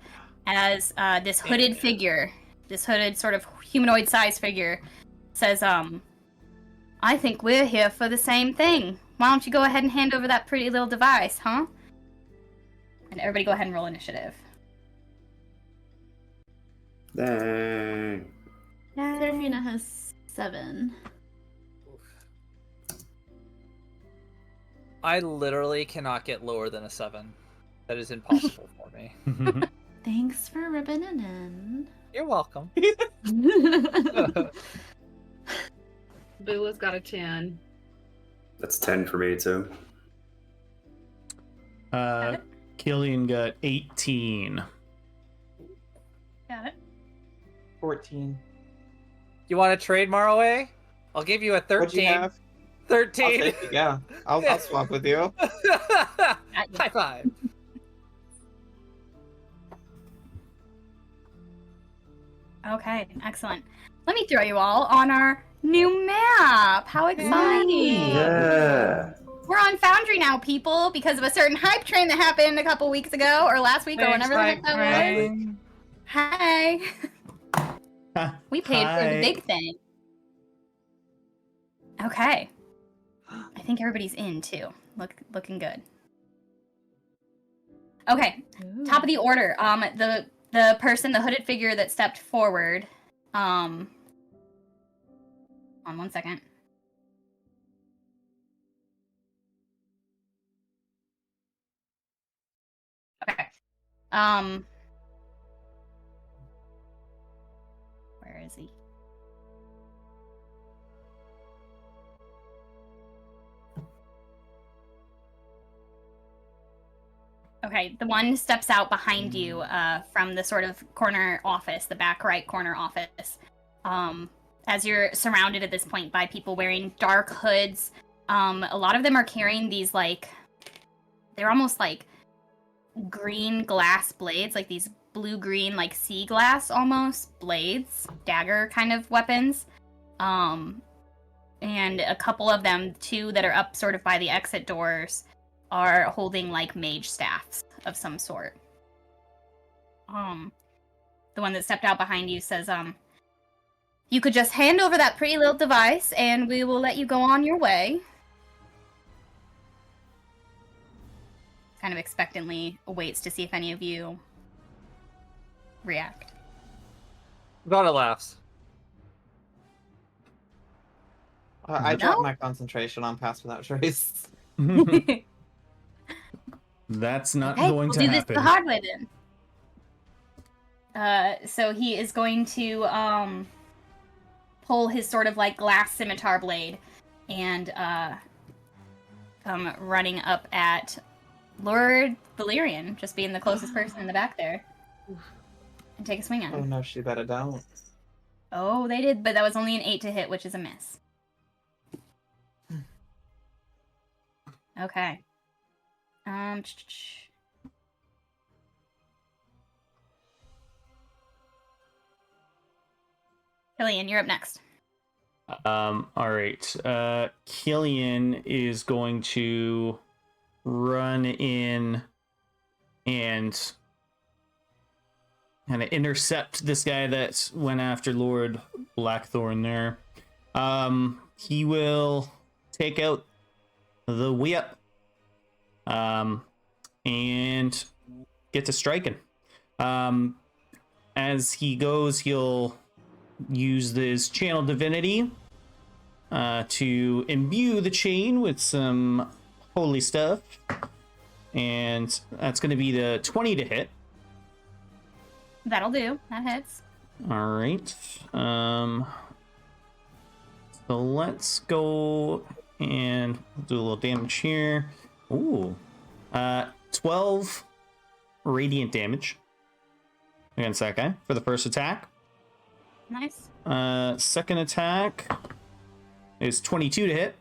as this hooded figure, this hooded sort of humanoid-sized figure, says, I think we're here for the same thing. Why don't you go ahead and hand over that pretty little device, huh? And everybody go ahead and roll initiative. Dang. Seraphina has 7. I literally cannot get lower than a 7. That is impossible for me. Thanks for rubbing it in. You're welcome. Boo has got a 10. That's 10 for me too. Killian got 18. Got it. 14. You want to trade Marway? I'll give you a 13. What'd you have? 13. I'll take it, yeah. I'll swap with you. High five. Okay, excellent. Let me throw you all on our new map. How exciting! Yeah. We're on Foundry now, people, because of a certain hype train that happened a couple weeks ago, or last week, or whenever the heck that was. Hi. We paid for the big thing. Okay. I think everybody's in too. Looking good. Okay. Ooh. Top of the order. The person, the hooded figure that stepped forward. On 1 second. Okay. Where is he? Okay, the one steps out behind you from the sort of corner office, the back right corner office. As you're surrounded at this point by people wearing dark hoods. A lot of them are carrying these, like, they're almost like green glass blades, like these blue-green, like sea glass almost blades, dagger kind of weapons. And a couple of them, 2 that are up sort of by the exit doors, are holding like mage staffs of some sort. The one that stepped out behind you says, you could just hand over that pretty little device and we will let you go on your way. Kind of expectantly awaits to see if any of you react. Got it laughs. I dropped my concentration on Pass Without Trace. That's not Okay, going we'll to do happen. this the hard way then. So he is going to pull his sort of like glass scimitar blade and come running up at Lord Valyrian, just being the closest person in the back there, and take a swing at Oh him. no, she better don't. Oh, they did, but that was only an 8 to hit, which is a miss. Okay. Killian, you're up next. All right. Killian is going to run in and kind of intercept this guy that went after Lord Blackthorne there. He will take out the whip and get to striking. As he goes, he'll use this channel divinity to imbue the chain with some holy stuff, and that's going to be the 20 to hit. That'll do. That hits. All right. So let's go and do a little damage here. Ooh. 12 radiant damage against that guy for the first attack. Nice. Second attack is 22 to hit.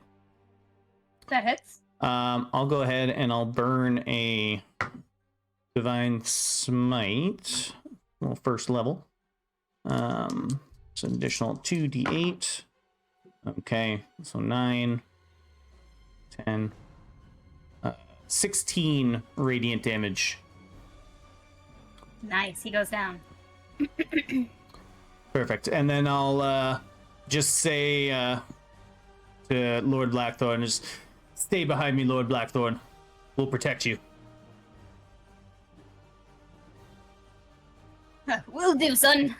That hits. I'll go ahead and I'll burn a Divine Smite. Well, first level. So an additional 2d8. Okay, so 9, 10, 16 radiant damage. Nice. He goes down. Perfect. And then I'll just say to Lord Blackthorne, just stay behind me, Lord Blackthorne. We'll protect you. Will do, son.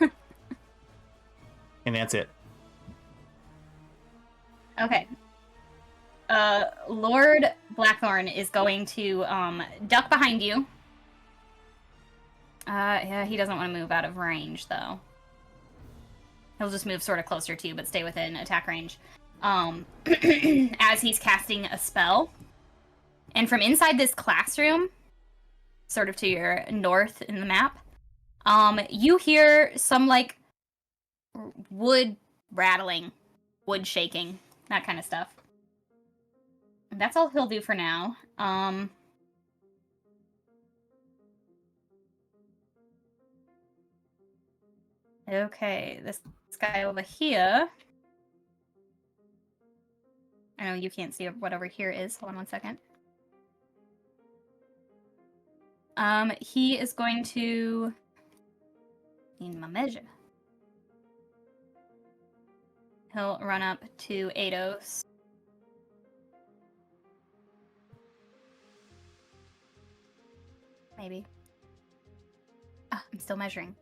And that's it. Okay. Lord Blackthorne is going to duck behind you. Yeah, he doesn't want to move out of range, though. He'll just move sort of closer to you, but stay within attack range. As he's casting a spell. And from inside this classroom, sort of to your north in the map, you hear some, like, wood rattling, wood shaking, that kind of stuff. That's all he'll do for now. Okay, this guy over here. I know you can't see what over here is. Hold on one second. He is going to need my measure. He'll run up to Ados. Maybe. Ah, I'm still measuring.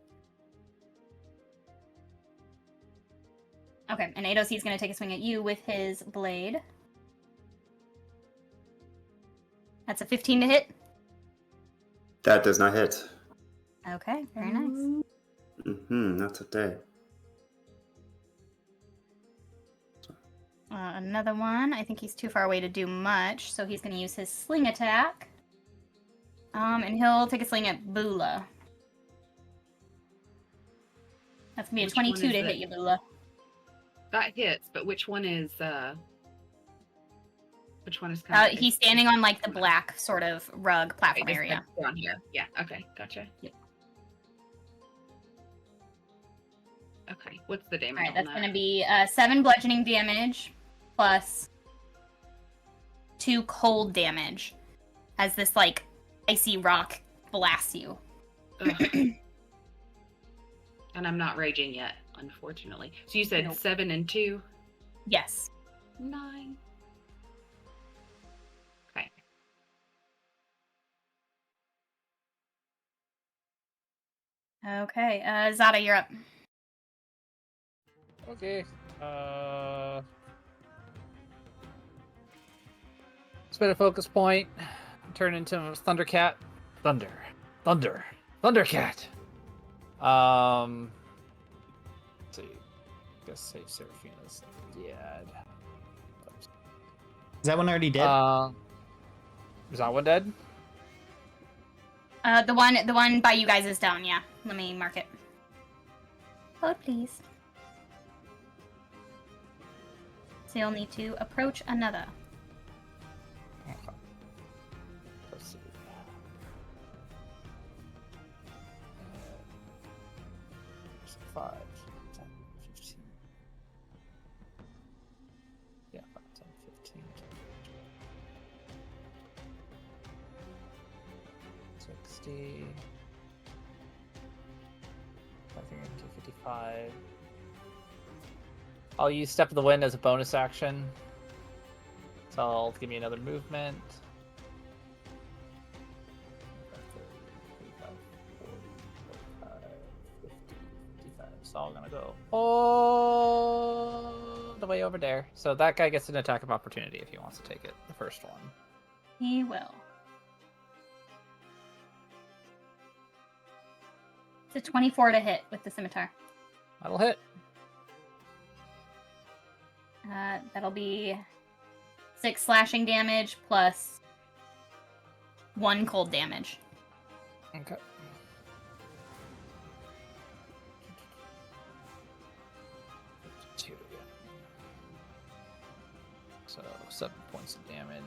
Okay, and Ados, he's going to take a swing at you with his blade. That's a 15 to hit. That does not hit. Okay, very nice. Not today. Another one. I think he's too far away to do much, so he's going to use his sling attack. And he'll take a swing at Bula. That's going to be a 22 to hit you, Bula. That hits, but which one is kind of... He's standing on, like, the black sort of rug platform area. Down here. Yeah, okay, gotcha. Yep. Okay, what's the damage? Alright, that's going to be 7 bludgeoning damage plus 2 cold damage as this, like, icy rock blasts you. And I'm not raging yet, unfortunately. So you said 7 and 2? Yes. 9. Okay. Okay, Zada, you're up. Okay. Spend a focus point. Turn into a Thundercat. Thundercat. Let's see. I guess save Seraphina's dead. Is that one already dead? Is that one dead? The one by you guys is down, yeah. Let me mark it. Hold, please. So you'll need to approach another. Okay. Let's see. 5, 10, 15. 60. I think I can do 55. I'll use Step of the Wind as a bonus action. So I'll give me another movement. 35, 40, 45, 50, 55. So I'm gonna go all the way over there. So that guy gets an attack of opportunity if he wants to take it. The first one. He will. It's a 24 to hit with the scimitar. That'll hit. That'll be 6 slashing damage plus 1 cold damage. Okay. Two, yeah. So 7 points of damage.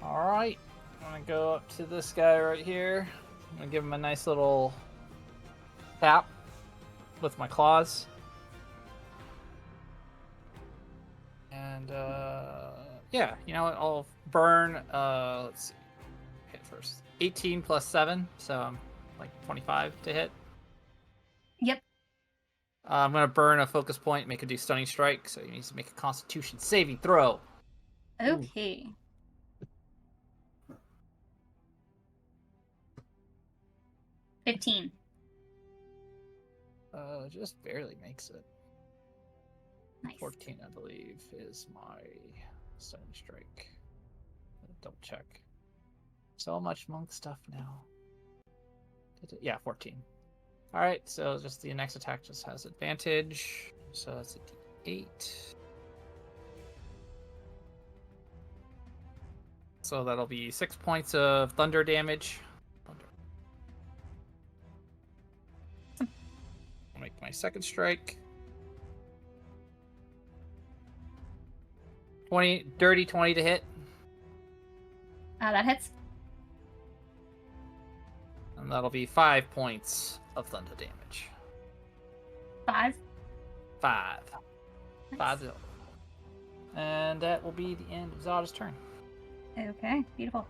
Alright. I'm gonna go up to this guy right here. I'm gonna give him a nice little tap with my claws. And yeah, you know what? I'll burn let's see. Hit first. 18 plus 7, so I'm like 25 to hit. Yep. I'm gonna burn a focus point, make a do stunning strike, so he needs to make a constitution saving throw. Okay. Ooh. 15. Just barely makes it. Nice. 14, I believe, is my stunning strike. Double check. So much monk stuff now. Yeah, 14. Alright, so just the next attack just has advantage. So that's a d8. So that'll be 6 points of thunder damage. I'll make my second strike. 20 to hit. That hits. And that'll be 5 points of thunder damage. 5. 5. Nice. 5. And that will be the end of Zada's turn. Okay, beautiful.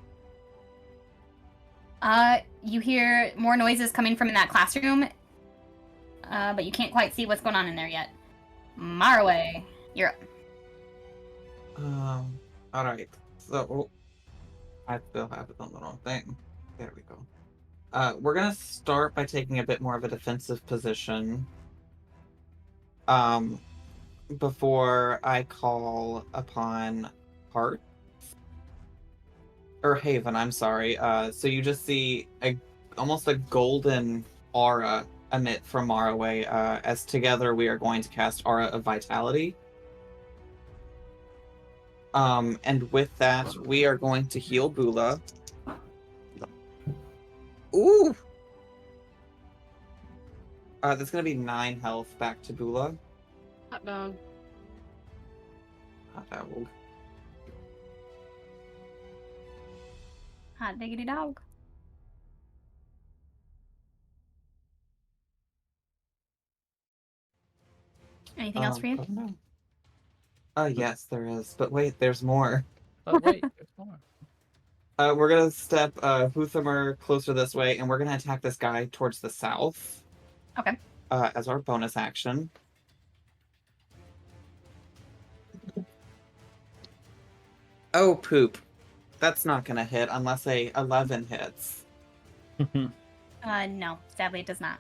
You hear more noises coming from in that classroom, but you can't quite see what's going on in there yet. Marway, you're up. All right. So I still have it on the wrong thing. There we go. We're gonna start by taking a bit more of a defensive position. Before I call upon Heart or Haven. I'm sorry. So you just see almost a golden aura emit from Maraway. As together we are going to cast Aura of Vitality. And with that, we are going to heal Bula. Ooh! That's gonna be 9 health back to Bula. Hot dog. Hot dog. Hot diggity dog. Anything else for you? Oh no. Yes, there is. But wait, there's more. Oh, wait, there's more. We're gonna step Huthamer closer this way, and we're gonna attack this guy towards the south. Okay. As our bonus action. Oh, poop. That's not gonna hit unless a 11 hits. No, sadly it does not.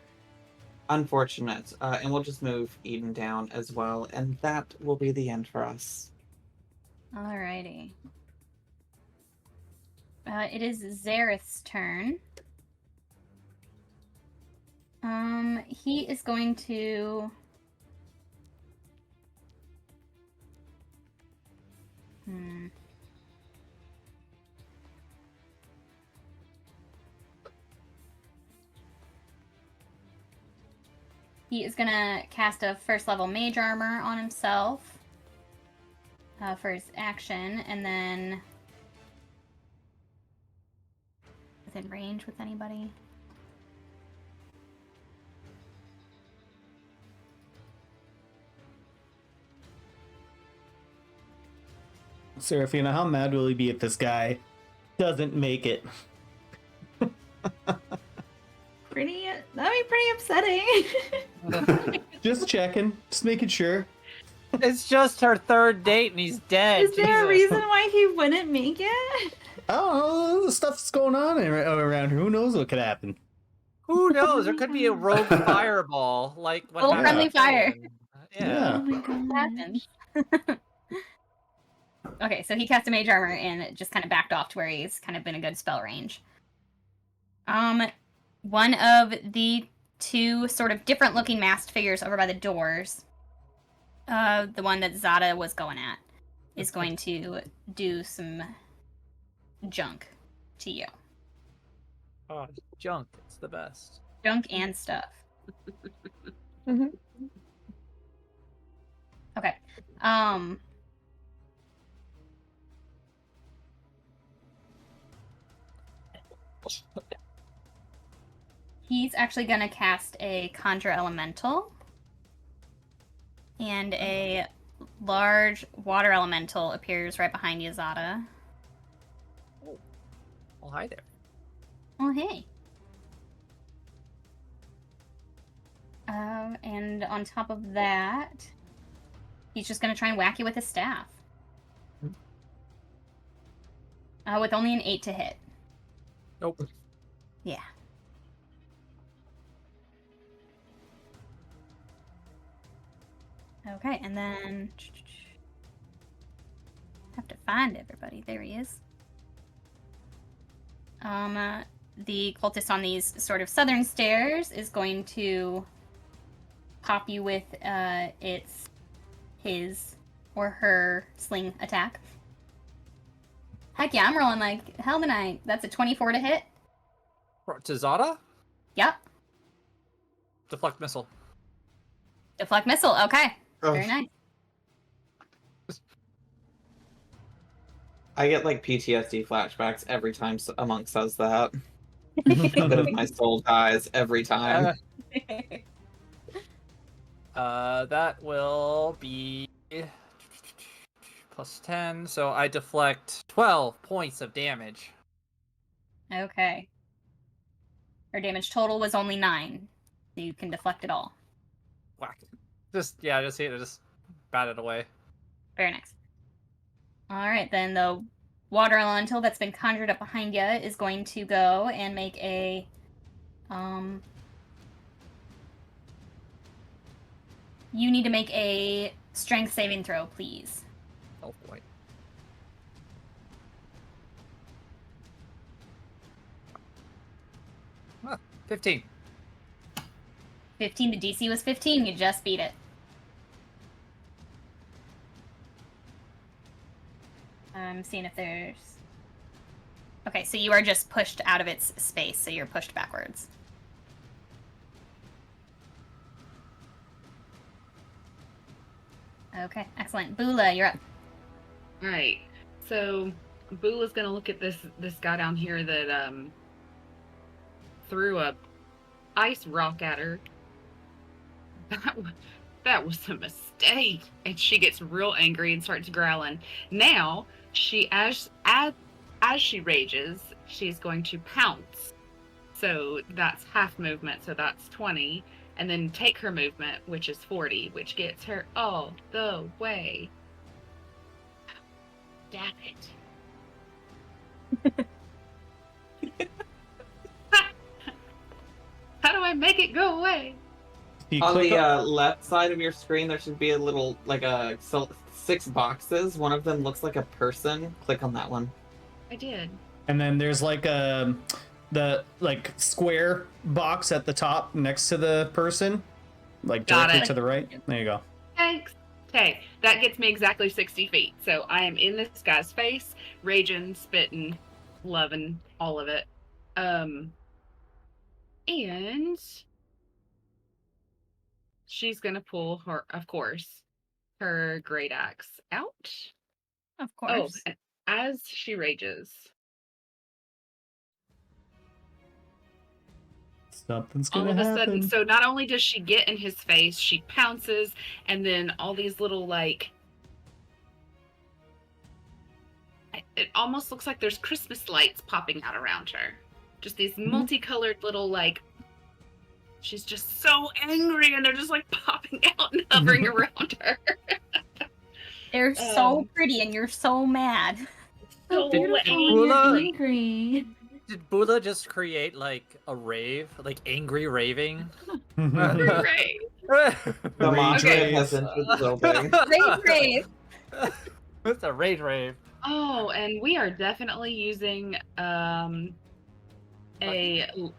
Unfortunate. And we'll just move Eden down as well, and that will be the end for us. Alrighty. It is Zareth's turn. He is going to... He is going to cast a first level mage armor on himself for his action, and then within range with anybody. Seraphina, how mad will he be at this guy doesn't make it. That'd be pretty upsetting. Just checking, just making sure. It's just her third date and he's dead. Is there a Jesus. reason why he wouldn't make it? Oh, the stuff's going on around here. Who knows what could happen? Who knows? There could be a rogue fireball, like what Little happened friendly to fire. Finn. Yeah. Oh my gosh. Happens. Okay, so he cast a mage armor and it just kind of backed off to where he's kind of been a good spell range. One of the two sort of different looking masked figures over by the doors, the one that Zada was going at, is going to do some junk to you. Oh, junk. It's the best. Junk and stuff. Mhm. Okay. He's actually gonna cast a Conjure Elemental. And a large water elemental appears right behind you, Zada. Well, hi there. Oh, hey. And on top of that, he's just going to try and whack you with his staff. With only an 8 to hit. Nope. Yeah. Okay, and then... have to find everybody. There he is. The cultist on these sort of southern stairs is going to pop you with his or her sling attack. Heck yeah, I'm rolling like hell tonight. That's a 24 to hit. To Zada? Yep. Deflect missile. Deflect missile. Okay. Very Ugh. nice. I get like PTSD flashbacks every time a monk says that. A bit of my soul dies every time. That will be plus 10, so I deflect 12 points of damage. Okay. Her damage total was only 9. So you can deflect it all. Whack. Just bat it away. Very nice. Alright, then the water elemental that's been conjured up behind you is going to go and make a... You need to make a strength saving throw, please. Oh boy. Huh, 15. 15, the DC was 15, you just beat it. I'm seeing if there's... Okay, so you are just pushed out of its space, so you're pushed backwards. Okay, excellent. Bula, you're up. All right. So Bula's gonna look at this guy down here that threw a ice rock at her. That was a mistake, and she gets real angry and starts growling. Now she, as she rages, she's going to pounce. So that's half movement. So that's 20. And then take her movement, which is 40, which gets her all the way. Damn it. How do I make it go away? On the left side of your screen, there should be a little, like 6 boxes. One of them looks like a person. Click on that one. I did. And then there's like the square box at the top next to the person, like Got directly it. to the right. There you go. Thanks. Okay, that gets me exactly 60 feet. So I am in this guy's face, raging, spitting, loving all of it. And she's gonna pull her, of course, her great axe out. Of Oh, course. as she rages. Something's All gonna of a happen. sudden, so not only does she get in his face, she pounces, and then all these little it almost looks like there's Christmas lights popping out around her. Just these multicolored little, like, she's just so angry, and they're just like popping out and hovering around her. They're so pretty, and you're so mad. So So beautiful when Bula. you're angry. Did Bula just create like a rave, like angry raving? Right. The mantra Okay. has entered the building. Rage rave. It's a rage rave. Oh, and we are definitely using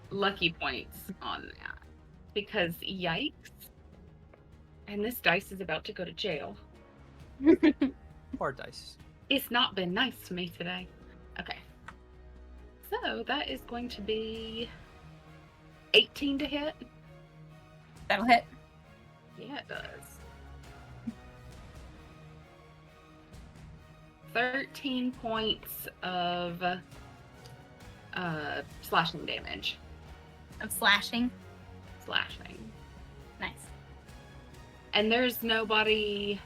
lucky points on that. Because yikes. And this dice is about to go to jail. Poor dice. It's not been nice to me today. Okay. So that is going to be 18 to hit. That'll hit. Yeah, it does. 13 points of slashing damage. Of slashing. Slashing. Nice. And there's nobody...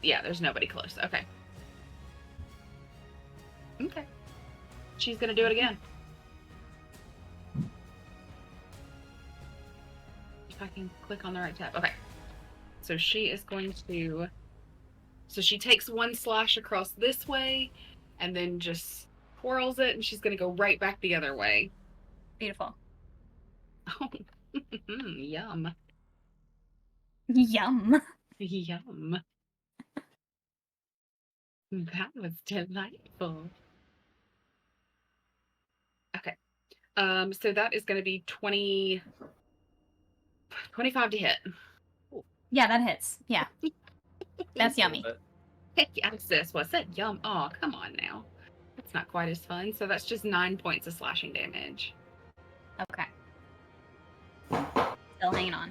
Yeah, there's nobody close. Okay. Okay. She's gonna do it again. If I can click on the right tab. Okay. So she is going to... So she takes one slash across this way, and then just twirls it, and she's gonna go right back the other way. Beautiful. Oh, yum. Yum. Yum. That was delightful. Okay. So that is going to be 25 to hit. Yeah, that hits. Yeah. That's yummy. Heck yeah, sis. What's that? Yum. Oh, come on now. That's not quite as fun. So that's just 9 points of slashing damage. Okay. Still hanging on.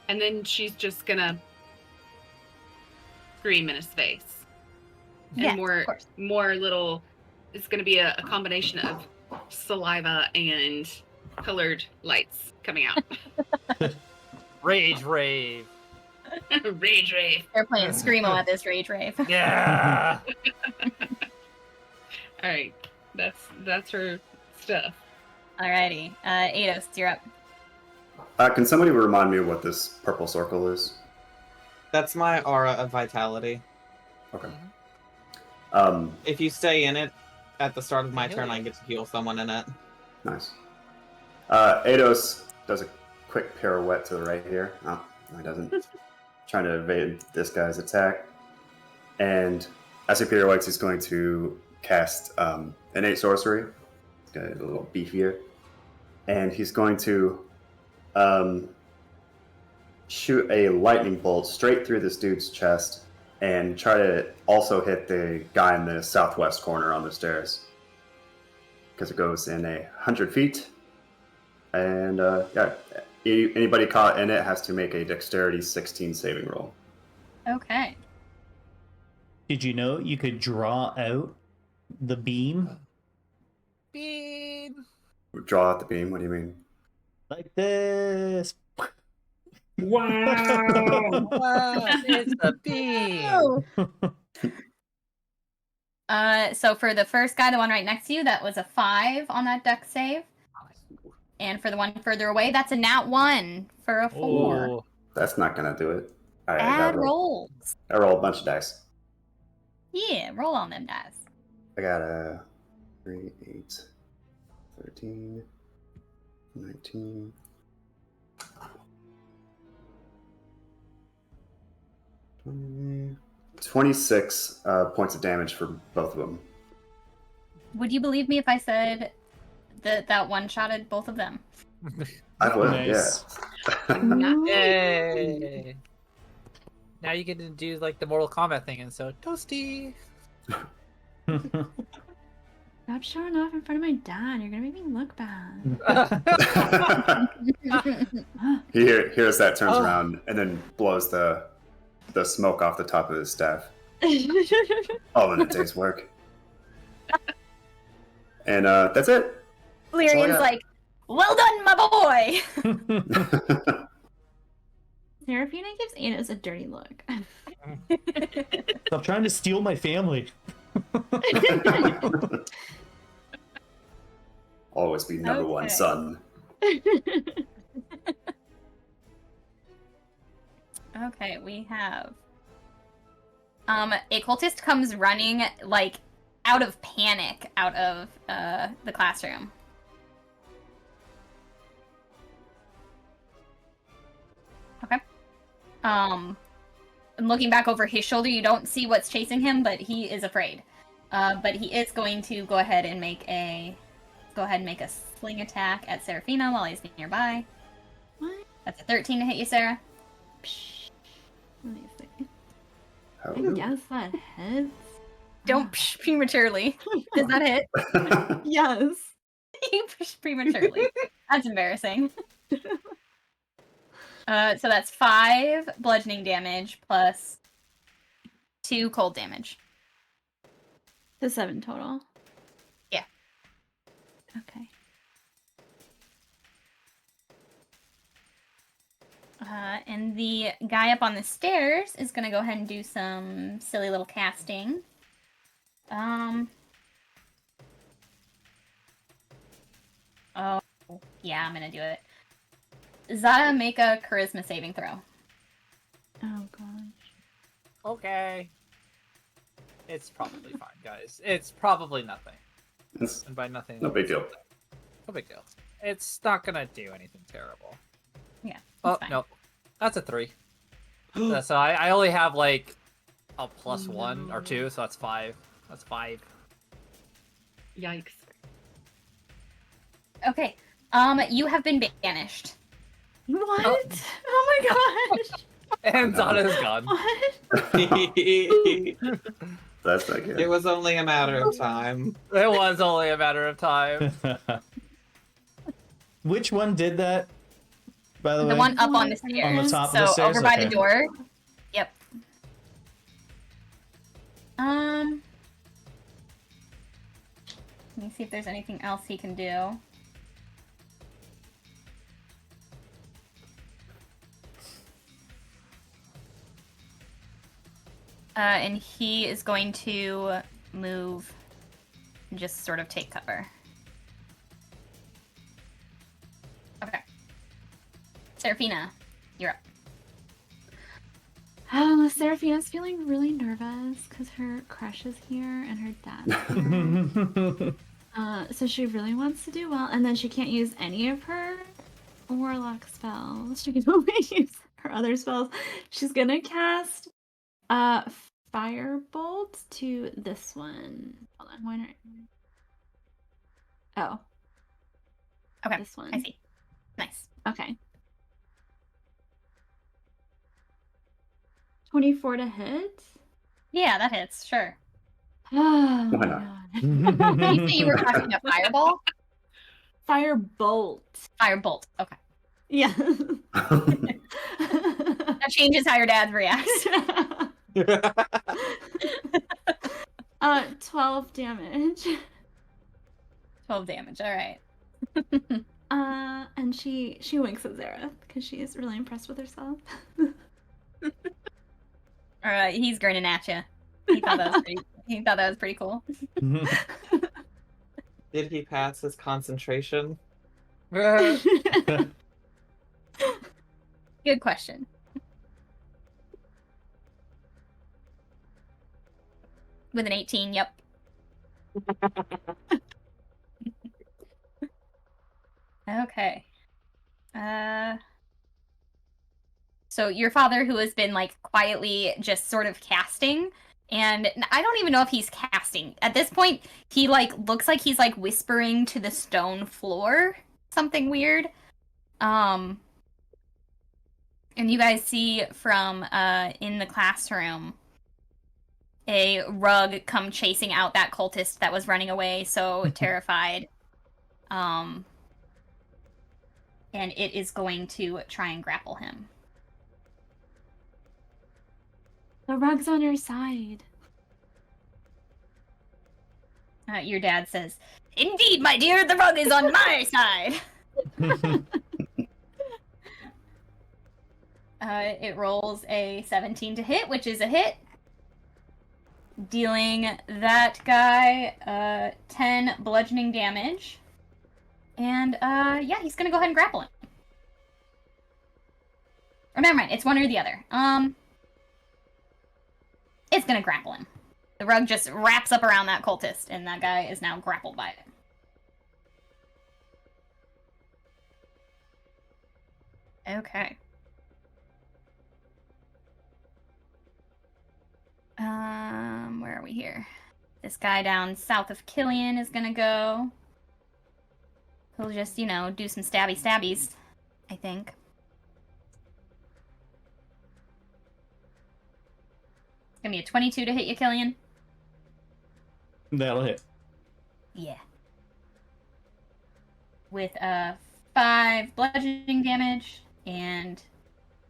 And then she's just gonna scream in his face. And Yeah, more, of course. more little. It's gonna be a combination of saliva and colored lights coming out. Rage rave. Rage rave. They're playing Screamo at this rage rave. Yeah. All right, that's her stuff. Alrighty. Eidos, you're up. Can somebody remind me of what this purple circle is? That's my aura of vitality. Okay. If you stay in it at the start of my turn, I Really? get to heal someone in it. Nice. Eidos does a quick pirouette to the right here. Oh, no, he doesn't. Trying to evade this guy's attack. And as he pirouettes, he's going to cast innate sorcery. It's going to get a little beefier. And he's going to shoot a lightning bolt straight through this dude's chest and try to also hit the guy in the southwest corner on the stairs. Because it goes in 100 feet. And yeah, anybody caught in it has to make a dexterity 16 saving roll. Okay. Did you know you could draw out the beam Bean. Draw out the beam, what do you mean? like this? Wow. It's a bean. So for the first guy, the one right next to you, that was a 5 on that dex save. And for the one further away, that's a nat 1 for a 4. Oh. That's not gonna do it. All right, Add rolls. I roll a bunch of dice. Yeah, roll on them dice. I got a 3, 8, 13, 19. 26 points of damage for both of them. Would you believe me if I said that one-shotted both of them? I would, Nice. yeah. Yay. Now you get to do like the Mortal Kombat thing, and so toasty. Stop showing off in front of my dad. You're gonna make me look bad. He hears that, turns Oh. around, and then blows the smoke off the top of his staff. All in a day's work. And that's it. Valerian's got. like, well done, my boy! Seraphina gives Eidos a dirty look. Stop trying to steal my family. Always be number one, Okay. son. Okay, we have a cultist comes running like out of panic out of the classroom. Okay. And looking back over his shoulder, you don't see what's chasing him, but he is afraid. But he is going to go ahead and make a sling attack at Seraphina while he's nearby. What? That's a 13 to hit you, Sarah. Let me see. How I guess that hits. Don't psh prematurely. Does that hit? Yes. You push prematurely. That's embarrassing. So that's 5 bludgeoning damage plus 2 cold damage. The 7 total. Yeah. Okay. And the guy up on the stairs is gonna go ahead and do some silly little casting. Oh, yeah, I'm gonna do it. Zada, make a charisma saving throw. Oh gosh. Okay. It's probably fine, guys. It's probably nothing. It's And by nothing, no big deal. no big deal. It's not gonna do anything terrible. Yeah. Oh, it's fine. no. That's a 3. So I only have, like, a +1 or 2, so that's 5. That's 5. Yikes. Okay. You have been banished. What? Oh my gosh. And Zada's gone. What? That's not good. It was only a matter of time. It was only a matter of time. Which one did that? By the way, The one up on the stairs. On the top of so the stairs? over by the Okay. door. Yep. Let me see if there's anything else he can do. And he is going to move and just sort of take cover. Okay. Seraphina, you're up. Oh, Seraphina's feeling really nervous because her crush is here and her dad's here. So she really wants to do well, and then she can't use any of her warlock spells. She can only use her other spells. She's gonna cast firebolt to this one. Hold on, why not? Oh. Okay, This one. I see. Nice. Okay. 24 to hit. Yeah, that hits, sure. Oh Why my not? god. Did you say you were casting a fireball? Firebolt. Firebolt, okay. Yeah. That changes how your dad reacts. 12 damage. 12 damage, alright. And she winks at Zara because she is really impressed with herself. Alright, he's grinning at you. He thought that was pretty cool. Did he pass his concentration? Good question. With an 18, yep. Okay. So your father, who has been like quietly just sort of casting, and I don't even know if he's casting. At this point, he like looks like he's like whispering to the stone floor, something weird. And you guys see from in the classroom a rug come chasing out that cultist that was running away, so terrified. And it is going to try and grapple him. The rug's on her side. Your dad says, "Indeed, my dear, the rug is on my side." It rolls a 17 to hit, which is a hit. Dealing that guy 10 bludgeoning damage. And yeah, he's gonna go ahead and grapple him. Or never mind, it's one or the other. It's gonna grapple him. The rug just wraps up around that cultist, and that guy is now grappled by it. Okay. Where are we here? This guy down south of Killian is gonna go. He'll just, you know, do some stabbies, I think. It's gonna be a 22 to hit you, Killian. That'll hit. Yeah. With 5 bludgeoning damage and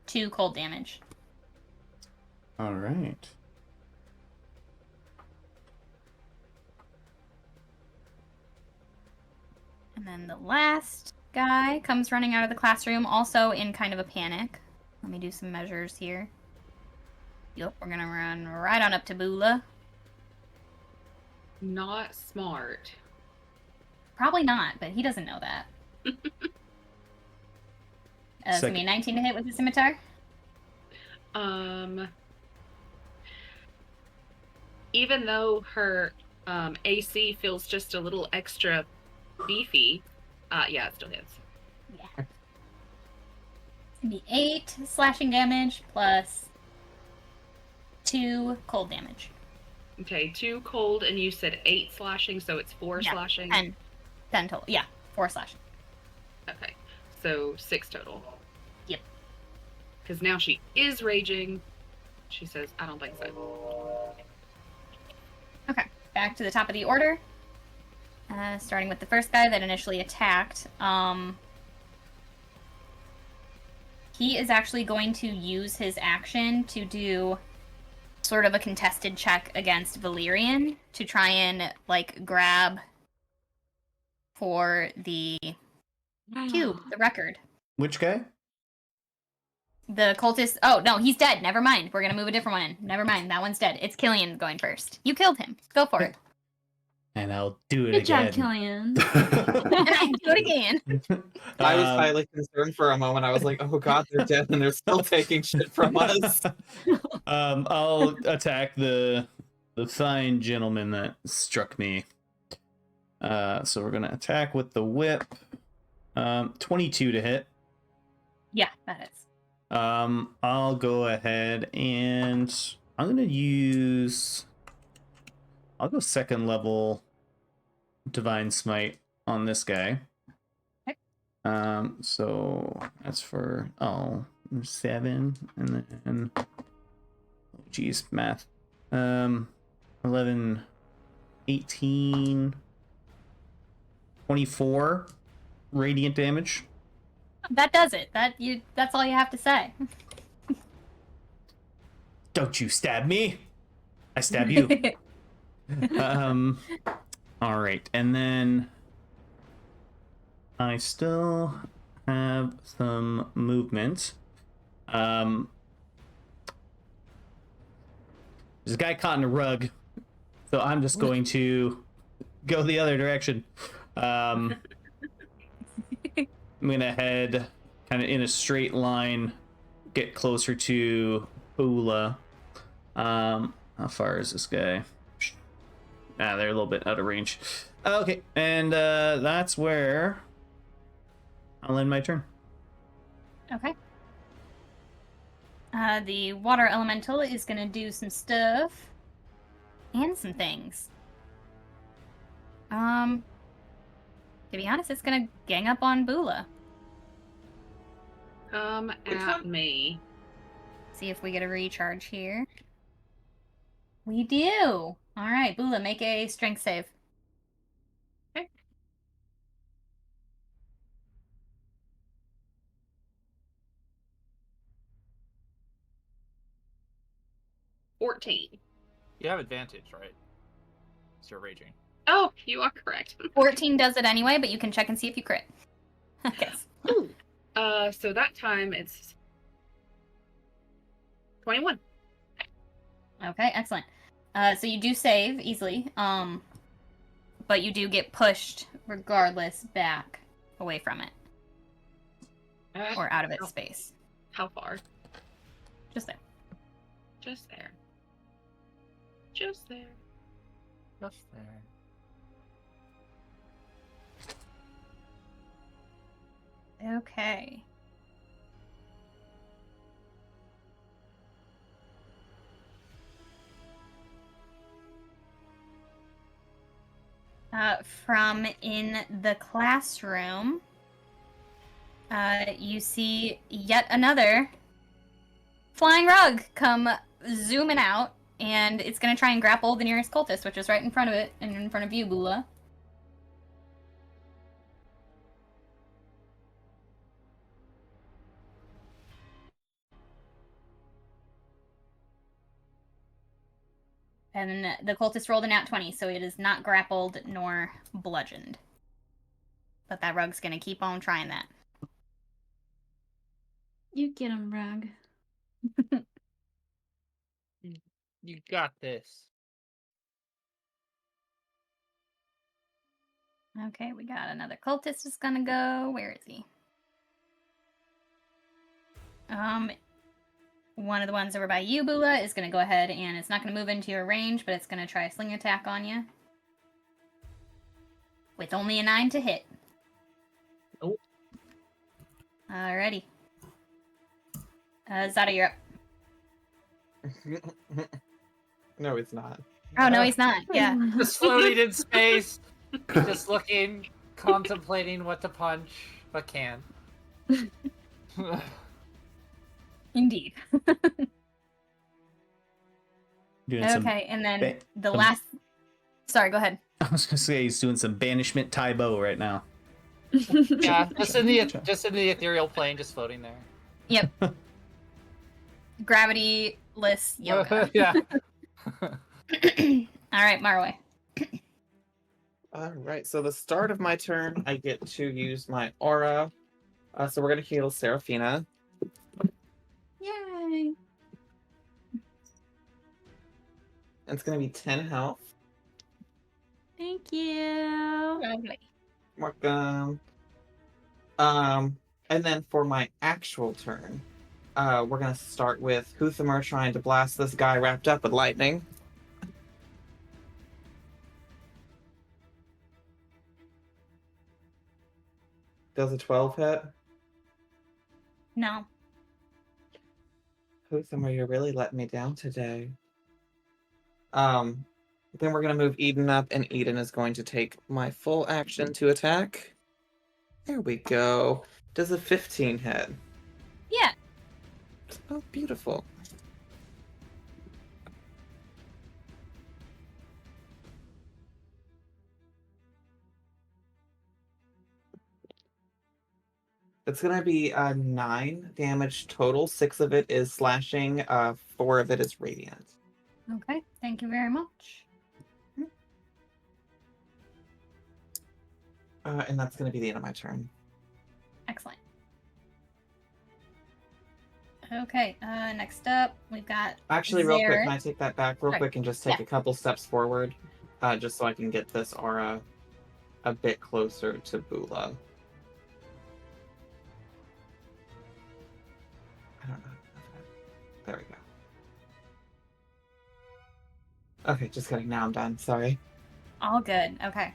2 cold damage. All right. And then the last guy comes running out of the classroom, also in kind of a panic. Let me do some measures here. Yep, we're gonna run right on up to Bula. Not smart. Probably not, but he doesn't know that. It's gonna be a 19 to hit with the scimitar. Even though her AC feels just a little extra beefy, yeah, it still hits. Yeah. It's gonna be 8 slashing damage plus 2 cold damage. Okay, 2 cold, and you said 8 slashing, so it's 4 Yeah, slashing. 10 total. Yeah, 4 slashing. Okay, so 6 total. Yep. Because now she is raging. She says, I don't think so. Okay, back to the top of the order. Starting with the first guy that initially attacked. He is actually going to use his action to do sort of a contested check against Valyrian to try and, like, grab for the cube, the record. Which guy? The cultist. Oh, no, he's dead. Never mind. We're going to move a different one in. Never mind. That one's dead. It's Killian going first. You killed him. Go for it. And I'll do it Good again. job, Killian. And I do it again. I was highly concerned for a moment. I was like, oh god, they're dead and they're still taking shit from us. I'll attack the fine gentleman that struck me. So we're gonna attack with the whip. 22 to hit. Yeah, that is. I'll go ahead and I'm gonna use. I'll go second level Divine Smite on this guy. Okay. So that's for 7 and then geez, math. 11, 18, 24 radiant damage. That does it. That's all you have to say. Don't you stab me. I stab you. All right, and then I still have some movement. There's a guy caught in a rug, so I'm just going to go the other direction. I'm gonna head kind of in a straight line, get closer to Bula. How far is this guy? They're a little bit out of range. Okay, and that's where I'll end my turn. Okay. The water elemental is gonna do some stuff and some things. To be honest, it's gonna gang up on Bula. Come at me. See if we get a recharge here. We do. All right, Bula, make a strength save. Okay. $14. You have advantage, right? So you're raging. Oh, you are correct. 14 does it anyway, but you can check and see if you crit. Okay. So that time it's 21. Okay, excellent. So you do save easily, but you do get pushed regardless back away from it or out of its space. How far? Just there. Just there. Just there. Just there. Okay. From in the classroom, you see yet another flying rug come zooming out, and it's going to try and grapple the nearest cultist, which is right in front of it, and in front of you, Bula. And the cultist rolled a nat 20, so it is not grappled nor bludgeoned. But that rug's going to keep on trying that. You get him, Rug. You got this. Okay, we got another cultist is gonna go. Where is he? One of the ones over by you, Bula, is gonna go ahead and it's not gonna move into your range, but it's gonna try a sling attack on you. With only a 9 to hit. Oh. Alrighty. Zada, you're up. No, it's not. Oh, no, he's not. Yeah. Just floating in space, just looking, contemplating what to punch, but can't. Indeed. Doing some Okay, and then ba- the some- last... Sorry, go ahead. I was gonna say he's doing some banishment Taibo right now. Yeah, just in the ethereal plane, just floating there. Yep. Gravity-less yoga. Yeah. Alright, Marway. All right, so the start of my turn, I get to use my aura. So we're gonna heal Seraphina. Yay! It's gonna be 10 health. Thank you. Lovely. Welcome. And then for my actual turn, we're gonna start with Huthamur trying to blast this guy wrapped up with lightning. Does a 12 hit? No. Huthamur, you're really letting me down today. Then we're gonna move Eden up, and Eden is going to take my full action to attack. There we go. Does a 15 hit? Yeah. Oh, beautiful. It's gonna be 9 damage total. 6 of it is slashing. 4 of it is radiant. Okay, thank you very much. And that's gonna be the end of my turn. Excellent. Okay, next up, we've got Actually, real quick, Zareth. can I take that back real Sorry. quick and just take Yeah. a couple steps forward? Just so I can get this aura a bit closer to Bula. I don't know. There we go. Okay, just kidding. Now I'm done. Sorry. All good. Okay.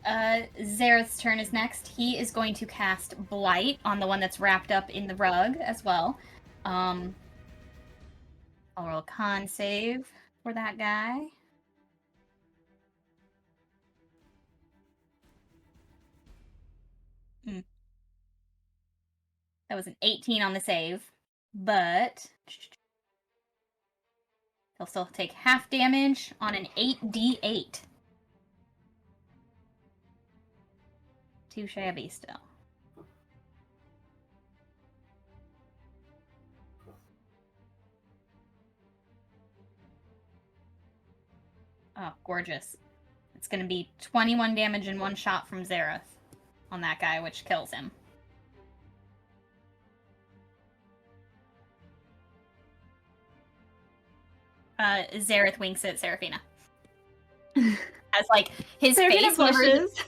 Zareth's turn is next. He is going to cast Blight on the one that's wrapped up in the rug as well. I'll roll a con save for that guy. That was an 18 on the save, but he'll still take half damage on an 8d8. Too shabby still. Oh, gorgeous. It's going to be 21 damage in one shot from Zareth on that guy, which kills him. Zareth winks at Seraphina. As like his Seraphina face, whenever blushes.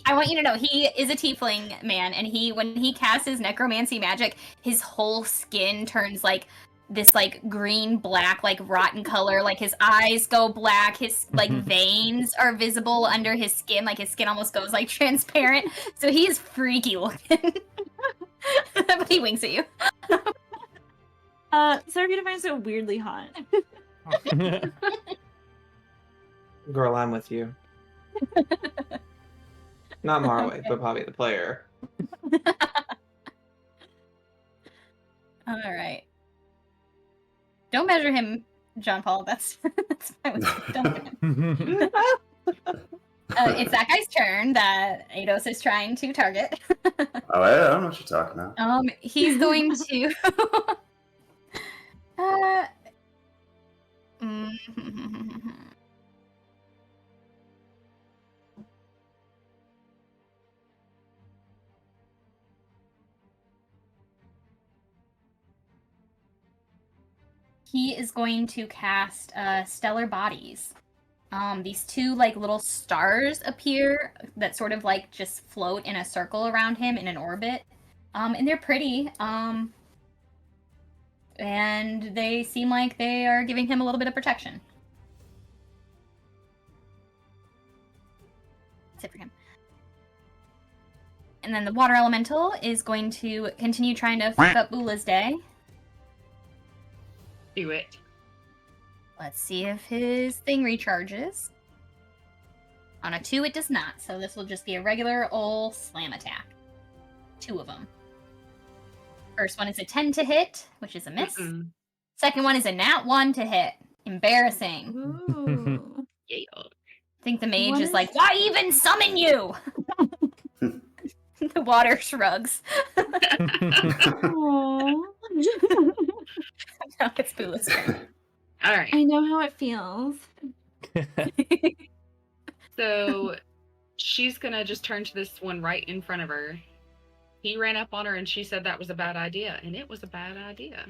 I want you to know he is a tiefling man, and when he casts his necromancy magic, his whole skin turns like this like green black like rotten color, like his eyes go black, his like veins are visible under his skin, like his skin almost goes like transparent, so he's freaky looking. But he winks at you. Seraphina finds it weirdly hot. Girl, I'm with you. Not Marway, but Bobby the player. All right. Don't measure him, John Paul. That's fine with me. Don't. It's that guy's turn that Eidos is trying to target. Oh, I don't know what you're talking about. He's going to. He is going to cast Stellar Bodies. These two like little stars appear that sort of like just float in a circle around him in an orbit. And they're pretty. And they seem like they are giving him a little bit of protection. That's it for him. And then the water elemental is going to continue trying to fuck up Bula's day. Do it. Let's see if his thing recharges. On a 2, it does not, so this will just be a regular old slam attack. 2 of them. First one is a 10 to hit, which is a miss. Mm-mm. Second one is a nat 1 to hit. Embarrassing. Ooh. Yeah. I think the mage What is is- like, why even summon you? The water shrugs. Aww. No, it's Bula's turn. All right. I know how it feels. So she's gonna just turn to this one right in front of her. He ran up on her and she said that was a bad idea, and it was a bad idea.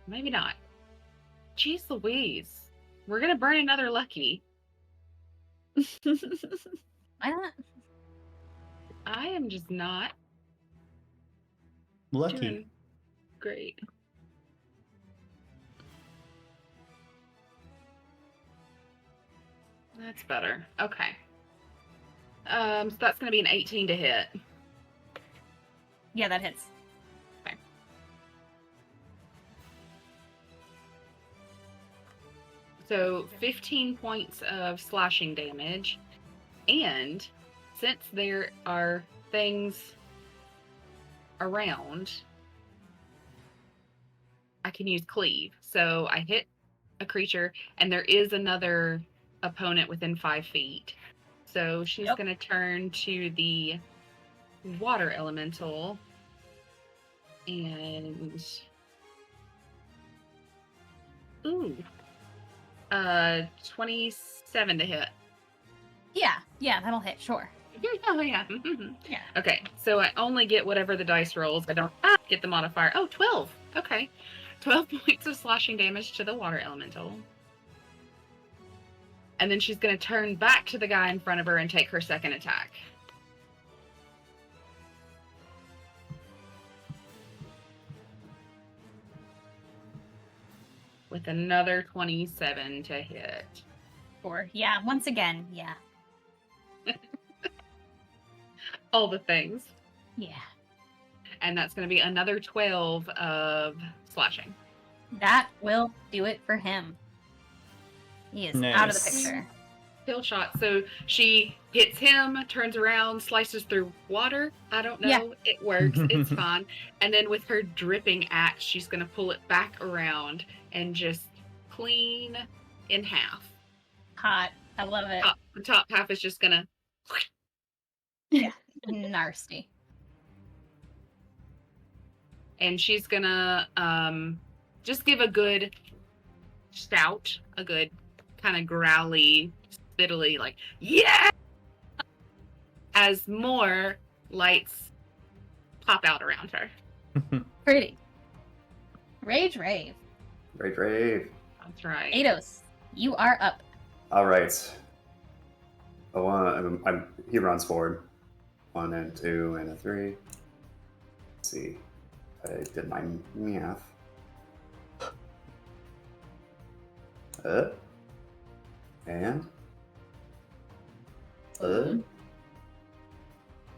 Maybe not. Jeez Louise. We're gonna burn another lucky. Why not? I am just not Lucky. doing great. That's better. Okay. So that's gonna be an 18 to hit. Yeah, that hits. So 15 points of slashing damage. And since there are things around, I can use cleave. So I hit a creature, and there is another opponent within 5 feet. So she's Yep. going to turn to the water elemental. And... Ooh. 27 to hit. Yeah, that'll hit, sure. Oh, yeah. Yeah. Okay, so I only get whatever the dice rolls. I don't get the modifier. Oh, 12. Okay. 12 points of slashing damage to the water elemental. And then she's going to turn back to the guy in front of her and take her second attack. With another 27 to hit. Sure. Yeah, once again, yeah. All the things. Yeah. And that's going to be another 12 of slashing. That will do it for him. He is out of the Nice. picture. Kill shot. So she hits him, turns around, slices through water. I don't know. Yeah. It works. It's fine. And then with her dripping axe, she's going to pull it back around and just clean in half. Hot. I love it. The top half is just going to... Nasty. And she's going to just give a good shout, a good kind of growly, spittily, like, yeah! As more lights pop out around her. Pretty. Rage Rave. Rave. That's right. Ados, you are up. All right. He runs forward. 1 and 2 and a 3. Let's see. I did my math. And.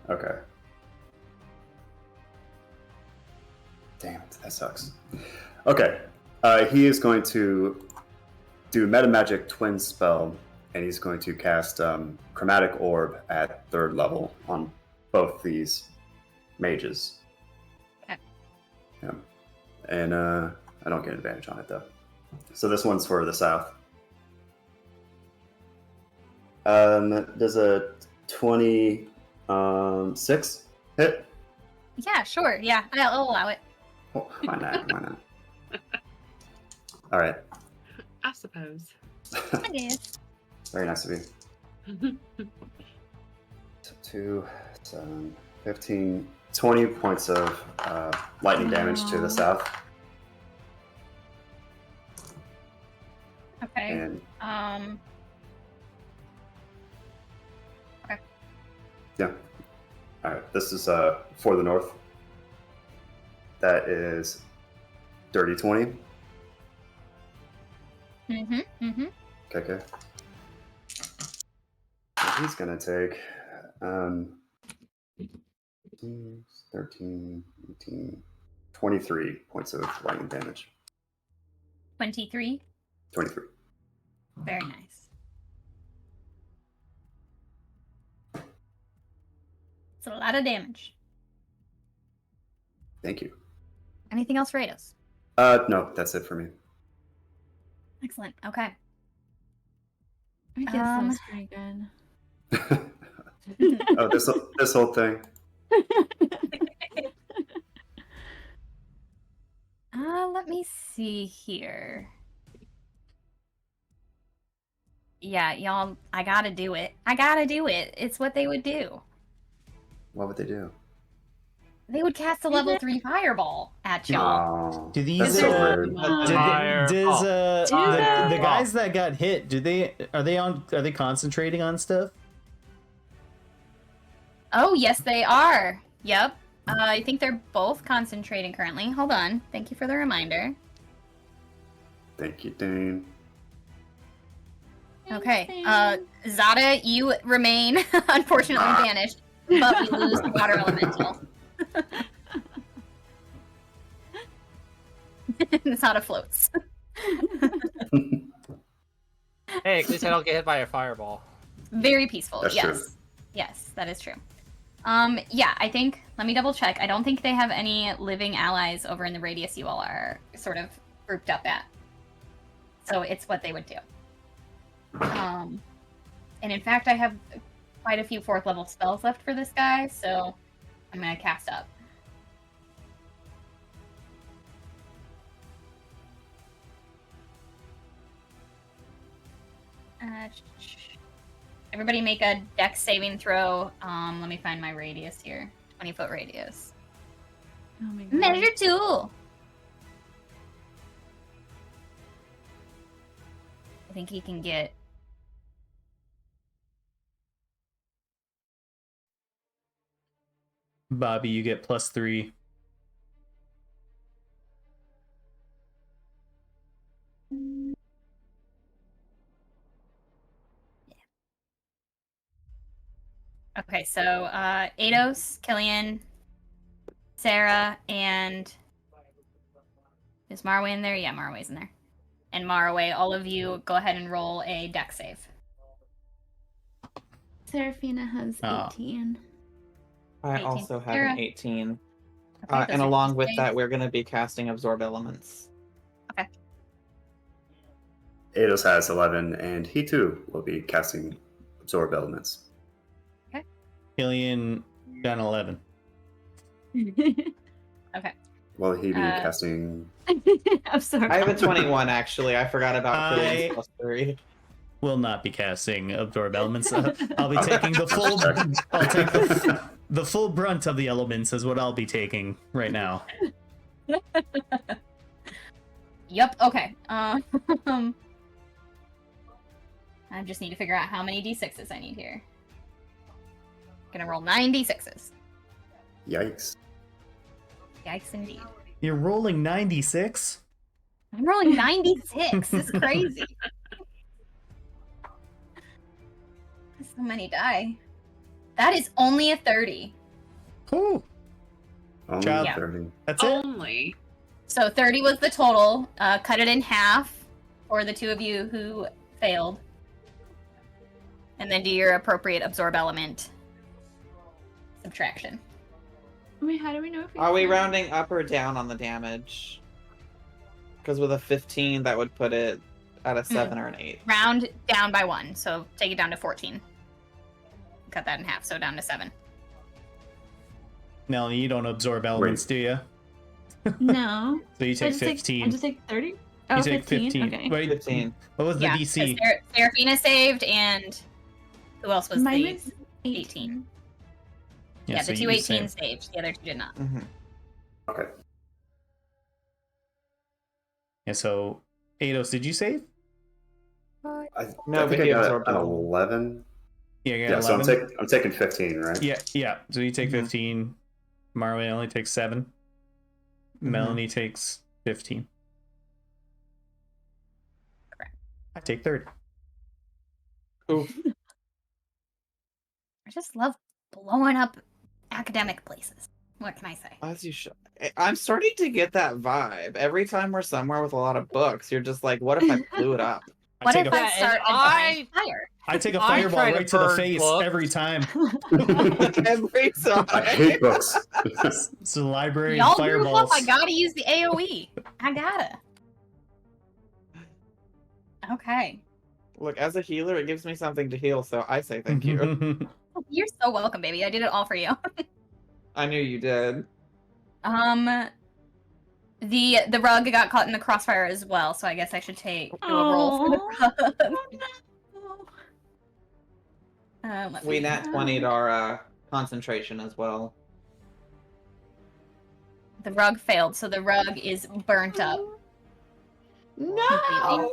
Okay. Damn it, that sucks. Okay. He is going to do Meta Magic Twin Spell, and he's going to cast Chromatic Orb at 3rd level on both these mages. Okay. Yeah. And I don't get advantage on it, though. So this one's for the south. Does a 26 hit? Yeah, sure. Yeah, I'll allow it. Oh, why not? Why not? All right. I suppose. It is. Very nice of you. 2, 7, 15, 20 points of lightning damage to the south. Okay. And Okay. yeah. All right. This is for the north. That is dirty 20. Mm-hmm. Okay. So he's gonna take 13, 18, 23 points of lightning damage. 23. 23. Very nice. It's a lot of damage. Thank you. Anything else for Ados? No, that's it for me. Excellent. Okay. I guess that's pretty good. Oh, this whole thing. Let me see here. Yeah, y'all, I gotta do it. It's what they would do. What would they do? They would cast a level 3 fireball at y'all. Oh, Do these that's so rude. the guys that got hit? Are they concentrating on stuff? Oh, yes, they are. Yep. I think they're both concentrating currently. Hold on. Thank you for the reminder. Thank you, Dane. Okay. Zada, you remain unfortunately banished, but we lose the water elemental. Zada floats. Hey, at least I don't get hit by a fireball. Very peaceful. That's yes. true. Yes, that is true. Yeah, I think, let me double check. I don't think they have any living allies over in the radius you all are sort of grouped up at. So it's what they would do. And in fact, I have quite a few 4th level spells left for this guy, so I'm gonna cast up. Everybody make a dex saving throw. Let me find my radius here. 20-foot radius. Oh my god. Measure 2! I think he can get... Bobby, you get +3. Okay, so Ados, Killian, Sarah, and is Marway in there? Yeah, Marway's in there. And Marway, all of you go ahead and roll a dex save. Seraphina has Oh. 18. I 18. also have Sarah. an 18. Okay, those And are along dex with saves. that, we're going to be casting Absorb Elements. Ados has 11, and he too will be casting Absorb Elements. Killian got an 11. Okay. Will he be casting? I'm sorry. I have a 21, actually. I forgot about Killian's +3. Will not be casting Absorb Elements. I'll be taking the full. I'll take the full brunt of the elements is what I'll be taking right now. Yep. Okay. I just need to figure out how many d6s I need here. Gonna roll 9 d6s. Yikes. Yikes, indeed. You're rolling 96? I'm rolling 96. This is crazy. So many die. That is only a 30. Ooh, Only Child. 30. that's it. Only. So 30 was the total. Cut it in half for the two of you who failed. And then do your appropriate absorb element subtraction. Wait, how do we know if Are we rounding up or down on the damage? Because with a 15, that would put it at a 7 or an 8. Round down by 1, so take it down to 14. Cut that in half, so down to 7. Melanie, you don't absorb elements, do you? No. So you I take just 15. I just take 30? Oh, You take 15. Okay. Wait, 15. what was the Yeah, DC? Seraphina saved, and who else was Mine the was 18? Yeah, so the two you 18 saved. saved. The other two did not. Mm-hmm. Okay. Yeah, so Eidos, did you save? I No, think but I you got absorbed an it. 11. Yeah, Yeah, so I'm taking 15, right? Yeah. So you take Mhm. 15. Marley only takes 7. Melanie takes 15. Correct. I take 30. Oof. I just love blowing up academic places. What can I say? As you should. I'm starting to get that vibe. Every time we're somewhere with a lot of books, you're just like, what if I blew it up? I What take if a, I start a giant fire? I take a I fireball try to right to the burn face books. every time. Every time. I hate books. It's a library Y'all of group fireballs. up. I gotta use the AoE. I gotta. Okay. Look, as a healer, it gives me something to heal, so I say thank you. You're so welcome, baby. I did it all for you. I knew you did. The rug got caught in the crossfire as well, so I guess I should do a roll for the rug. Let We me- nat 20'd our concentration as well. The rug failed, so the rug is burnt up. No! Our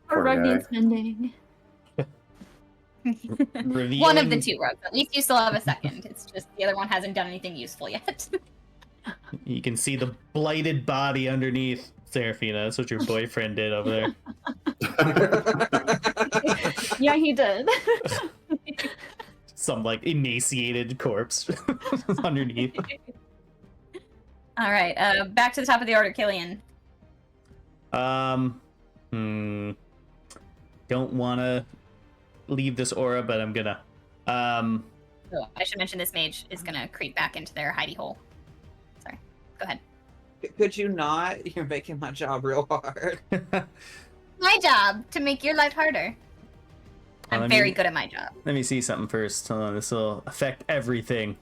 Poor rug guy. needs mending. Revealing, One of the two rugs. At least you still have a second. It's just the other one hasn't done anything useful yet. You can see the blighted body underneath Seraphina. That's what your boyfriend did over there. Yeah, he did. Some like emaciated corpse underneath. All right, back to the top of the order, Killian. Don't want to leave this aura, but I'm gonna. So I should mention this mage is gonna creep back into their hidey hole. Sorry. Go ahead. Could you not? You're making my job real hard. My job to make your life harder. I'm let me- very good at my job. Let me see something first. Hold on, this will affect everything.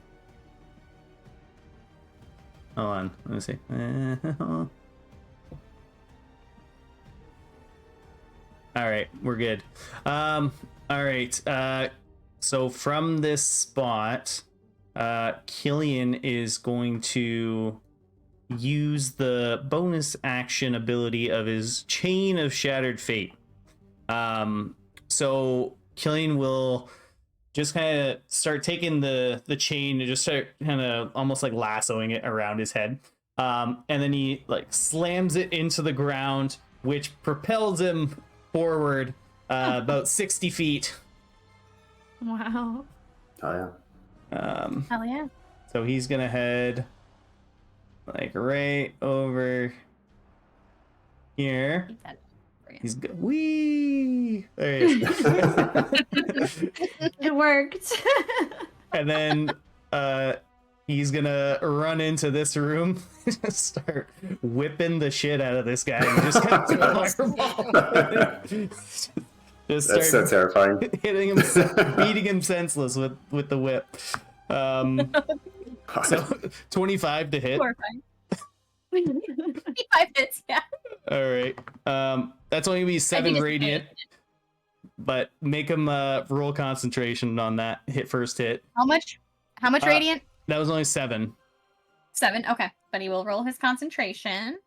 Hold on, let me see. All right, we're good. All right. So from this spot, Killian is going to use the bonus action ability of his Chain of Shattered Fate. So Killian will just kind of start taking the chain and just start kind of almost like lassoing it around his head. And then he like slams it into the ground, which propels him forward about 60 feet. Wow. Oh yeah. Hell yeah. So he's gonna head like right over here. Keep that for you. He's wee. There he is. It worked. And then he's gonna run into this room and just start whipping the shit out of this guy and just kind of fireball. Just That's so start terrifying. hitting him, beating him senseless with the whip. So 25 to hit. Horrifying. 25 hits, yeah. All right. That's only gonna be 7 radiant, but make him roll concentration on that first hit. How much radiant? That was only 7. 7, okay. But he will roll his concentration.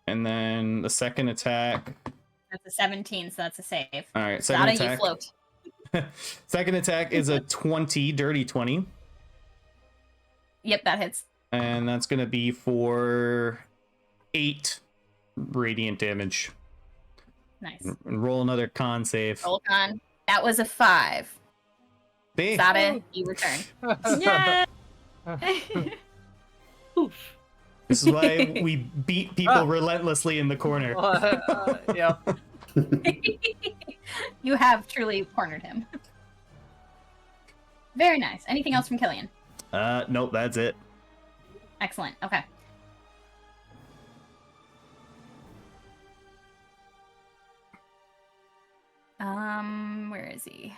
And then the second attack. That's a 17, so that's a save. All right, second Zada, attack. you float. Second attack is a 20, dirty 20. Yep, that hits. And that's going to be for 8 radiant damage. Nice. And roll another con save. Roll con. That was a 5. Big. Zada, you return. Yeah. Oof. This is why we beat people relentlessly in the corner. Yep. You have truly cornered him. Very nice. Anything else from Killian? Nope, that's it. Excellent. Okay. Where is he?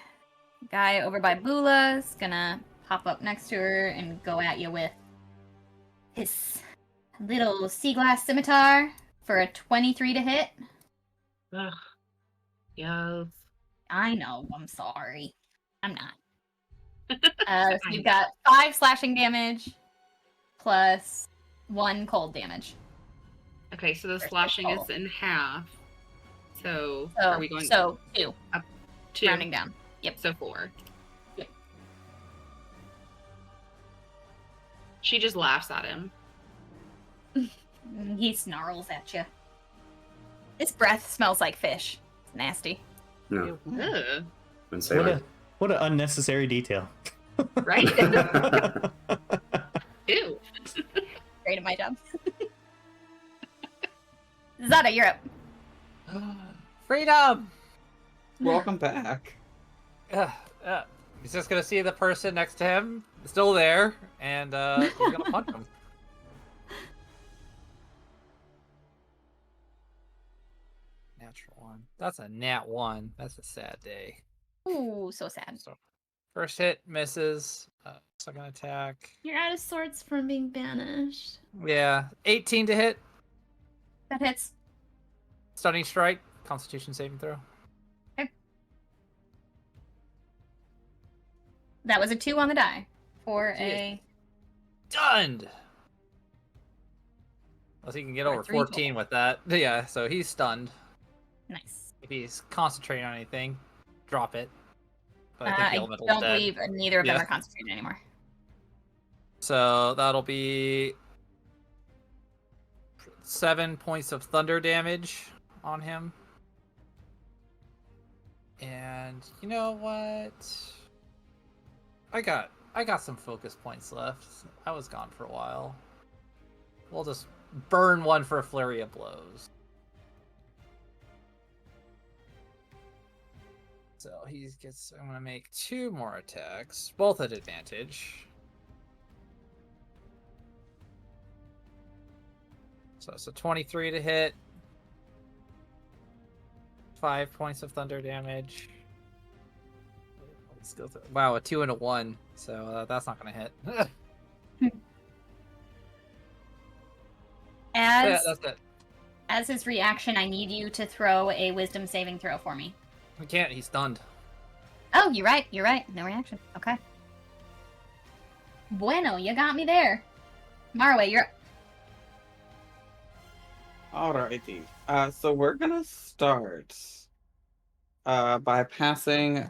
Guy over by Bula's gonna pop up next to her and go at you with his little sea glass scimitar for a 23 to hit. Ugh. Yes. I know. I'm sorry. I'm not. So you've got 5 slashing damage plus 1 cold damage. Okay, so the First slashing roll. is in half. So, So, are we going 2, to rounding down. Yep. So 4. Yep. She just laughs at him. He snarls at you. His breath smells like fish. It's nasty. No, Ugh. been sailing. What an unnecessary detail. Right? Ew. Great at my job. Zada, you're up. Freedom! Welcome back. He's just gonna see the person next to him, still there, and he's gonna punch him. Natural 1. That's a nat 1. That's a sad day. Ooh, so sad. So, first hit misses. Second attack. You're out of sorts from being banished. Yeah, 18 to hit. That hits. Stunning strike. Constitution saving throw. That was a 2 on the die for Jeez. a Stunned. Unless he can get For over 3 14 total. with that. Yeah, so he's stunned. nice. If he's concentrating on anything, drop it. But I think the I elemental's don't dead. believe neither of them Yeah. are concentrated anymore. So that'll be 7 points of thunder damage on him. And you know what? I got some focus points left. I was gone for a while. We'll just burn one for a flurry of blows. So he gets. I'm gonna make 2 more attacks, both at advantage. So it's a 23 to hit. 5 points of thunder damage. Let's go through. Wow, a 2 and a 1. So that's not gonna hit. Yeah, that's it. As his reaction, I need you to throw a wisdom saving throw for me. We can't. He's stunned. Oh, you're right. You're right. No reaction. Okay. Bueno, you got me there. Marway, you're Alrighty. So we're gonna start by passing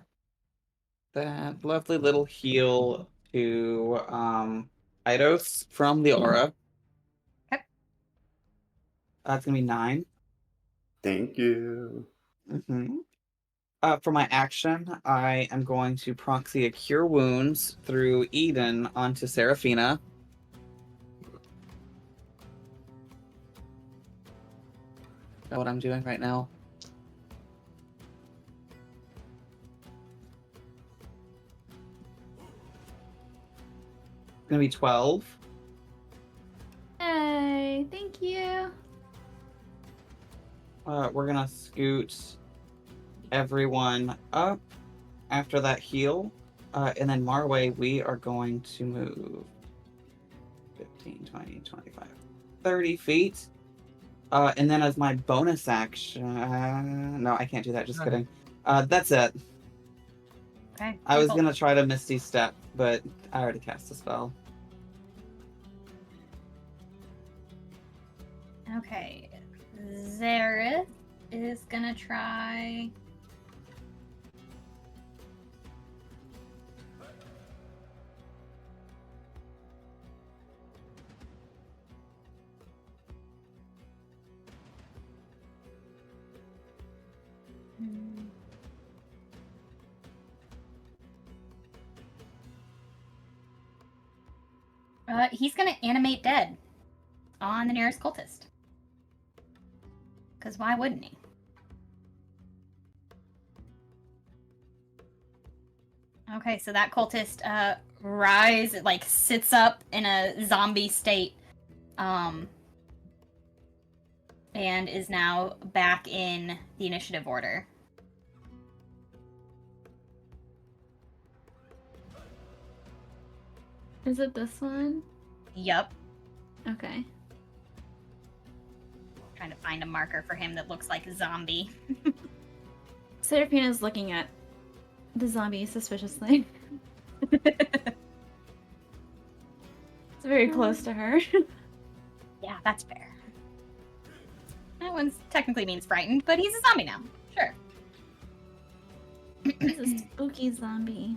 that lovely little heal to Eidos from the aura. Okay. That's gonna be 9. Thank you. Mm-hmm. For my action, I am going to proxy a Cure Wounds through Eden onto Seraphina. Is that what I'm doing right now? It's gonna be 12. Hey, thank you. We're gonna scoot everyone up after that heal. And then Marway, we are going to move 15, 20, 25, 30 feet. And then as my bonus action... no, I can't do that, just Okay. kidding. That's it. okay. I was Cool. gonna try to Misty Step, but I already cast a spell. Okay. Zareth is gonna try. He's gonna animate dead on the nearest cultist. Because why wouldn't he? Okay, so that cultist sits up in a zombie state, and is now back in the initiative order. Is it this one? Yup. Okay. Trying to find a marker for him that looks like a zombie. Seraphina's looking at the zombie suspiciously. It's very close to her. Yeah, that's fair. That one technically means frightened, but he's a zombie now. Sure. He's a spooky zombie.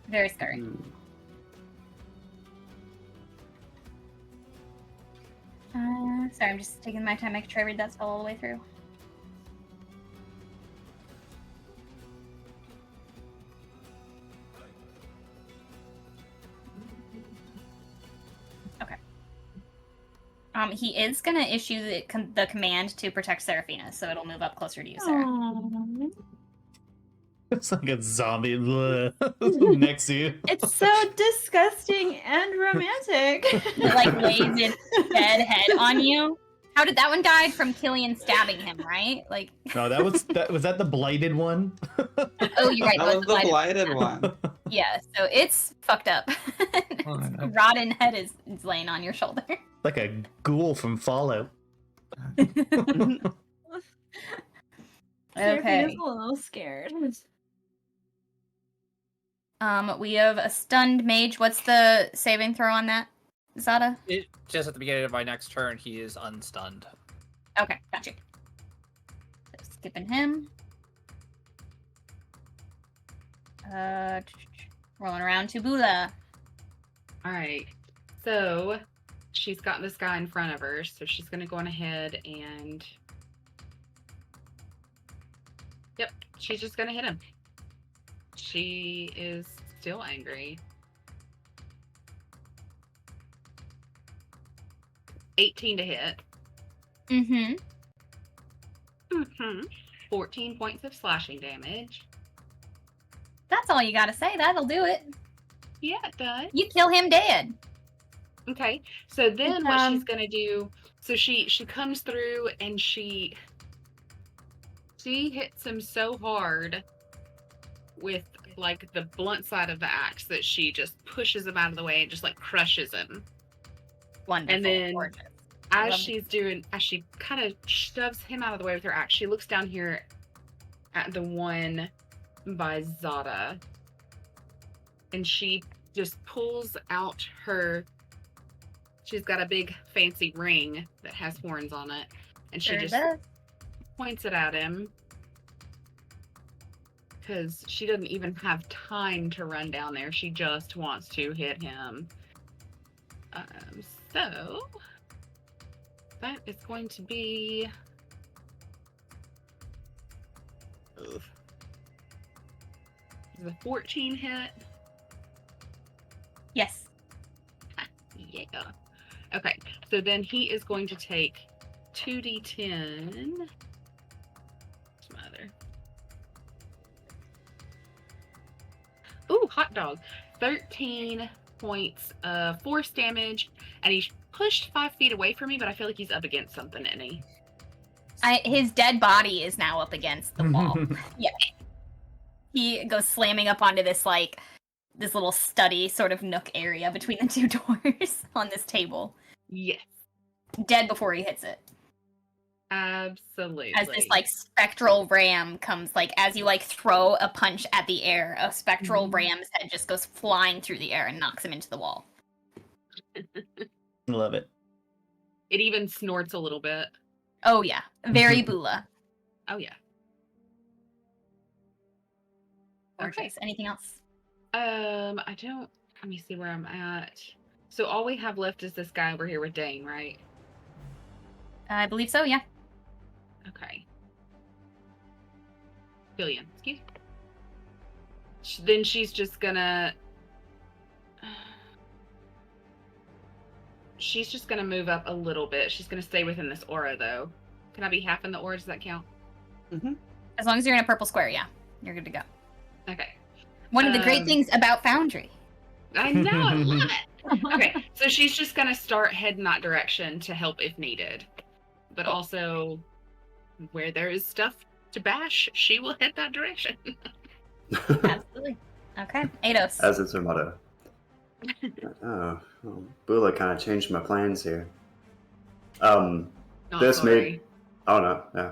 Very scary. Sorry, I'm just taking my time making sure I read that spell all the way through. Okay. He is gonna issue the command to protect Seraphina, so it'll move up closer to you, Sarah. Aww. It's like a zombie next to you. It's so disgusting and romantic. It like lays its dead head on you. How did that one die? From Killian stabbing him, right? Like. No, was that the blighted one? Oh, you're right. That was the blighted one. Yeah, so it's fucked up. Rotten head is laying on your shoulder. Like a ghoul from Fallout. Seraphina's Okay. a little scared. We have a stunned mage. What's the saving throw on that, Zada? Just at the beginning of my next turn, he is unstunned. Okay, got you. So skipping him. Rolling around to Bula. All right. So she's got this guy in front of her, so she's gonna go on ahead and. Yep, she's just gonna hit him. She is still angry. 18 to hit. Mm-hmm. 14 points of slashing damage. That's all you gotta say. That'll do it. Yeah, it does. You kill him dead. Okay, so then what she's gonna do? So she comes through and she hits him so hard with like the blunt side of the axe that she just pushes him out of the way and just like crushes him. Wonderful. And then gorgeous. as she kind of shoves him out of the way with her axe, she looks down here at the one by Zada, and she just pulls out she's got a big fancy ring that has horns on it, and she just points it at him because she doesn't even have time to run down there. She just wants to hit him. So that is going to be the 14 hit. Yes. Yeah. Okay, so then he is going to take 2d10. What's my other? Ooh, hot dog. 13 points of force damage, and he's pushed 5 feet away from me, but I feel like he's up against something, isn't he? His dead body is now up against the wall. Yeah. He goes slamming up onto this little study sort of nook area between the two doors on this table. Yes. Dead before he hits it. Absolutely. As this spectral ram comes, as you throw a punch at the air, a spectral ram's head just goes flying through the air and knocks him into the wall. Love it. It even snorts a little bit. Oh yeah, very Bula. Oh yeah. Gorgeous. Anything else? I don't. Let me see where I'm at. So all we have left is this guy over here with Dane, right? I believe so. Yeah. Okay. Billion. Excuse me. Then she's just gonna. She's just gonna move up a little bit. She's gonna stay within this aura, though. Can I be half in the aura? Does that count? Mm-hmm. As long as you're in a purple square, yeah, you're good to go. Okay. One of the great things about Foundry. I know. I love it. Okay, so she's just gonna start heading that direction to help if needed, but also where there is stuff to bash, she will head that direction. Absolutely. Okay, Eidos. As is her motto. Oh, well, Bula kind of changed my plans here. Not This sorry. made. Oh no, yeah.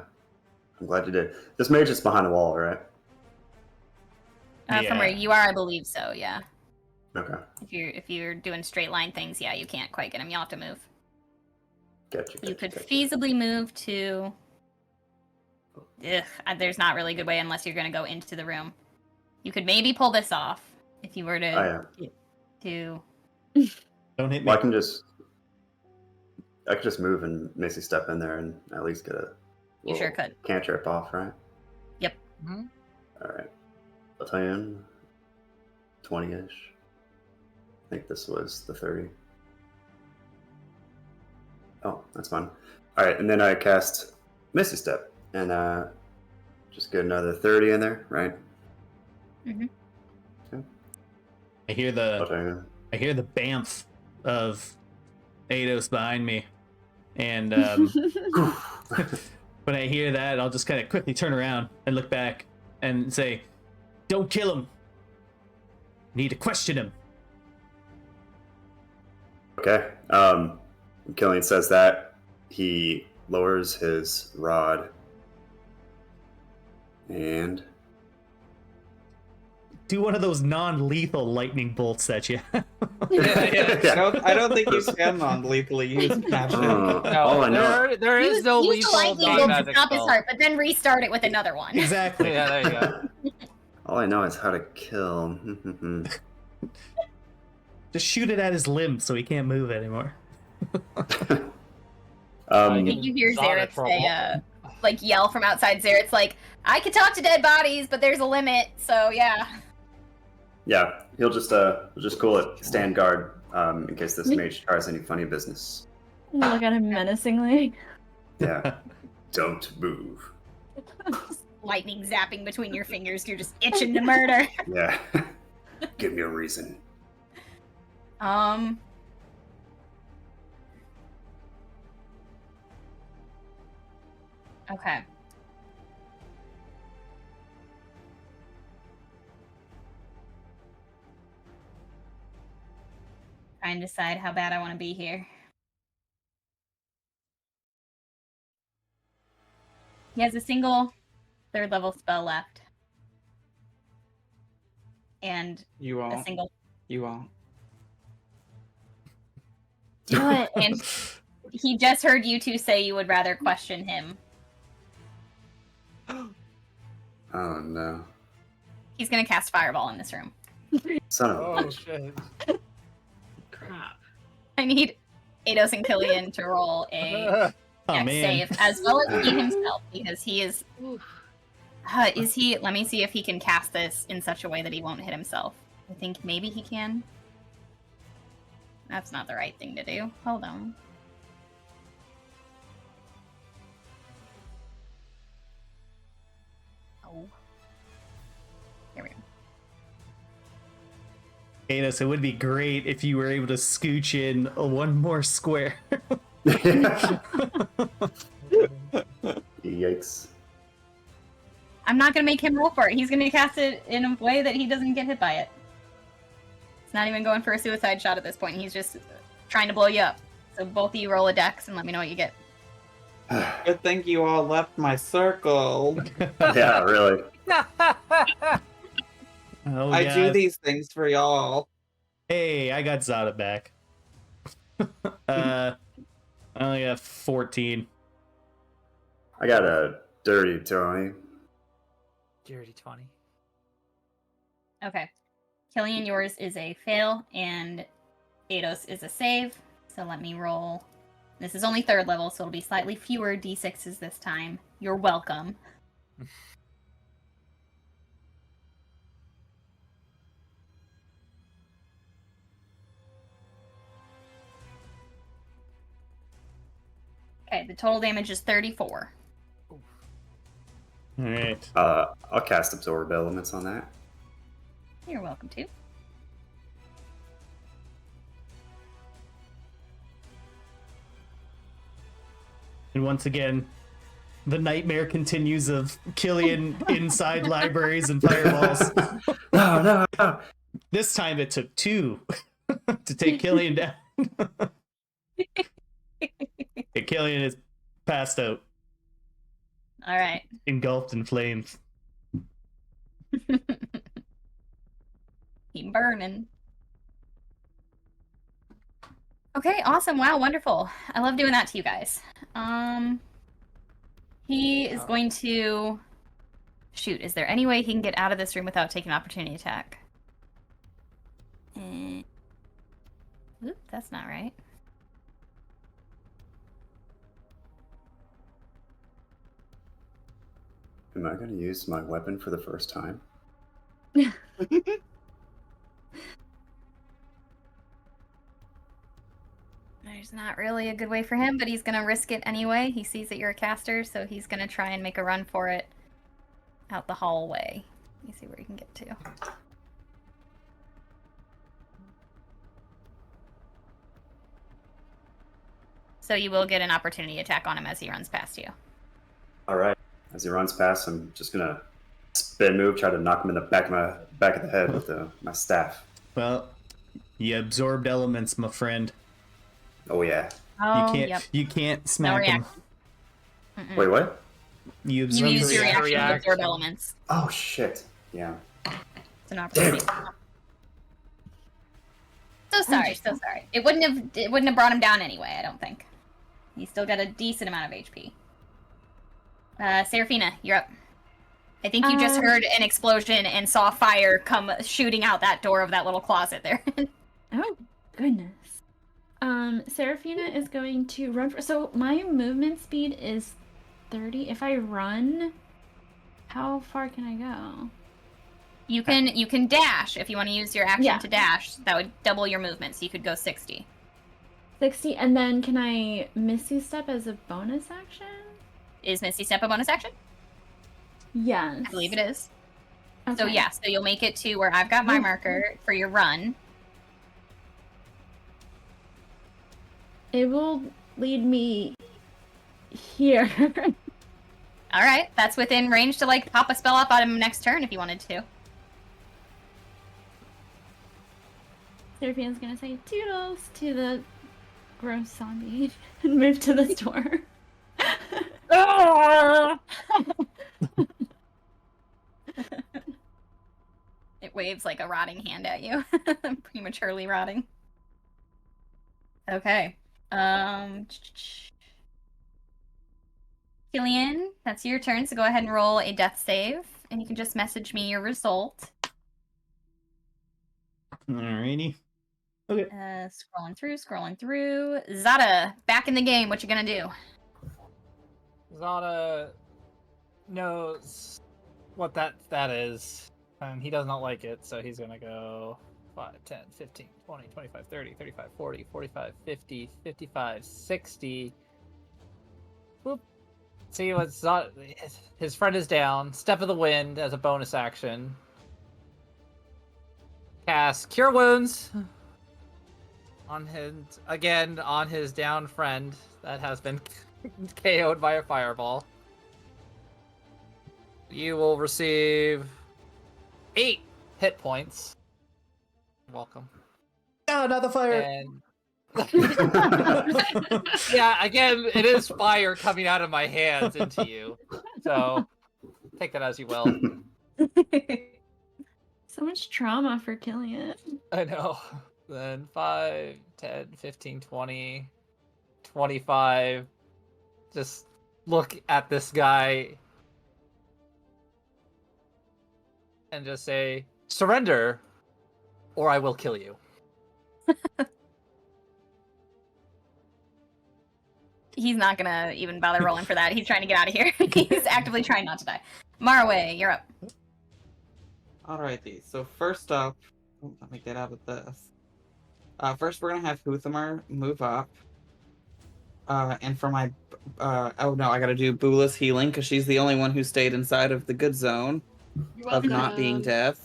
I'm glad you did. This mage is behind the wall, right? From where you are, I believe so. Yeah. Okay. If you're doing straight line things, yeah, you can't quite get him. You'll have to move. Gotcha. You could gotcha. feasibly move to. Ugh, there's not really a good way unless you're going to go into the room. You could maybe pull this off if you were to. Oh, yeah. To. Don't hit me. Well, I could just move and Macy step in there and at least get a. You sure could. Cantrip off, right? Yep. Mhm. All right. I'll tell you, 20-ish. I think this was the 30. Oh, that's fine. All right, and then I cast Misty Step and just get another 30 in there, right? Mm-hmm. Okay. I hear the bamf of Eidos behind me, and when I hear that, I'll just kind of quickly turn around and look back and say, "Don't kill him. Need to question him." Okay. When Killian says that, he lowers his rod and Do one of those non-lethal lightning bolts at you. I don't think you can non-lethally use magic. No, all I know. there is no use the lethal lightning bolt to non-magic stop his spell. heart, but then restart it with another one. Exactly. Yeah, there you go. all I know is how to kill. Just shoot it at his limbs so he can't move anymore. I think you hear Not a Zaret say, trouble. like, yell from outside. Zaret's like, I could talk to dead bodies, but there's a limit, so yeah. Yeah, he'll just cool it, stand guard, in case this mage tries any funny business. Look at him menacingly. Yeah, don't move. Lightning zapping between your fingers, you're just itching to murder. Yeah, give me a reason. Okay. Trying to decide how bad I want to be here. He has a single third level spell left. And You a won't. single. You won't. Do it. And he just heard you two say you would rather question him. Oh no, He's going to cast Fireball in this room. son of a Oh bitch. shit. Crap. I need Eidos and Killian to roll a Oh dex man. save, as well as he himself, because he is... Oof. is he... Let me see if he can cast this in such a way that he won't hit himself. I think maybe he can. That's not the right thing to do. Hold on. Oh. Here we go. Eidos, it would be great if you were able to scooch in one more square. Yikes. I'm not going to make him roll for it. He's going to cast it in a way that he doesn't get hit by it. It's not even going for a suicide shot at this point. He's just trying to blow you up. So both of you roll a dex and let me know what you get. Good thing you all left my circle. Yeah, really. Oh, I do God. these things for y'all. Hey, I got Zada back. I only got 14. I got a dirty 20. Dirty 20. Okay. Killian, yours is a fail, and Eidos is a save. So let me roll. This is only 3rd level, so it'll be slightly fewer d6s this time. You're welcome. Okay, the total damage is 34. All right. I'll cast Absorb Elements on that. You're welcome to. And once again, the nightmare continues of Killian inside libraries and fireballs. No. This time it took 2 to take Killian down. And Killian is passed out, All right. engulfed in flames. Keep burning. Okay, awesome. Wow, wonderful. I love doing that to you guys. He is going to... Shoot, is there any way he can get out of this room without taking an opportunity attack? Oop, that's not right. Am I going to use my weapon for the first time? There's not really a good way for him, but he's going to risk it anyway. He sees that you're a caster, so he's going to try and make a run for it out the hallway. Let me see where he can get to. So you will get an opportunity attack on him as he runs past you. All right. As he runs past, I'm just going to spin move, try to knock him in the back of the head with my staff. Well, you absorbed elements, my friend. Oh, yeah. Oh, You can't smack him. Mm-mm. Wait, what? You You use your reaction to reaction. absorb elements. Oh, shit. Yeah. It's an opportunity. So sorry. It wouldn't have brought him down anyway, I don't think. He's still got a decent amount of HP. Seraphina, you're up. I think you just heard an explosion and saw fire come shooting out that door of that little closet there. Oh, goodness. Seraphina is going to run for... So my movement speed is 30. If I run, how far can I go? You can dash if you want to use your action Yeah. to dash. That would double your movement, so you could go 60. 60, and then can I Misty Step as a bonus action? Is Misty Step a bonus action? Yes. I believe it is. So Okay. yeah, so you'll make it to where I've got my marker for your run. It will lead me here. All right, that's within range to like pop a spell up on him next turn if you wanted to. Seraphina's gonna say toodles to the gross zombie and move to the door. It waves like a rotting hand at you, prematurely rotting. Okay. Killian, that's your turn, so go ahead and roll a death save, and you can just message me your result. Alrighty. Okay. Scrolling through. Zada, back in the game. What you gonna do? Zada knows what that is, and he does not like it, so he's gonna go 5, 10, 15, 20, 25, 30, 35, 40, 45, 50, 55, 60. Whoop. See what Zada... His friend is down. Step of the Wind as a bonus action. Cast Cure Wounds on his down friend that has been KO'd by a fireball. You will receive 8 hit points. Welcome. Oh, not the fire. And yeah, again, it is fire coming out of my hands into you. So take that as you will. So much trauma for Killian. I know. Then 5, 10, 15, 20, 25. Just look at this guy and just say, "Surrender, or I will kill you." He's not gonna even bother rolling for that. He's trying to get out of here. He's actively trying not to die. Marway, you're up. Alrighty, so first up, let me get out of this. First, we're gonna have Huthamar move up. And for my, oh no, I gotta do Boola's healing because she's the only one who stayed inside of the good zone You're of welcome. not being deaf.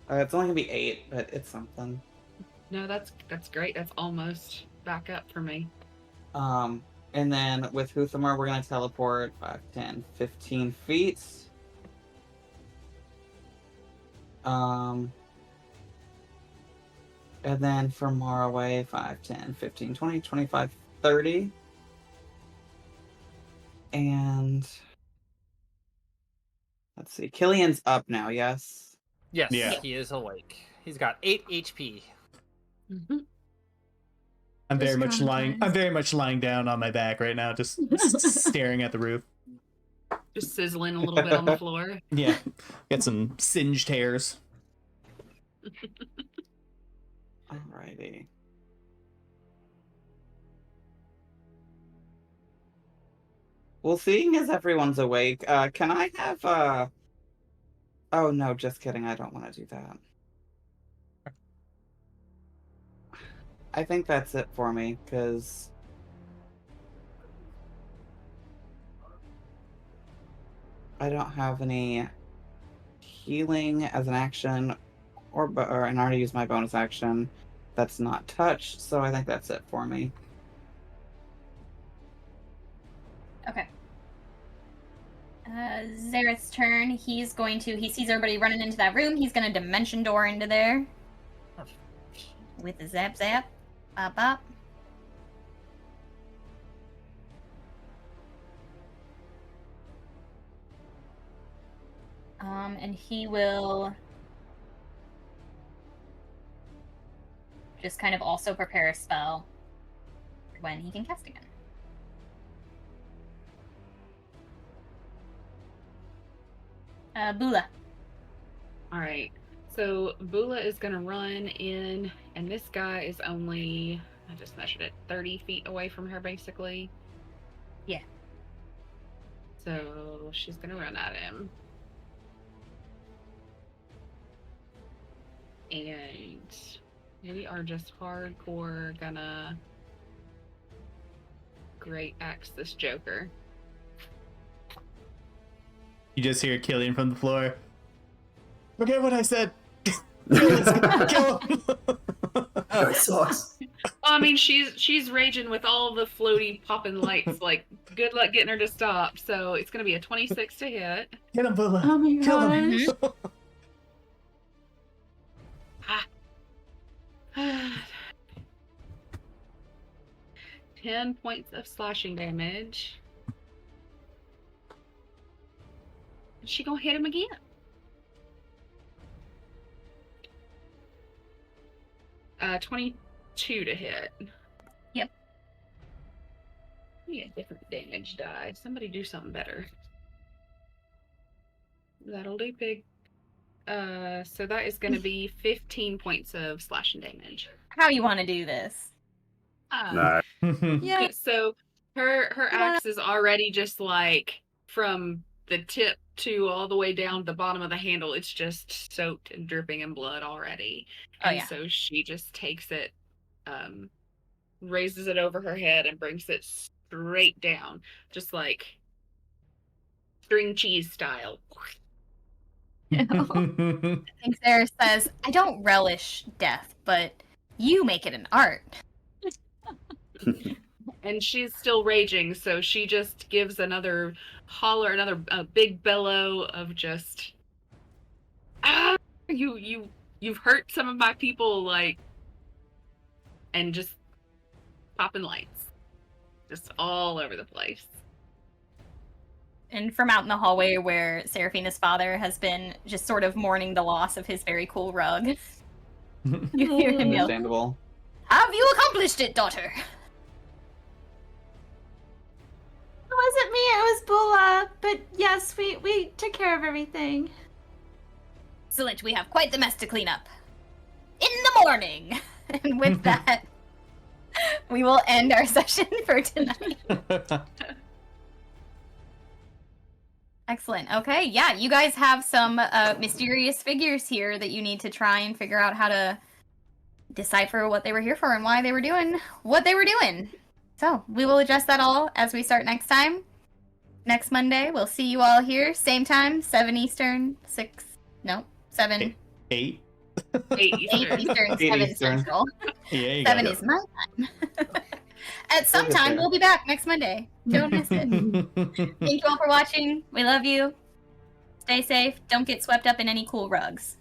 It's only gonna be 8, but it's something. No, that's great. That's almost back up for me. And then with Huthamar, we're gonna teleport 5, 10, 15 feet. And then from Morroway, 5, 10, 15, 20, 25, 30. And let's see. Killian's up now, yes? Yes, Yeah. he is awake. He's got 8 HP. Mm-hmm. I'm very Just much lying. traumatized. I'm very much lying down on my back right now, just staring at the roof. Just sizzling a little bit on the floor. Yeah, got some singed hairs. Alrighty. Well, seeing as everyone's awake, can I have, Oh no, just kidding, I don't want to do that. I think that's it for me, because... I don't have any healing as an action, or I already used my bonus action. That's not touch, so I think that's it for me. Okay. Zareth's turn. He sees everybody running into that room. He's gonna dimension door into there. With the zap zap. Bop bop. And he will just kind of also prepare a spell when he can cast again. Bula. All right. So Bula is going to run in, and this guy is only, I just measured it, 30 feet away from her, basically. Yeah. So she's going to run at him. And we are just hardcore gonna great axe this Joker. You just hear Killian from the floor. Forget what I said. Kill him. That sucks. I mean, she's raging with all the floaty popping lights. Like, good luck getting her to stop. So it's gonna be a 26 to hit. Get him, Bula. Oh my Kill him. gosh. Ah. 10 points of slashing damage. Is she gonna hit him again? Uh, 22 to hit. Yep. We get different damage die. Somebody do something better. That'll do, pig. So that is going to be 15 points of slashing damage. How you want to do this? Nah. Yeah. So her axe is already just like from the tip to all the way down the bottom of the handle. It's just soaked and dripping in blood already. Oh, And yeah. so she just takes it, raises it over her head and brings it straight down, just like string cheese style. I think Sarah says, I don't relish death, but you make it an art. And she's still raging, so she just gives another holler, another big bellow of just, ah, you've hurt some of my people, like, and just popping lights, just all over the place. And from out in the hallway where Seraphina's father has been just sort of mourning the loss of his very cool rug, you hear him yell, Understandable. Have you accomplished it, daughter? It wasn't me, it was Bula. But yes, we took care of everything. Excellent, we have quite the mess to clean up. In the morning! And with that, we will end our session for tonight. Excellent. Okay, yeah, you guys have some mysterious figures here that you need to try and figure out how to decipher what they were here for and why they were doing what they were doing. So, we will address that all as we start next time. Next Monday, we'll see you all here. Same time, 7 Eastern, 7. 8. 8 8 Eastern. Eastern, 7 Eastern. Central. Yeah, you 7 go. is my time. At some time, we'll be back next Monday. Don't miss it. Thank you all for watching. We love you. Stay safe. Don't get swept up in any cool rugs.